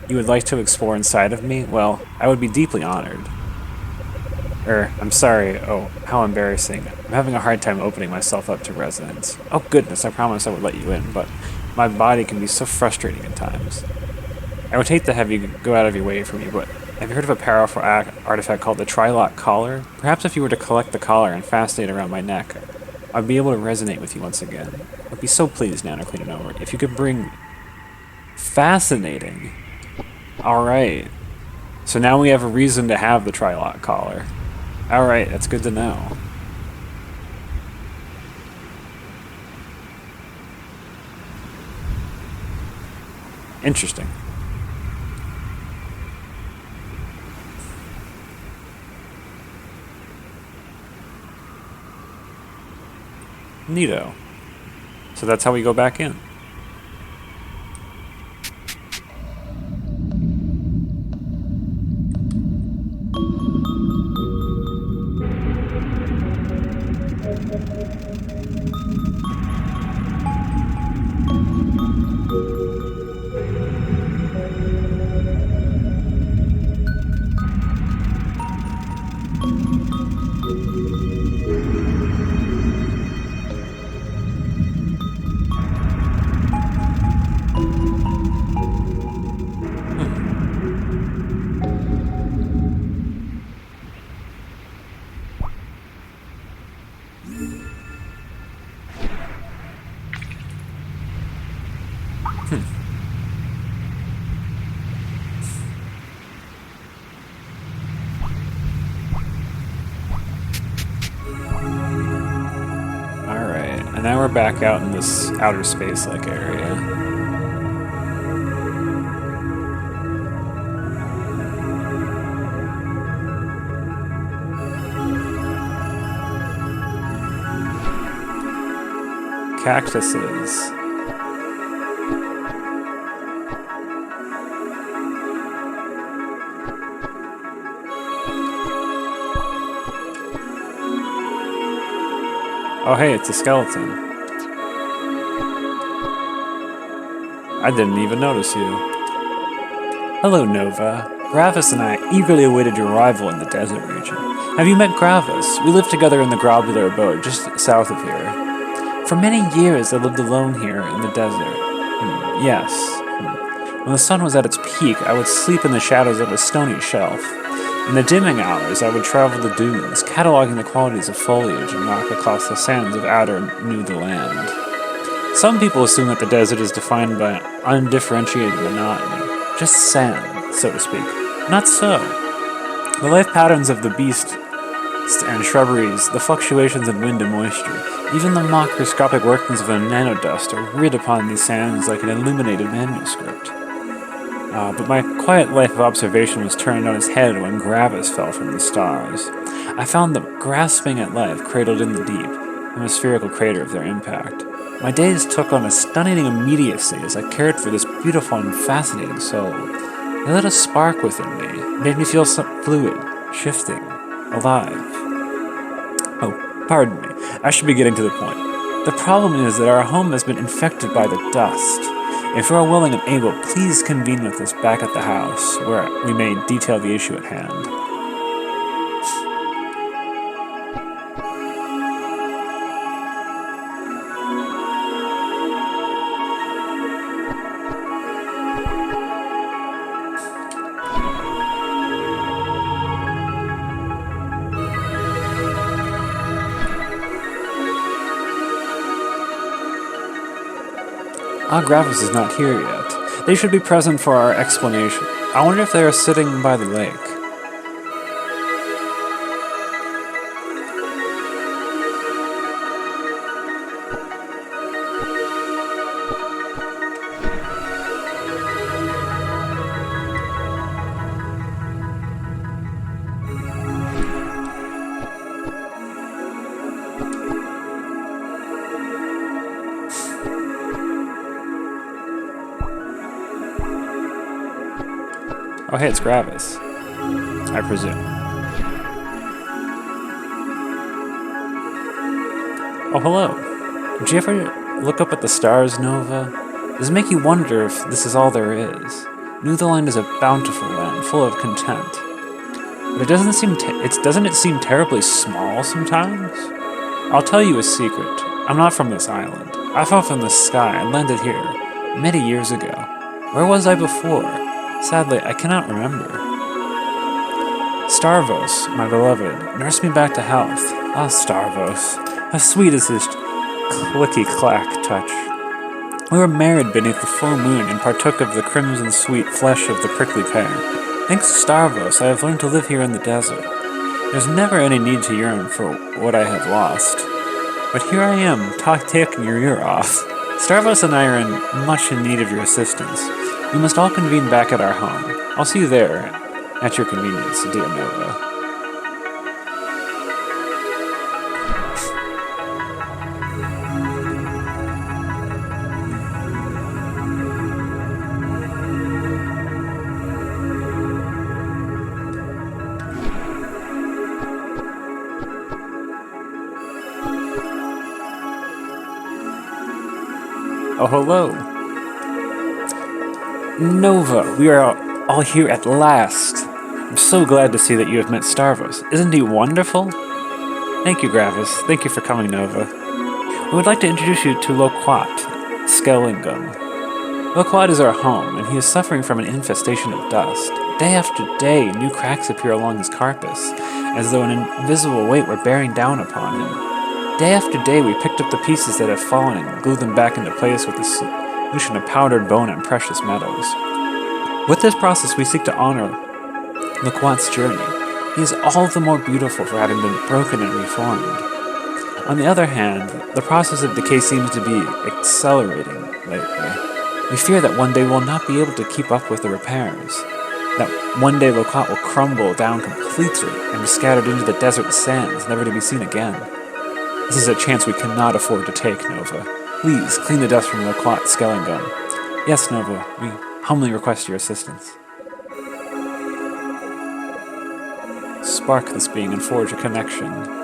You would like to explore inside of me? Well, I would be deeply honored. I'm sorry. Oh, how embarrassing. I'm having a hard time opening myself up to residents. Oh goodness, I promised I would let you in, but my body can be so frustrating at times. I would hate to have you go out of your way for me, but have you heard of a powerful artifact called the Trilock Collar? Perhaps if you were to collect the collar and fasten it around my neck, I'd be able to resonate with you once again. I'd be so pleased, Nano Cleaning Over, if you could bring... Fascinating. Alright. So now we have a reason to have the Trilock Collar. Alright, that's good to know. Interesting. Neato. So that's how we go back in. And now we're back out in this outer space-like area. Cactuses. Oh hey, it's a skeleton. I didn't even notice you. Hello, Nova. Gravis and I eagerly awaited your arrival in the desert region. Have you met Gravis? We lived together in the globular abode just south of here. For many years I lived alone here in the desert. Yes. When the sun was at its peak, I would sleep in the shadows of a stony shelf. In the dimming hours, I would travel the dunes, cataloging the qualities of foliage and rock across the sands of outer New Land. Some people assume that the desert is defined by undifferentiated monotony, just sand, so to speak. Not so. The life patterns of the beasts and shrubberies, the fluctuations in wind and moisture, even the microscopic workings of a nanodust are writ upon these sands like an illuminated manuscript. but my quiet life of observation was turned on its head when Gravis fell from the stars. I found them grasping at life, cradled in the deep, hemispherical crater of their impact. My days took on a stunning immediacy as I cared for this beautiful and fascinating soul. They lit a spark within me, made me feel fluid, shifting, alive. Oh, pardon me, I should be getting to the point. The problem is that our home has been infected by the dust. If you are willing and able, please convene with us back at the house, where we may detail the issue at hand. Gravis is not here yet. They should be present for our explanation. I wonder if they are sitting by the lake. Oh, hey, it's Gravis. I presume. Oh, hello. Did you ever look up at the stars, Nova? Does it make you wonder if this is all there is? Anodyne is a bountiful land, full of content. But it doesn't it seem terribly small sometimes? I'll tell you a secret. I'm not from this island. I fell from the sky and landed here many years ago. Where was I before? Sadly, I cannot remember. Starvos, my beloved, nursed me back to health. Ah, Starvos. How sweet is his clicky-clack touch. We were married beneath the full moon and partook of the crimson-sweet flesh of the prickly pear. Thanks to Starvos, I have learned to live here in the desert. There's never any need to yearn for what I have lost. But here I am, taking your ear off. Starvos and I are much in need of your assistance. We must all convene back at our home. I'll see you there, at your convenience, dear Nova. Oh, hello. Nova, we are all here at last. I'm so glad to see that you have met Starvos. Isn't he wonderful? Thank you, Gravis. Thank you for coming, Nova. We would like to introduce you to Loquat, Skellingum. Loquat is our home, and he is suffering from an infestation of dust. Day after day, new cracks appear along his carapace, as though an invisible weight were bearing down upon him. Day after day, we picked up the pieces that have fallen and glued them back into place with a solution of powdered bone and precious metals. With this process, we seek to honor Loquat's journey. He is all the more beautiful for having been broken and reformed. On the other hand, the process of decay seems to be accelerating lately. We fear that one day we'll not be able to keep up with the repairs. That one day Loquat will crumble down completely and be scattered into the desert sands, never to be seen again. This is a chance we cannot afford to take, Nova. Please, clean the dust from Loquat Skellingum. Yes, Nova, we humbly request your assistance. Spark this being and forge a connection.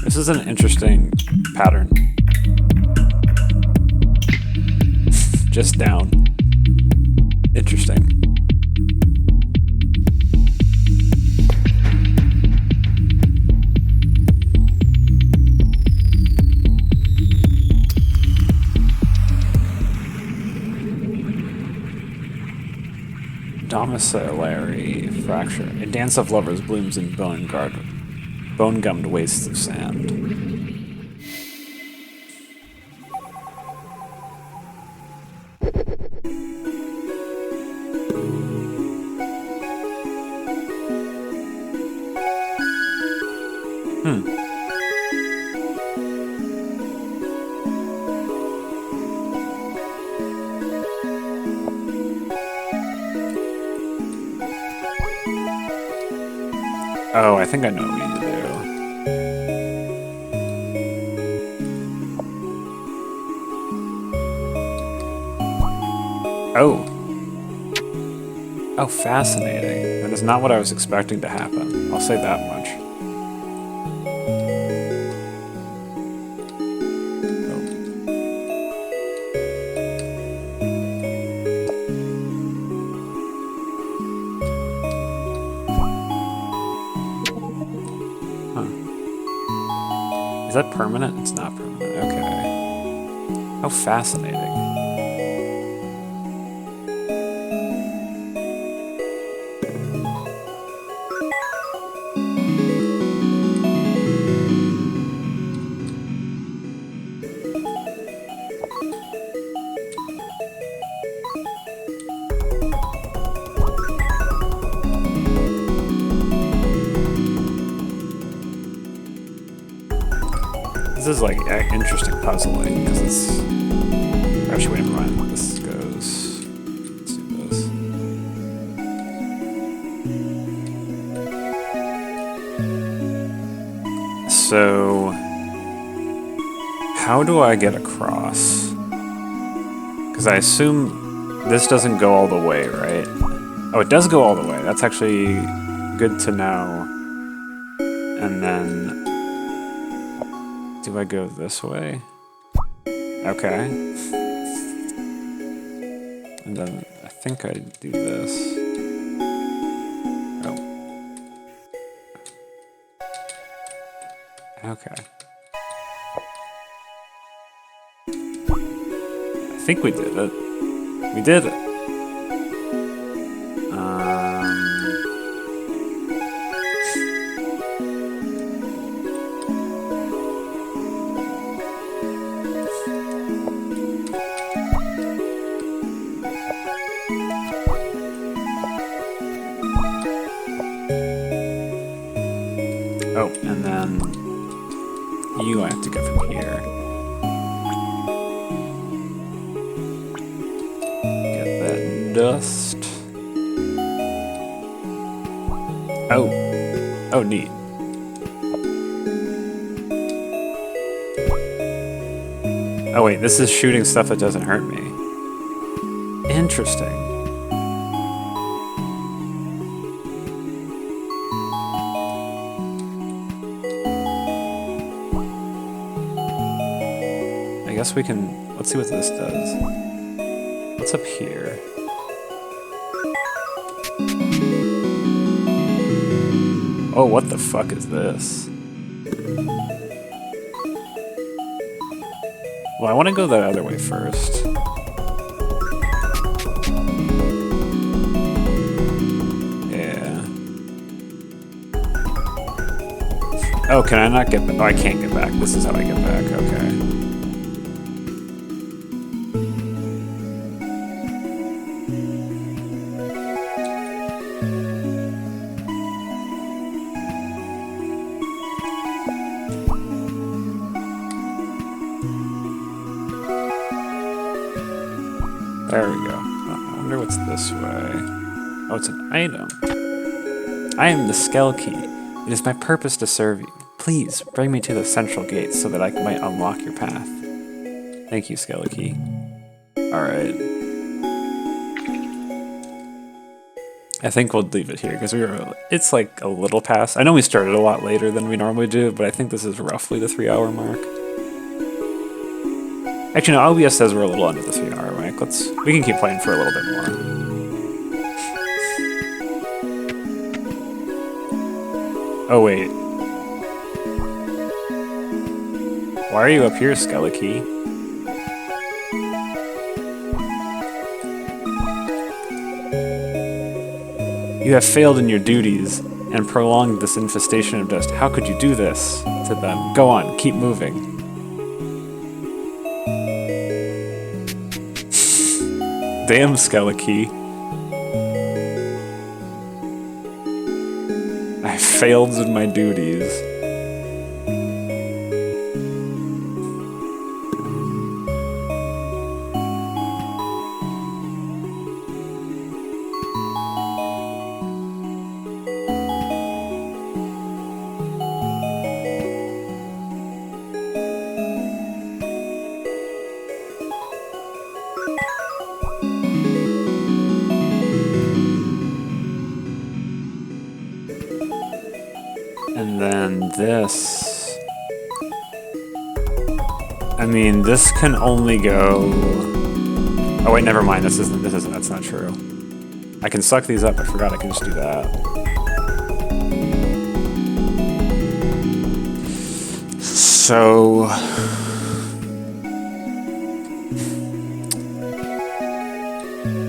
This is an interesting pattern. Just down. Interesting. Domiciliary fracture. A dance of lovers blooms in bone-gummed wastes of sand. Oh, I think I know what we need to do. Oh. Oh, fascinating. That is not what I was expecting to happen. I'll say that much. Is that permanent? It's not permanent. Okay. How fascinating. This is like interesting puzzling because it's. Actually, wait, never mind. This goes. Let's do this. So, how do I get across? Because I assume this doesn't go all the way, right? Oh, it does go all the way. That's actually good to know. And then. Do I go this way? Okay. And then I think I do this. Oh. Okay. I think we did it. We did it. Oh, and then you have to go from here. Get that dust. Oh. Oh, neat. Oh, wait, this is shooting stuff that doesn't hurt me. Interesting. I guess we can. Let's see what this does. What's up here? Oh, what the fuck is this? Well, I want to go the other way first. Yeah. Oh, can I not get back? Oh, I can't get back. This is how I get back. Okay. There we go. I wonder what's this way. Oh, it's an item. I am the Skelkey. It is my purpose to serve you. Please bring me to the central gate so that I might unlock your path. Thank you, Skelkey. Alright. I think we'll leave it here because it's like a little past. I know we started a lot later than we normally do, but I think this is roughly the 3-hour mark. Actually, no, OBS says we're a little under the 3-hour mark. We can keep playing for a little bit more. Oh, wait. Why are you up here, Skelkey? You have failed in your duties and prolonged this infestation of dust. How could you do this? To them. Go on, keep moving. Damn, Skelekey. I failed in my duties. And then this. I mean, this can only go. Oh wait, never mind. This isn't. That's not true. I can suck these up. I forgot I can just do that. So.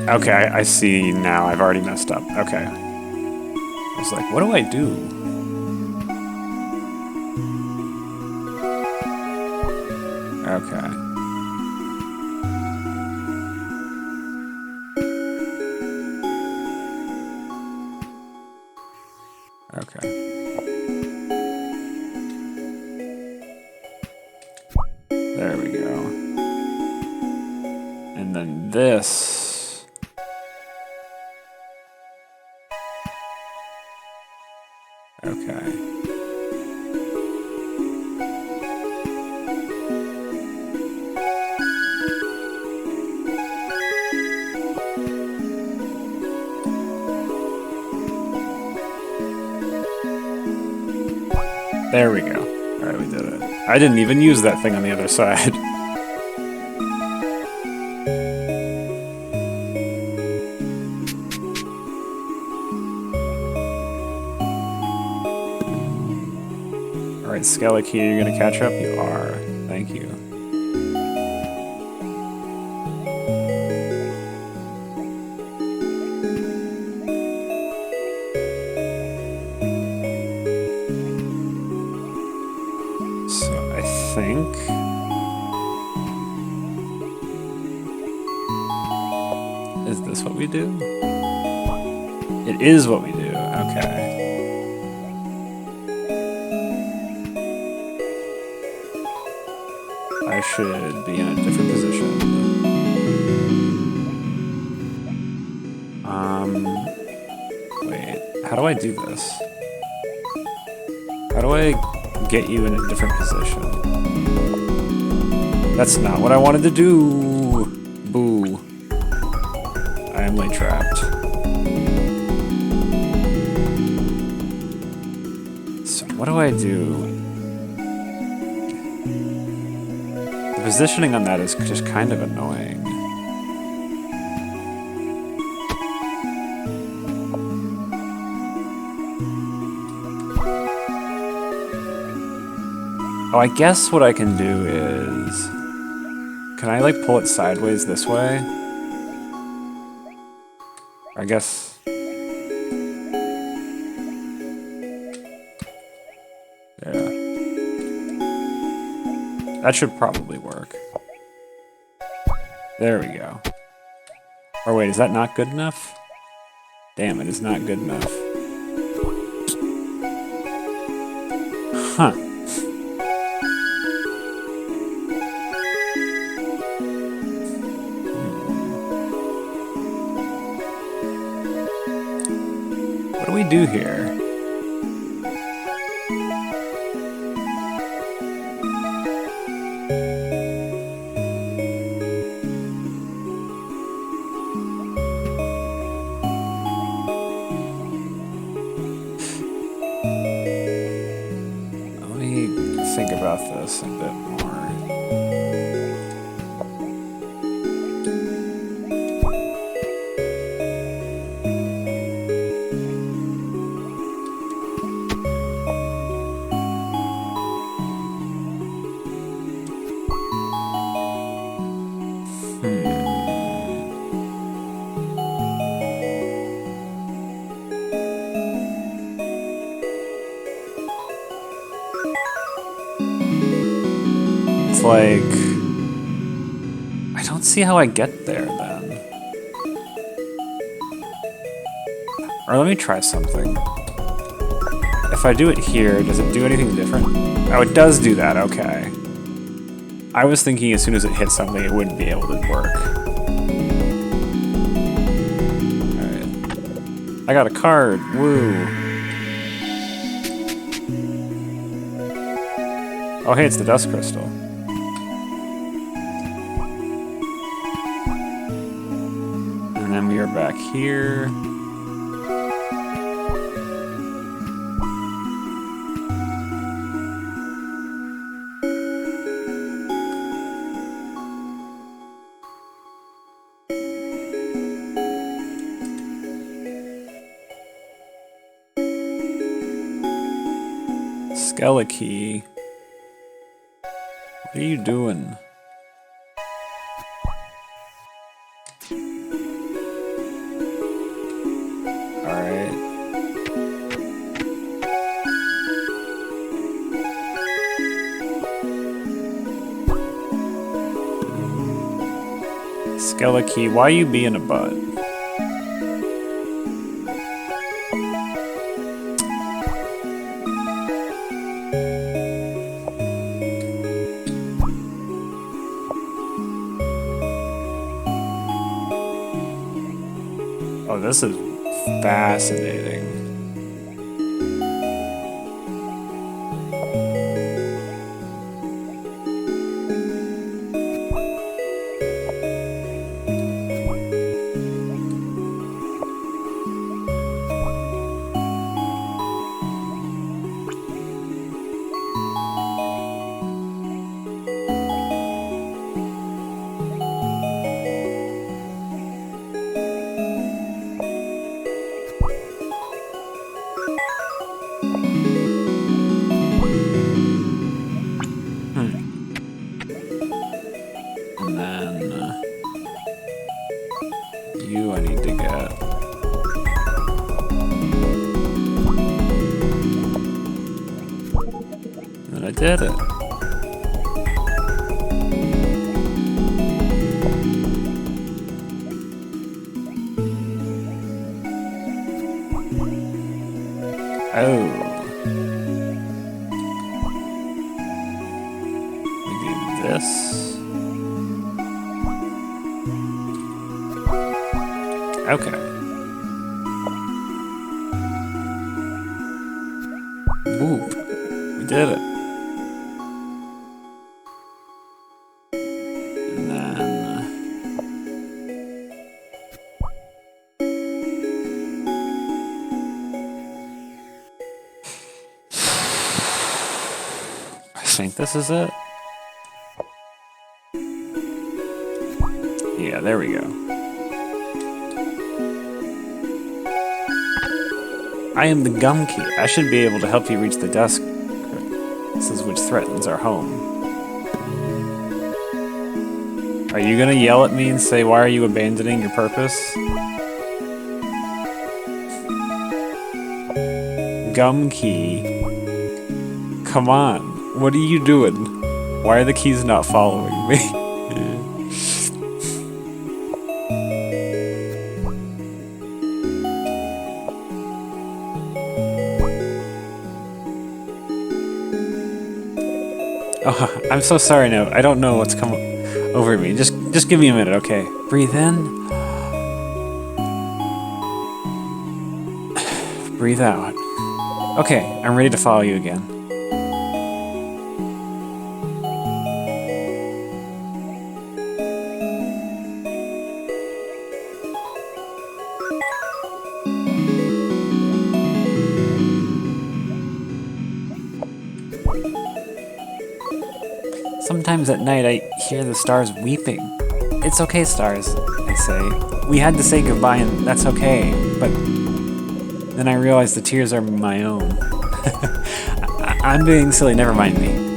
Okay, I see now. I've already messed up. Okay. I was like, what do I do? Okay. Okay. There we go. And then this. Okay. There we go. Alright, we did it. I didn't even use that thing on the other side. Alright, Skelekey, you're gonna catch up? You are. Thank you. Is this what we do? It is what we do. Okay. I should be in a different position. Wait. How do I do this? How do I get you in a different position? That's not what I wanted to do. Boo. I am late trapped. So what do I do? The positioning on that is just kind of annoying. Oh, I guess what I can do is... Can I, like, pull it sideways this way? I guess... Yeah. That should probably work. There we go. Or wait, is that not good enough? Damn, it is not good enough. Huh. What do we do here? Let me think about this a bit more. like... I don't see how I get there, then. Or let me try something. If I do it here, does it do anything different? Oh, it does do that, okay. I was thinking as soon as it hit something, it wouldn't be able to work. Alright. I got a card, woo! Oh hey, it's the dust crystal. And then we are back here. Skeleton. What are you doing? Alright. Skeleton, why you being a butt? Oh, this is fascinating. And then you I need to get. And then I did it. Oh. We do this. Okay. Ooh, we did it. And then... I think this is it. Yeah, there we go. I am the gum key. I should be able to help you reach the dusk. This is which threatens our home. Are you gonna yell at me and say, why are you abandoning your purpose? Gum key. Come on. What are you doing? Why are the keys not following me? Oh, I'm so sorry now. I don't know what's come over me. Just give me a minute, okay? Breathe in. Breathe out. Okay, I'm ready to follow you again. Sometimes at night I hear the stars weeping. It's okay, stars, I say. We had to say goodbye and that's okay, but then I realize the tears are my own. I'm being silly, never mind me.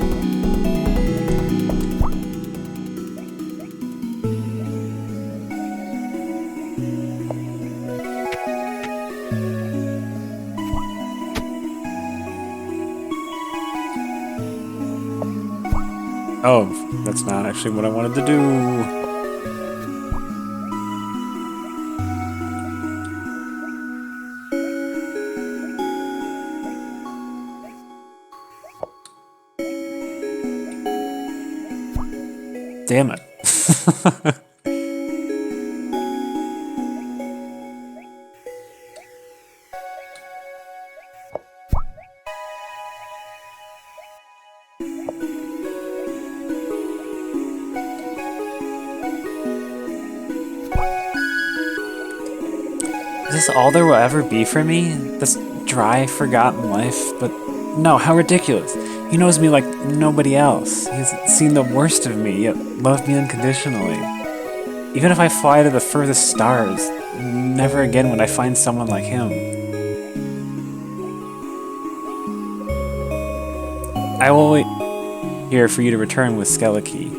Oh, that's not actually what I wanted to do. Damn it. Is this all there will ever be for me? This dry, forgotten life? But no, how ridiculous. He knows me like nobody else. He's seen the worst of me, yet loved me unconditionally. Even if I fly to the furthest stars, never again would I find someone like him. I will wait here for you to return with Skellige.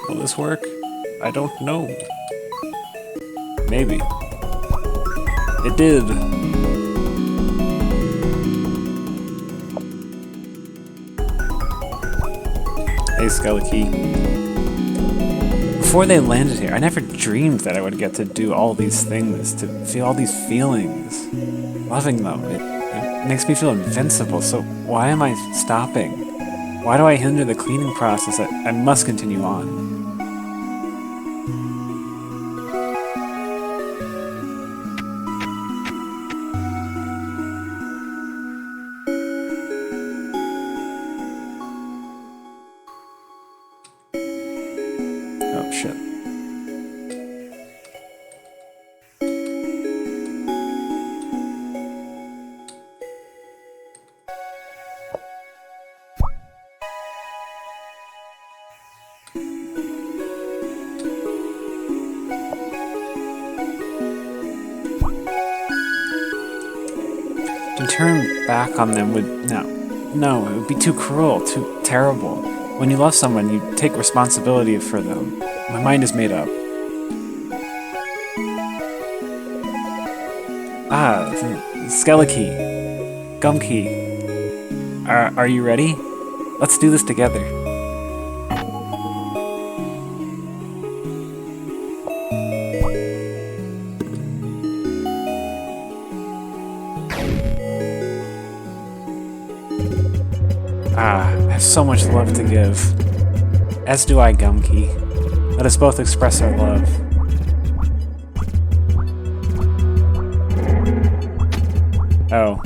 Will this work? I don't know. Maybe. It did. Hey, Skellige. Before they landed here, I never dreamed that I would get to do all these things, to feel all these feelings. Loving them, it makes me feel invincible, so why am I stopping? Why do I hinder the cleaning process? I must continue on. Oh, shit. To turn back on them would... No, it would be too cruel, too terrible. When you love someone, you take responsibility for them. My mind is made up. Ah, Skellige. Gumkey. Are you ready? Let's do this together. Ah, I have so much love to give. As do I, Gumkey. Let us both express our love. Oh.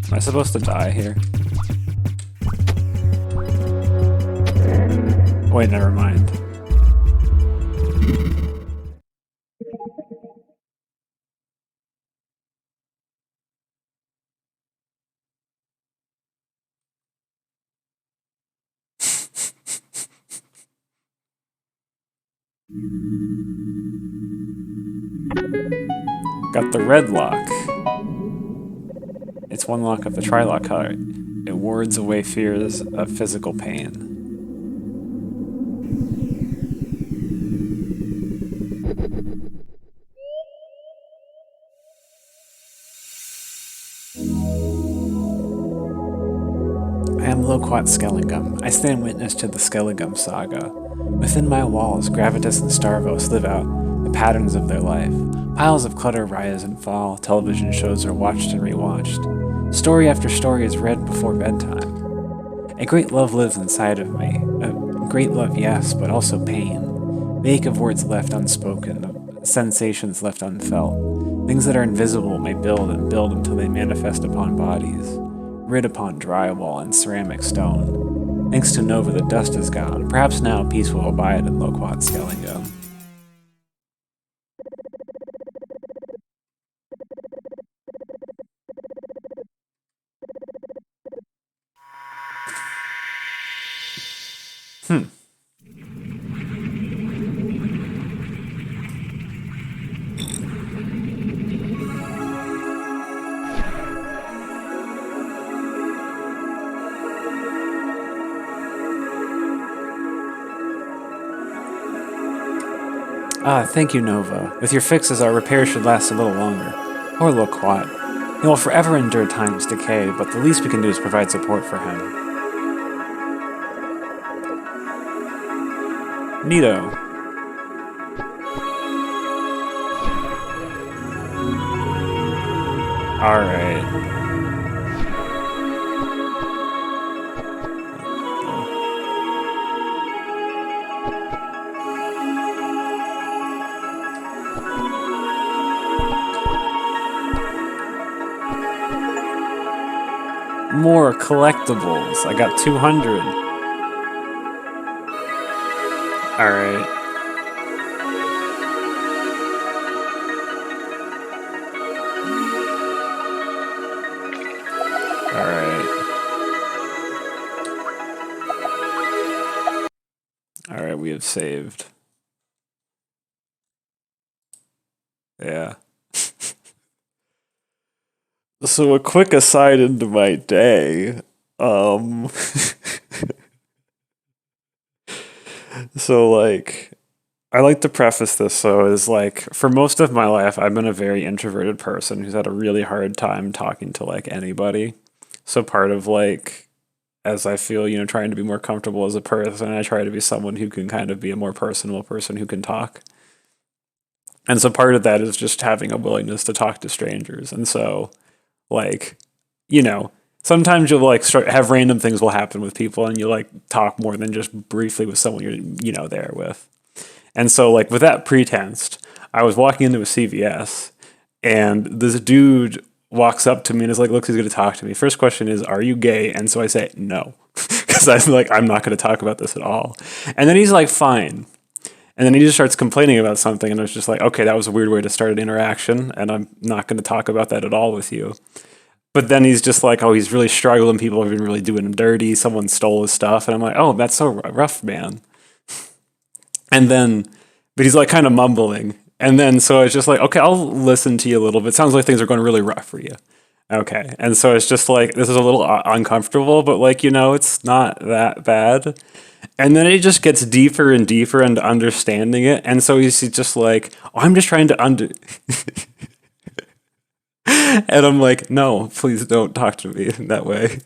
Am I supposed to die here? Wait, never mind. Got the red lock. It's one lock of the tri-lock color. It wards away fears of physical pain. I am Loquat Skellingum. I stand witness to the Skelligum saga. Within my walls, Gravitas and Starvos live out the patterns of their life. Piles of clutter rise and fall, television shows are watched and rewatched. Story after story is read before bedtime. A great love lives inside of me. A great love, yes, but also pain. The ache of words left unspoken, of sensations left unfelt. Things that are invisible may build and build until they manifest upon bodies, writ upon drywall and ceramic stone. Thanks to Nova, the dust is gone. Perhaps now peace will abide in Loquat Skellingham. Ah, thank you, Nova. With your fixes, our repair should last a little longer. Poor Loquat. He will forever endure time's decay, but the least we can do is provide support for him. Neato. Alright. More collectibles. I got 200. Alright. Alright, we have saved. Yeah. So a quick aside into my day. So like I like to preface this so is like for most of my life I've been a very introverted person who's had a really hard time talking to like anybody. So part of like as I feel, trying to be more comfortable as a person, I try to be someone who can kind of be a more personal person who can talk. And so part of that is just having a willingness to talk to strangers. And so like, you know, sometimes you'll like start have random things will happen with people and you like talk more than just briefly with someone you're there with. And so like with that pretense, I was walking into a CVS and this dude walks up to me and is like, looks, he's going to talk to me. First question is, are you gay? And so I say, no, because I'm like, I'm not going to talk about this at all. And then he's like, fine. And then he just starts complaining about something. And I was just like, okay, that was a weird way to start an interaction. And I'm not going to talk about that at all with you. But then he's just like, oh, he's really struggling. People have been really doing him dirty. Someone stole his stuff. And I'm like, oh, that's so rough, man. And then, but he's like kind of mumbling. And then, so I was just like, okay, I'll listen to you a little bit. Sounds like things are going really rough for you. Okay. And so it's just like, this is a little uncomfortable, but like, it's not that bad. And then it just gets deeper and deeper into understanding it. And so he's just like, oh, I'm just trying to and I'm like, no, please don't talk to me that way.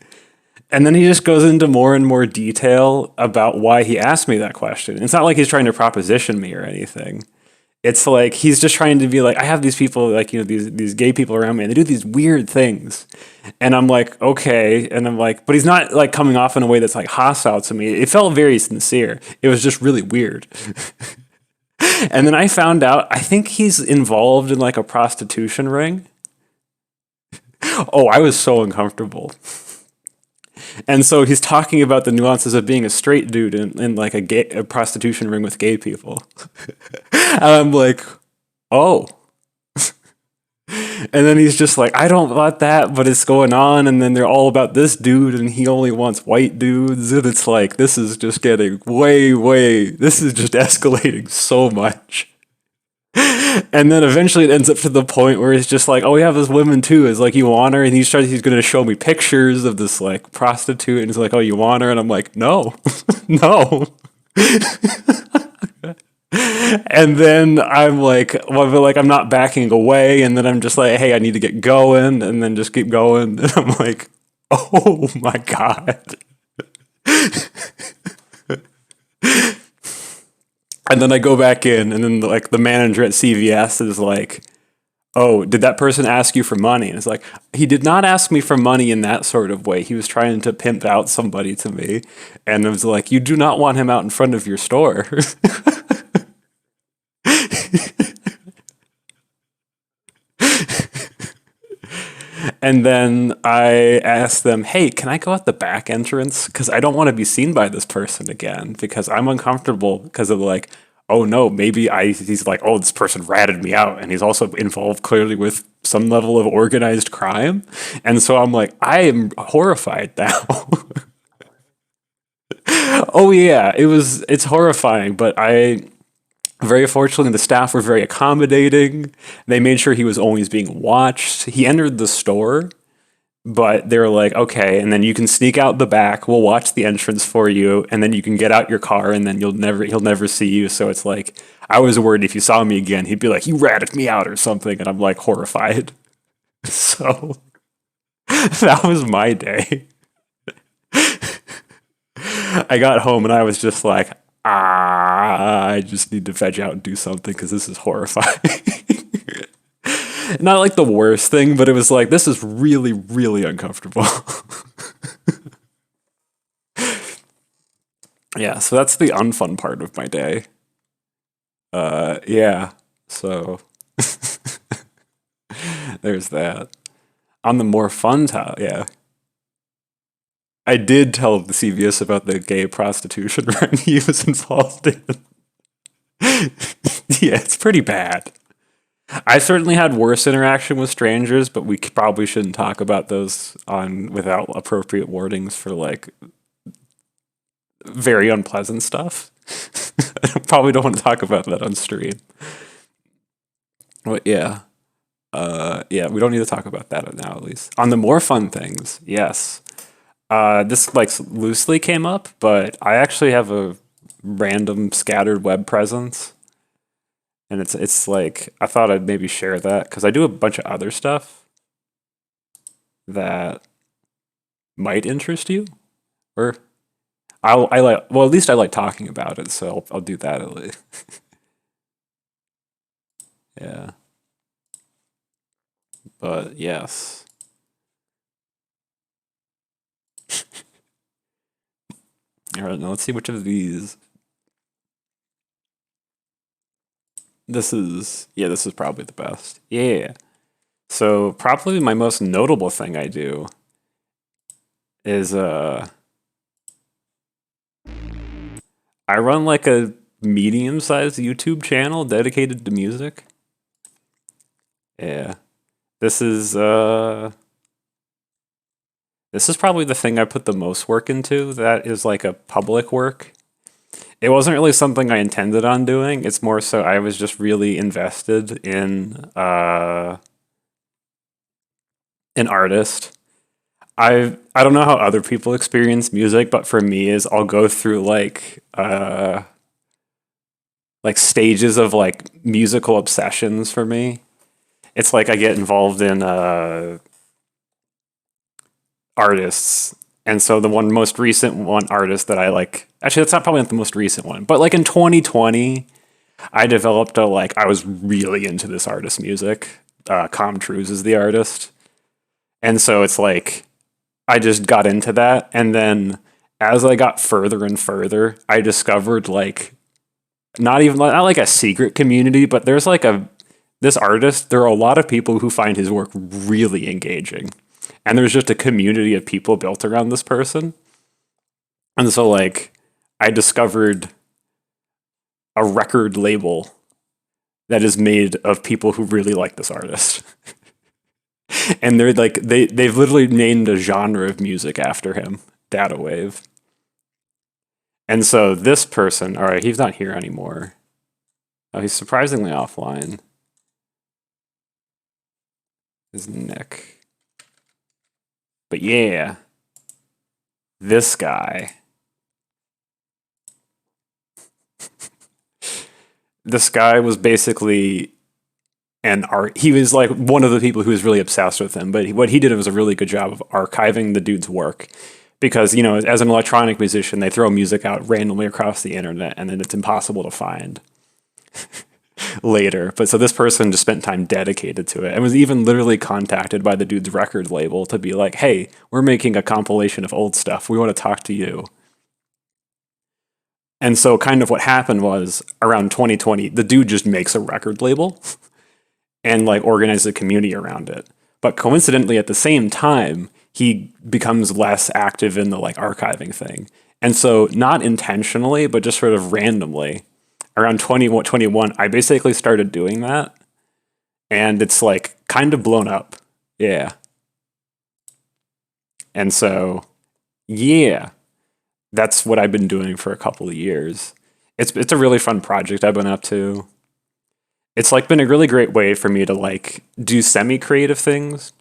And then he just goes into more and more detail about why he asked me that question. It's not like he's trying to proposition me or anything. It's like he's just trying to be like, I have these people, like, these gay people around me, and they do these weird things. And I'm like, okay. And I'm like, but he's not like coming off in a way that's like hostile to me. It felt very sincere. It was just really weird. And then I found out, I think he's involved in like a prostitution ring. Oh, I was so uncomfortable. And so he's talking about the nuances of being a straight dude in like a prostitution ring with gay people. And I'm like, oh. And then he's just like, I don't want that, but it's going on. And then they're all about this dude and he only wants white dudes. And it's like, this is just getting this is just escalating so much. And then eventually it ends up to the point where it's just like, oh, we have this woman too. It's like, you want her? And he's going to show me pictures of this like prostitute. And he's like, oh, you want her? And I'm like, no, no. And then I'm like, I'm not backing away. And then I'm just like, hey, I need to get going. And then just keep going. And I'm like, oh my God. And then I go back in, and then like the manager at CVS is like, "Oh, did that person ask you for money?" And it's like, he did not ask me for money in that sort of way. He was trying to pimp out somebody to me, and I was like, "You do not want him out in front of your store." And then I asked them, "Hey, can I go out the back entrance? Because I don't want to be seen by this person again. Because I'm uncomfortable because of like, oh no, maybe I." He's like, "Oh, this person ratted me out, and he's also involved clearly with some level of organized crime." And so I'm like, I am horrified now. Oh yeah, it's horrifying, but I very fortunately the staff were very accommodating. They made sure he was always being watched. He entered the store, but they were like, okay, and then you can sneak out the back. We'll watch the entrance for you, and then you can get out your car, and then he'll never see you. So it's like, I was worried if you saw me again, he'd be like, you ratted me out or something, and I'm like horrified. So that was my day. I got home and I was just like, I just need to veg out and do something because this is horrifying. Not like the worst thing, but it was like, this is really, really uncomfortable. Yeah, so that's the unfun part of my day. Yeah, so there's that. On the more fun top, yeah. I did tell the CVS about the gay prostitution run he was involved in. Yeah, it's pretty bad. I certainly had worse interaction with strangers, but we probably shouldn't talk about those on without appropriate warnings for like very unpleasant stuff. I probably don't want to talk about that on stream. But yeah, yeah, we don't need to talk about that now. At least on the more fun things, yes. This like loosely came up, but I actually have a random scattered web presence, and it's like I thought I'd maybe share that because I do a bunch of other stuff that might interest you, or I like well at least I like talking about it, so I'll do that at least. Yeah, but yes. All right, now let's see which of these. This is probably the best. Yeah. So probably my most notable thing I do is I run like a medium-sized YouTube channel dedicated to music. Yeah. This is uh this is probably the thing I put the most work into that is like a public work. It wasn't really something I intended on doing. It's more so I was just really invested in an artist. I don't know how other people experience music, but for me is I'll go through like stages of like musical obsessions for me. It's like I get involved in artists. And so the one most recent one artist that I like, actually that's not probably not the most recent one, but like in 2020, I developed a like I was really into this artist's music. Com Truise is the artist. And so it's like I just got into that, and then as I got further and further, I discovered like not like a secret community, but there's like a this artist, there are a lot of people who find his work really engaging. And there's just a community of people built around this person. And so like I discovered a record label that is made of people who really like this artist. And they're like they've literally named a genre of music after him, Data Wave. And so this person, all right, he's not here anymore. Oh, he's surprisingly offline. Is Nick. But yeah, this guy. This guy was basically an art. He was like one of the people who was really obsessed with him. But what he did was a really good job of archiving the dude's work, because as an electronic musician, they throw music out randomly across the internet, and then it's impossible to find later. But so this person just spent time dedicated to it and was even literally contacted by the dude's record label to be like, hey, we're making a compilation of old stuff. We want to talk to you. And so kind of what happened was around 2020, the dude just makes a record label and like organizes a community around it. But coincidentally, at the same time, he becomes less active in the like archiving thing. And so not intentionally, but just sort of randomly, around 2021, I basically started doing that. And it's like kind of blown up. Yeah. And so, yeah, that's what I've been doing for a couple of years. It's a really fun project I've been up to. It's like been a really great way for me to like do semi-creative things,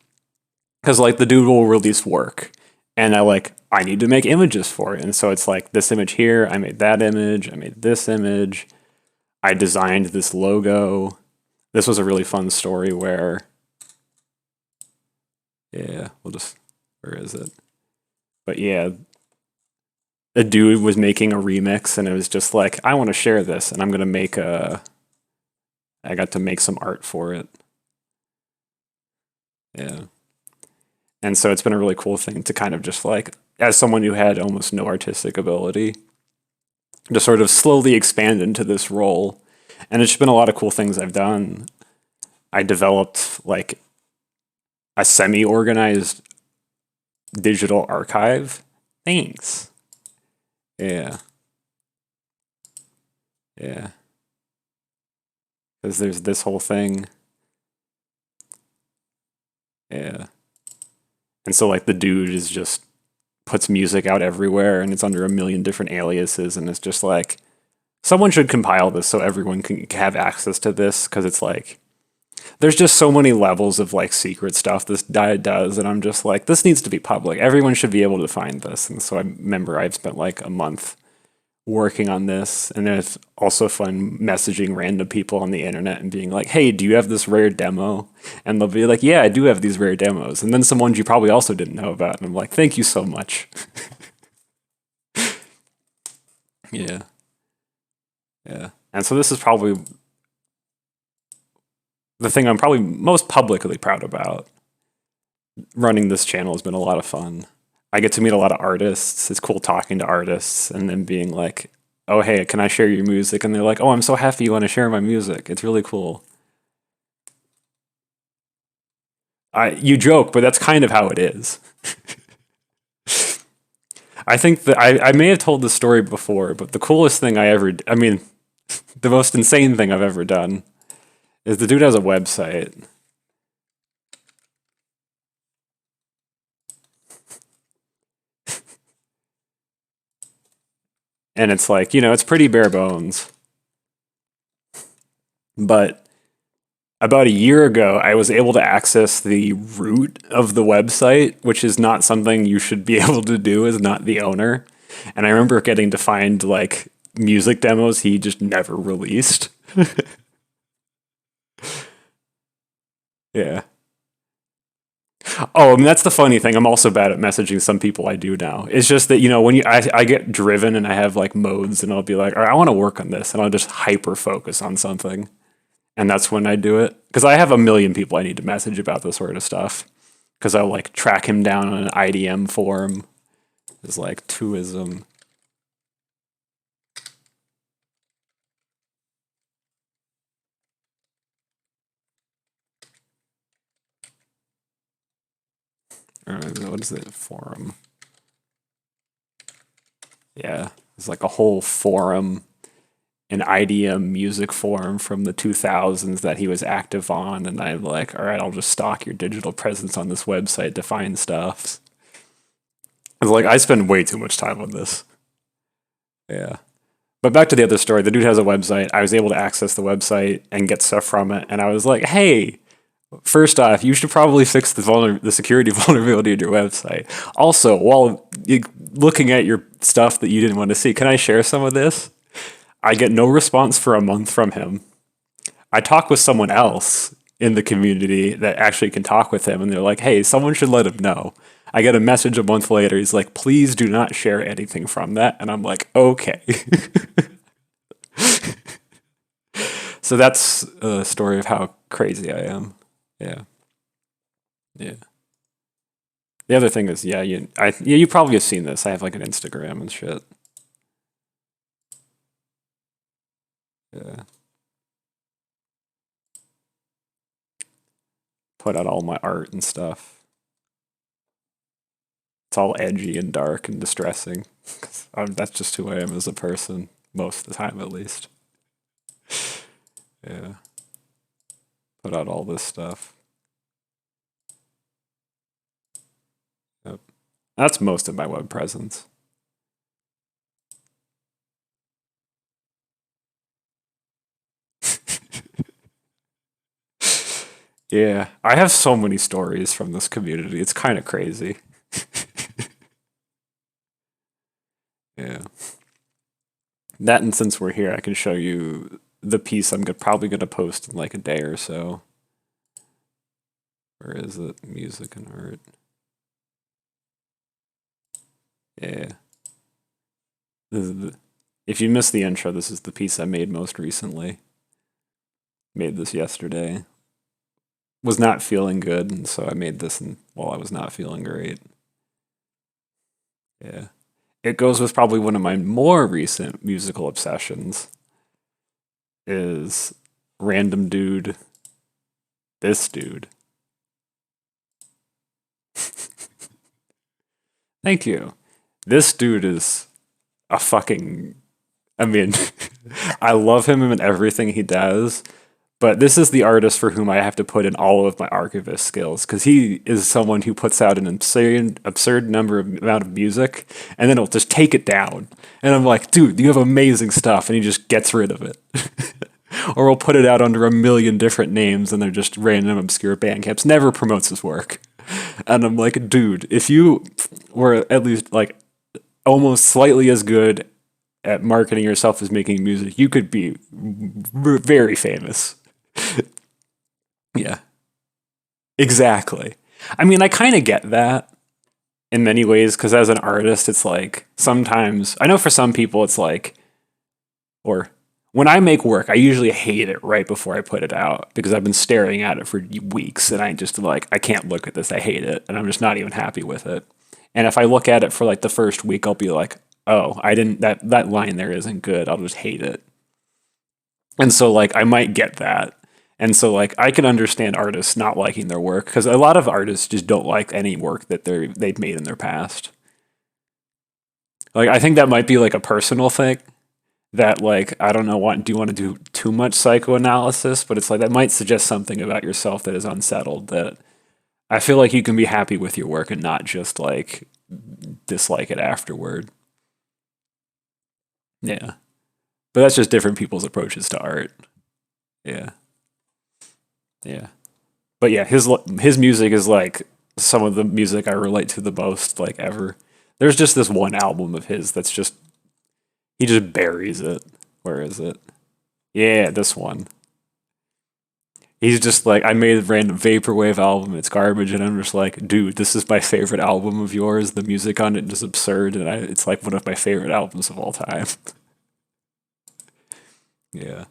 because like the dude will release work and I need to make images for it. And so it's like this image here, I made that image, I made this image, I designed this logo. This was a really fun story where, yeah, where is it? But yeah, a dude was making a remix and it was just like, I want to share this and I'm going to I got to make some art for it. Yeah. And so it's been a really cool thing to kind of just like, as someone who had almost no artistic ability, to sort of slowly expand into this role. And it's just been a lot of cool things I've done. I developed like a semi-organized digital archive. Thanks. Yeah. Yeah. Because there's this whole thing. Yeah. And so like the dude is just puts music out everywhere and it's under a million different aliases and it's just like someone should compile this so everyone can have access to this, because it's like there's just so many levels of like secret stuff this guy does, and I'm just like, this needs to be public. Everyone should be able to find this. And so I remember I've spent like a month working on this, and then it's also fun messaging random people on the internet and being like, hey, do you have this rare demo? And they'll be like, yeah, I do have these rare demos. And then some ones you probably also didn't know about. And I'm like, thank you so much. Yeah. Yeah. And so this is probably the thing I'm probably most publicly proud about. Running this channel has been a lot of fun. I get to meet a lot of artists. It's cool talking to artists and then being like, oh, hey, can I share your music? And they're like, oh, I'm so happy you want to share my music. It's really cool. You joke, but that's kind of how it is. I think that I may have told this story before, but the coolest thing the most insane thing I've ever done is the dude has a website. And it's like, it's pretty bare bones. But about a year ago, I was able to access the root of the website, which is not something you should be able to do as not the owner. And I remember getting to find like music demos he just never released. Yeah. Oh, that's the funny thing. I'm also bad at messaging some people I do now. It's just that, when I get driven and I have like modes and I'll be like, all right, I want to work on this, and I'll just hyper focus on something. And that's when I do it. Because I have a million people I need to message about this sort of stuff. Because I'll like track him down on an IDM forum. It's like twoism. What is it? Forum. Yeah. It's like a whole forum, an IDM music forum from the 2000s that he was active on. And I'm like, all right, I'll just stalk your digital presence on this website to find stuff. It's like, I spend way too much time on this. Yeah. But back to the other story. The dude has a website. I was able to access the website and get stuff from it. And I was like, hey, first off, you should probably fix the security vulnerability in your website. Also, while looking at your stuff that you didn't want to see, can I share some of this? I get no response for a month from him. I talk with someone else in the community that actually can talk with him, and they're like, hey, someone should let him know. I get a message a month later. He's like, please do not share anything from that. And I'm like, okay. So that's a story of how crazy I am. Yeah. Yeah. The other thing is, you probably have seen this. I have like an Instagram and shit. Yeah. Put out all my art and stuff. It's all edgy and dark and distressing. 'Cause that's just who I am as a person, most of the time at least. Yeah. Put out all this stuff. Yep. That's most of my web presence. Yeah. I have so many stories from this community. It's kind of crazy. Yeah. That, and since we're here, I can show you the piece probably going to post in like a day or so. Where is it? Music and art. Yeah. If you missed the intro, this is the piece I made most recently. Made this yesterday. Was not feeling good, and so I made this while I was not feeling great. Yeah. It goes with probably one of my more recent musical obsessions is random dude, this dude. Thank you. This dude is a fucking. I mean, I love him and everything he does, but this is the artist for whom I have to put in all of my archivist skills because he is someone who puts out an absurd amount of music and then he'll just take it down. And I'm like, dude, you have amazing stuff, and he just gets rid of it. Or he'll put it out under a million different names and they're just random obscure bandcamps. Never promotes his work. And I'm like, dude, if you were at least like almost slightly as good at marketing yourself as making music, you could be very famous. Yeah, exactly. I mean, I kind of get that in many ways because as an artist, it's like sometimes I know for some people it's like, or when I make work, I usually hate it right before I put it out because I've been staring at it for weeks and I just like, I can't look at this. I hate it. And I'm just not even happy with it. And if I look at it for like the first week, I'll be like, oh, I didn't, that line there isn't good. I'll just hate it. And so like, I might get that. And so like, I can understand artists not liking their work because a lot of artists just don't like any work that they've made in their past. Like, I think that might be like a personal thing that like I don't know do you want to do too much psychoanalysis, but it's like that might suggest something about yourself that is unsettled, that I feel like you can be happy with your work and not just like dislike it afterward. Yeah. But that's just different people's approaches to art. Yeah. Yeah. But yeah, his music is like some of the music I relate to the most like ever. There's just this one album of his that's just he just buries it. Where is it? Yeah, this one. He's just like, I made a random vaporwave album. It's garbage, and I'm just like, dude, this is my favorite album of yours. The music on it is absurd, and it's like one of my favorite albums of all time. Yeah,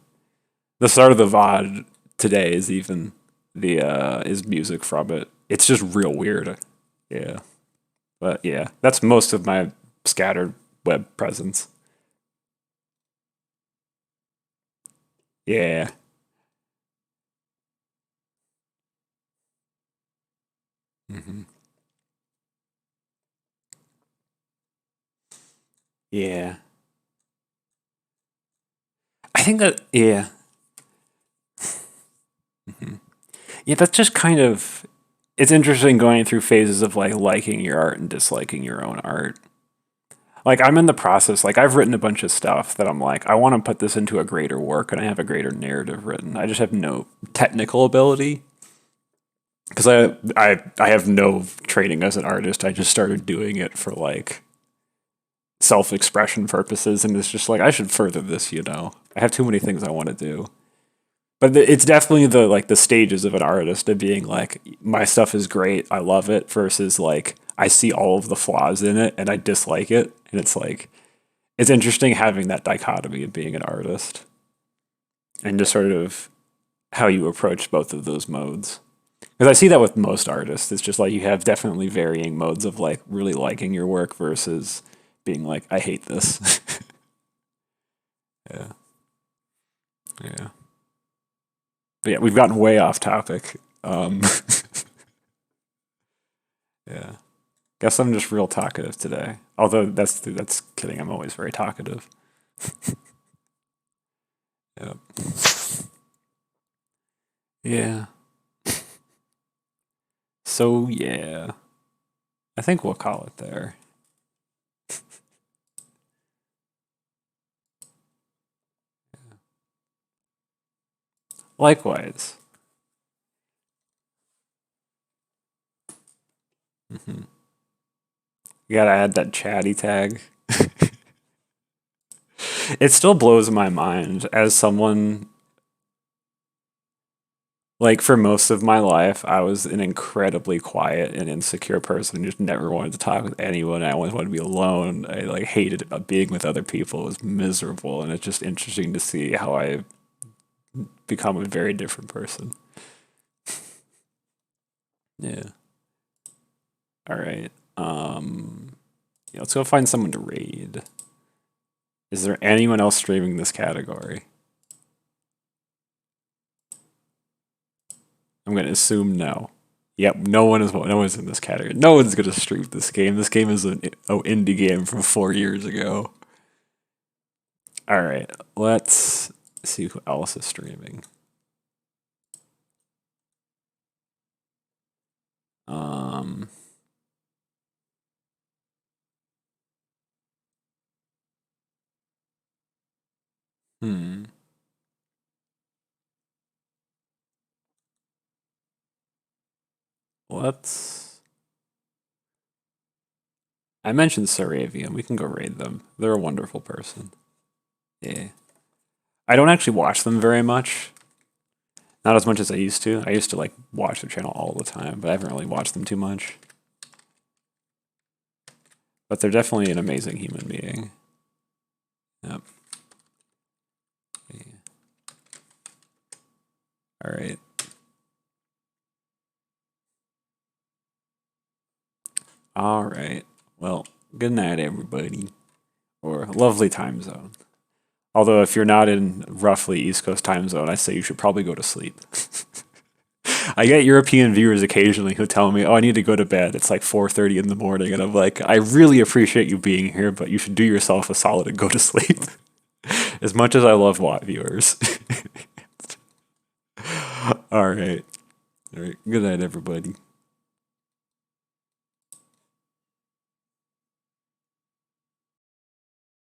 the start of the VOD today is even the is music from it. It's just real weird. Yeah, but yeah, that's most of my scattered web presence. Yeah. Hmm. Yeah. I think that, yeah. Mhm. Yeah, that's just kind of, it's interesting going through phases of like liking your art and disliking your own art. Like I'm in the process, like I've written a bunch of stuff that I'm like, I want to put this into a greater work and I have a greater narrative written. I just have no technical ability because I have no training as an artist. I just started doing it for like self-expression purposes and it's just like I should further this, you know. I have too many things I want to do. But it's definitely the like the stages of an artist of being like my stuff is great, I love it versus like I see all of the flaws in it and I dislike it. And it's like, it's interesting having that dichotomy of being an artist and just sort of how you approach both of those modes. Because I see that with most artists. It's just like you have definitely varying modes of like really liking your work versus being like, I hate this. Yeah. Yeah. But yeah, we've gotten way off topic. Yeah. Guess I'm just real talkative today. Although that's kidding. I'm always very talkative. Yep. Yeah. So yeah, I think we'll call it there. Likewise. Hmm. You gotta add that chatty tag. It still blows my mind as someone like for most of my life, I was an incredibly quiet and insecure person who just never wanted to talk with anyone. I always wanted to be alone. I like hated being with other people. It was miserable, and it's just interesting to see how I become a very different person. Yeah. All right. Yeah, let's go find someone to raid. Is there anyone else streaming this category? I'm gonna assume no. Yep, no one's in this category. No one's gonna stream this game. This game is an indie game from 4 years ago. All right, let's see who else is streaming. Um, hmm. Let's. I mentioned Saravian. We can go raid them. They're a wonderful person. Yeah. I don't actually watch them very much. Not as much as I used to. I used to like watch their channel all the time, but I haven't really watched them too much. But they're definitely an amazing human being. Yep. Yeah. All right. All right. Well, good night, everybody. Or lovely time zone. Although, if you're not in roughly East Coast time zone, I say you should probably go to sleep. I get European viewers occasionally who tell me, "Oh, I need to go to bed. It's like 4:30 in the morning," and I'm like, "I really appreciate you being here, but you should do yourself a solid and go to sleep." As much as I love Watt viewers. All right. All right. Good night, everybody.